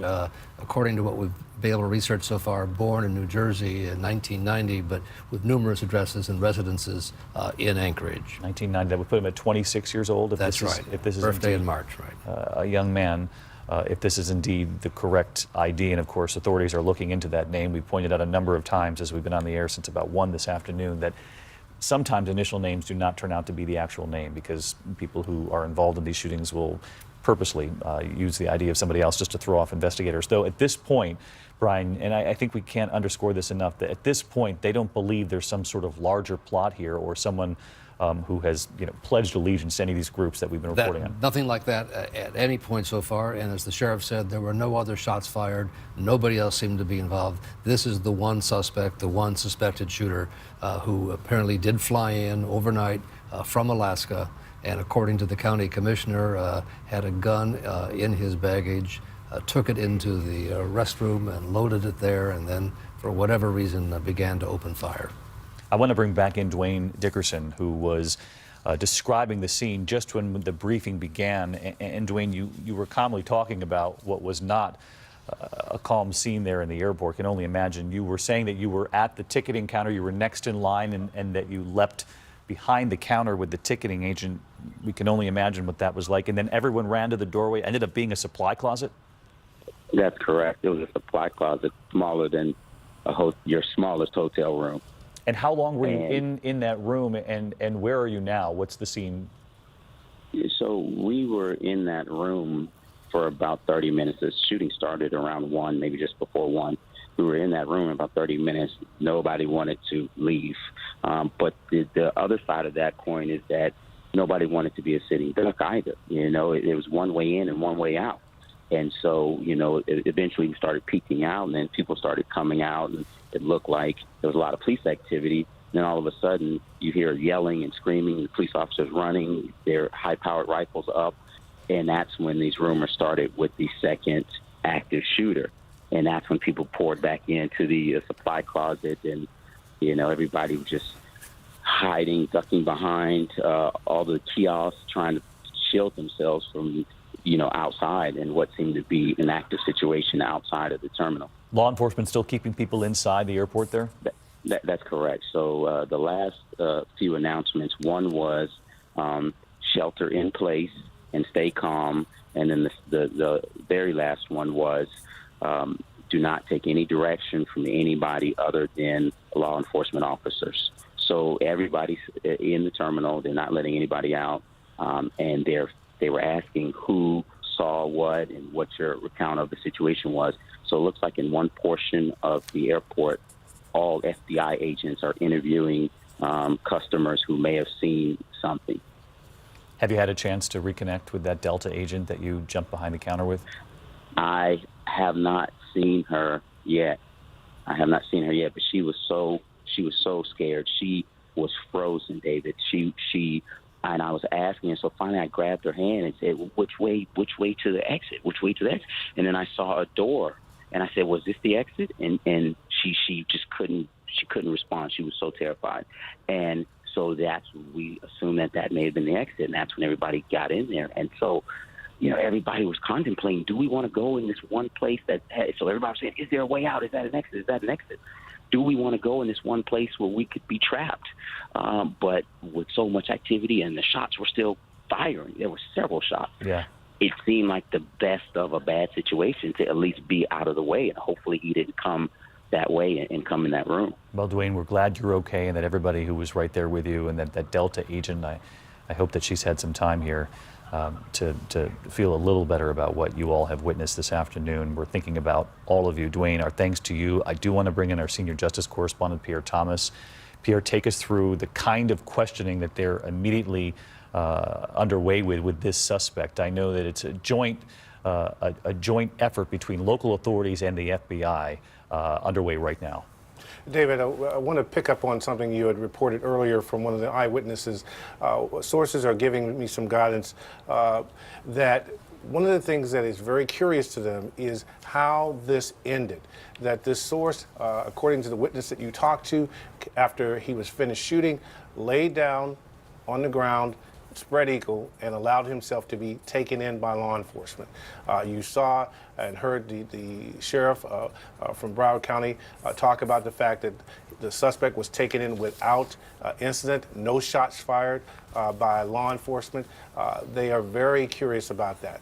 according to what we've been able to research so far. Born in New Jersey in 1990, but with numerous addresses and residences in Anchorage. 1990. That would put him at 26 years old. If That's this right. Is, if this is birthday indeed, in March, right? A young man. If this is indeed the correct ID, and of course authorities are looking into that name. We pointed out a number of times as we've been on the air since about 1 this afternoon that sometimes initial names do not turn out to be the actual name because people who are involved in these shootings will purposely use the ID of somebody else just to throw off investigators. Though at this point, Brian, and I think we can't underscore this enough, that at this point they don't believe there's some sort of larger plot here or someone who has pledged allegiance to any of these groups that we've been reporting on. Nothing like that at any point so far, and as the sheriff said, there were no other shots fired. Nobody else seemed to be involved. This is the one suspect, the one suspected shooter who apparently did fly in overnight from Alaska, and according to the county commissioner, had a gun in his baggage, took it into the restroom and loaded it there, and then for whatever reason began to open fire. I want to bring back in Dwayne Dickerson, who was describing the scene just when the briefing began. And Dwayne, you were calmly talking about what was not a calm scene there in the airport. Can only imagine. You were saying that you were at the ticketing counter, you were next in line, and that you leapt behind the counter with the ticketing agent. We can only imagine what that was like. And then everyone ran to the doorway. Ended up being a supply closet? That's correct. It was a supply closet smaller than your smallest hotel room. And how long were you in that room, and where are you now? What's the scene? So we were in that room for about 30 minutes. The shooting started around 1, maybe just before 1. We were in that room about 30 minutes. Nobody wanted to leave. But the other side of that coin is that nobody wanted to be a sitting duck either. It was one way in and one way out. And so, eventually we started peeking out, and then people started coming out, and it looked like there was a lot of police activity. And then all of a sudden, you hear yelling and screaming, the police officers running, their high-powered rifles up, and that's when these rumors started with the second active shooter. And that's when people poured back into the supply closet, and, everybody was just hiding, ducking behind all the kiosks, trying to shield themselves from outside and what seemed to be an active situation outside of the terminal. Law enforcement still keeping people inside the airport there? That's correct. So the last few announcements, one was shelter in place and stay calm. And then the very last one was do not take any direction from anybody other than law enforcement officers. So everybody's in the terminal. They're not letting anybody out. And they were asking who saw what and what your recount of the situation was. So it looks like in one portion of the airport, all FBI agents are interviewing customers who may have seen something. Have you had a chance to reconnect with that Delta agent that you jumped behind the counter with? I have not seen her yet. But she was so scared. She was frozen, David. And I was asking her, so finally I grabbed her hand and said, which way to the exit? Which way to the exit? And then I saw a door, and I said, was this the exit? And she just couldn't respond. She was so terrified. And so we assumed that may have been the exit, and that's when everybody got in there. And so, everybody was contemplating, do we want to go in this one place so everybody was saying, is there a way out? Is that an exit? Is that an exit? Do we want to go in this one place where we could be trapped? But with so much activity and the shots were still firing, there were several shots. Yeah. It seemed like the best of a bad situation to at least be out of the way, and hopefully he didn't come that way and come in that room. Well, Dwayne, we're glad you're okay and that everybody who was right there with you and that Delta agent, I hope that she's had some time here to feel a little better about what you all have witnessed this afternoon. We're thinking about all of you. Dwayne, our thanks to you. I do want to bring in our senior justice correspondent, Pierre Thomas. Pierre, take us through the kind of questioning that they're immediately underway with this suspect. I know that it's a joint effort between local authorities and the FBI underway right now. David, I want to pick up on something you had reported earlier from one of the eyewitnesses. Sources are giving me some guidance that one of the things that is very curious to them is how this ended. That this source, according to the witness that you talked to, after he was finished shooting, laid down on the ground, spread eagle, and allowed himself to be taken in by law enforcement. You saw and heard the sheriff from Broward County talk about the fact that the suspect was taken in without incident, no shots fired by law enforcement. They are very curious about that.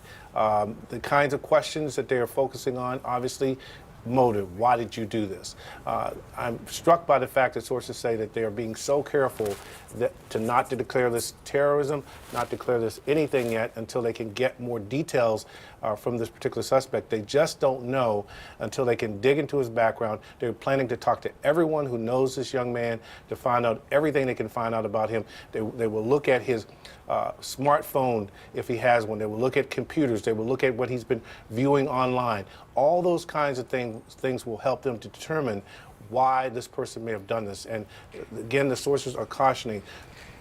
The kinds of questions that they are focusing on, obviously, motive. Why did you do this? I'm struck by the fact that sources say that they are being so careful not to declare this terrorism, not declare this anything yet until they can get more details from this particular suspect. They just don't know until they can dig into his background. They're planning to talk to everyone who knows this young man to find out everything they can find out about him. They will look at his smartphone if he has one. They will look at computers. They will look at what he's been viewing online. All those kinds of things will help them to determine why this person may have done this. And again, the sources are cautioning.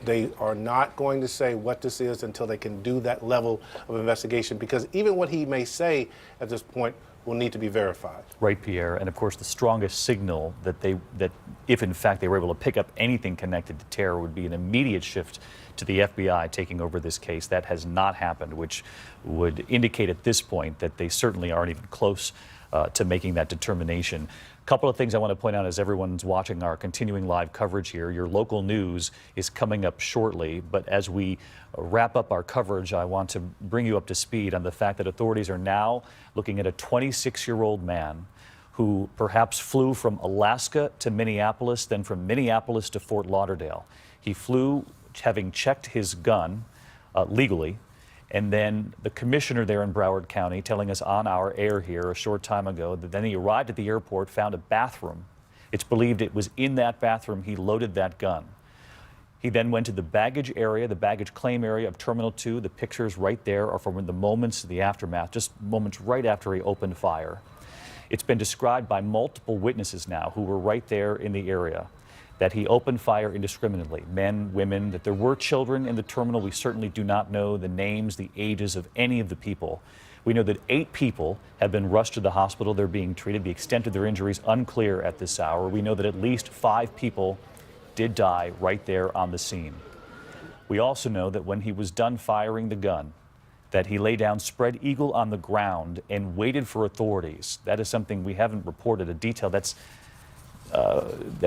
They are not going to say what this is until they can do that level of investigation, because even what he may say at this point will need to be verified. Right, Pierre. And of course, the strongest signal that if in fact they were able to pick up anything connected to terror would be an immediate shift to the FBI taking over this case. That has not happened, which would indicate at this point that they certainly aren't even close to making that determination. A couple of things I want to point out as everyone's watching our continuing live coverage here. Your local news is coming up shortly, but as we wrap up our coverage, I want to bring you up to speed on the fact that authorities are now looking at a 26-year-old man who perhaps flew from Alaska to Minneapolis, then from Minneapolis to Fort Lauderdale. He flew having checked his gun legally, and then the commissioner there in Broward County telling us on our air here a short time ago that then he arrived at the airport, found a bathroom. It's believed it was in that bathroom he loaded that gun. He then went to the baggage area, the baggage claim area of Terminal 2. The pictures right there are from the moments of the aftermath, just moments right after he opened fire. It's been described by multiple witnesses now who were right there in the area that he opened fire indiscriminately, men, women, that there were children in the terminal. We certainly do not know the names, the ages of any of the people. We know that 8 people have been rushed to the hospital. They're being treated. The extent of their injuries unclear at this hour. We know that at least 5 people did die right there on the scene. We also know that when he was done firing the gun, that he lay down spread eagle on the ground and waited for authorities. That is something we haven't reported, a detail that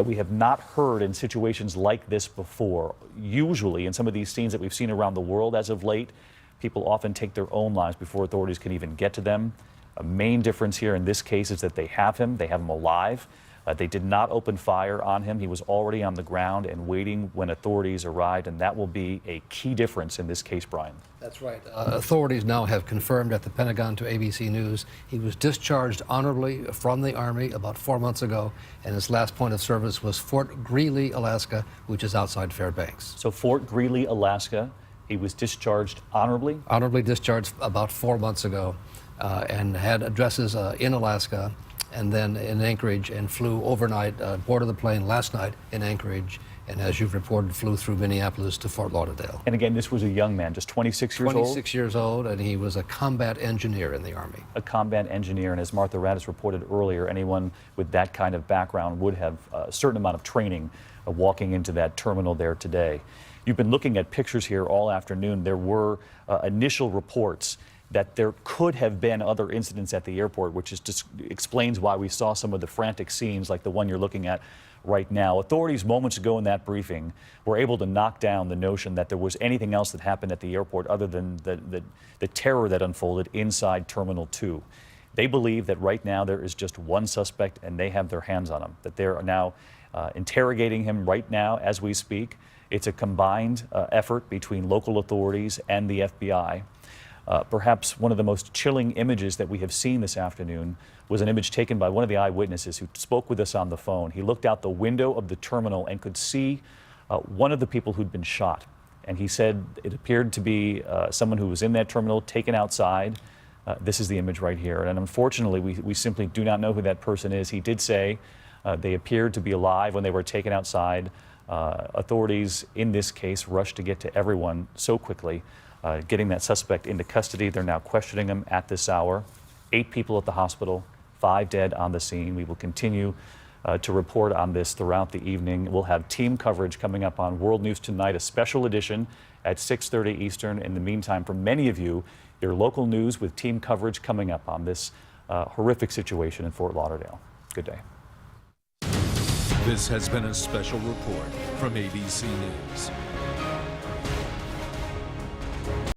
we have not heard in situations like this before. Usually in some of these scenes that we've seen around the world as of late, people often take their own lives before authorities can even get to them. A main difference here in this case is that they have him alive. They did not open fire on him. He was already on the ground and waiting when authorities arrived, and that will be a key difference in this case, Brian. That's right. Authorities now have confirmed at the Pentagon to ABC News he was discharged honorably from the Army about 4 months ago, and his last point of service was Fort Greely, Alaska, which is outside Fairbanks. So Fort Greely, Alaska, he was discharged honorably? Honorably discharged about 4 months ago, and had addresses in Alaska and then in Anchorage, and flew overnight, boarded the plane last night in Anchorage, and as you've reported, flew through Minneapolis to Fort Lauderdale. And again, this was a young man, just 26 years old? 26 years old, and he was a combat engineer in the Army. A combat engineer, and as Martha Raddatz reported earlier, anyone with that kind of background would have a certain amount of training walking into that terminal there today. You've been looking at pictures here all afternoon. There were initial reports that there could have been other incidents at the airport, which is just explains why we saw some of the frantic scenes like the one you're looking at right now. Authorities moments ago in that briefing were able to knock down the notion that there was anything else that happened at the airport other than the terror that unfolded inside Terminal 2. They believe that right now there is just one suspect and they have their hands on him, that they are now interrogating him right now as we speak. It's a combined effort between local authorities and the FBI. Perhaps one of the most chilling images that we have seen this afternoon was an image taken by one of the eyewitnesses who spoke with us on the phone. He looked out the window of the terminal and could see one of the people who'd been shot. And he said it appeared to be someone who was in that terminal, taken outside. This is the image right here. And unfortunately, we simply do not know who that person is. He did say they appeared to be alive when they were taken outside. Authorities in this case rushed to get to everyone so quickly. Getting that suspect into custody. They're now questioning him at this hour. 8 people at the hospital, 5 dead on the scene. We will continue to report on this throughout the evening. We'll have team coverage coming up on World News Tonight, a special edition at 6:30 Eastern. In the meantime, for many of you, your local news with team coverage coming up on this horrific situation in Fort Lauderdale. Good day. This has been a special report from ABC News.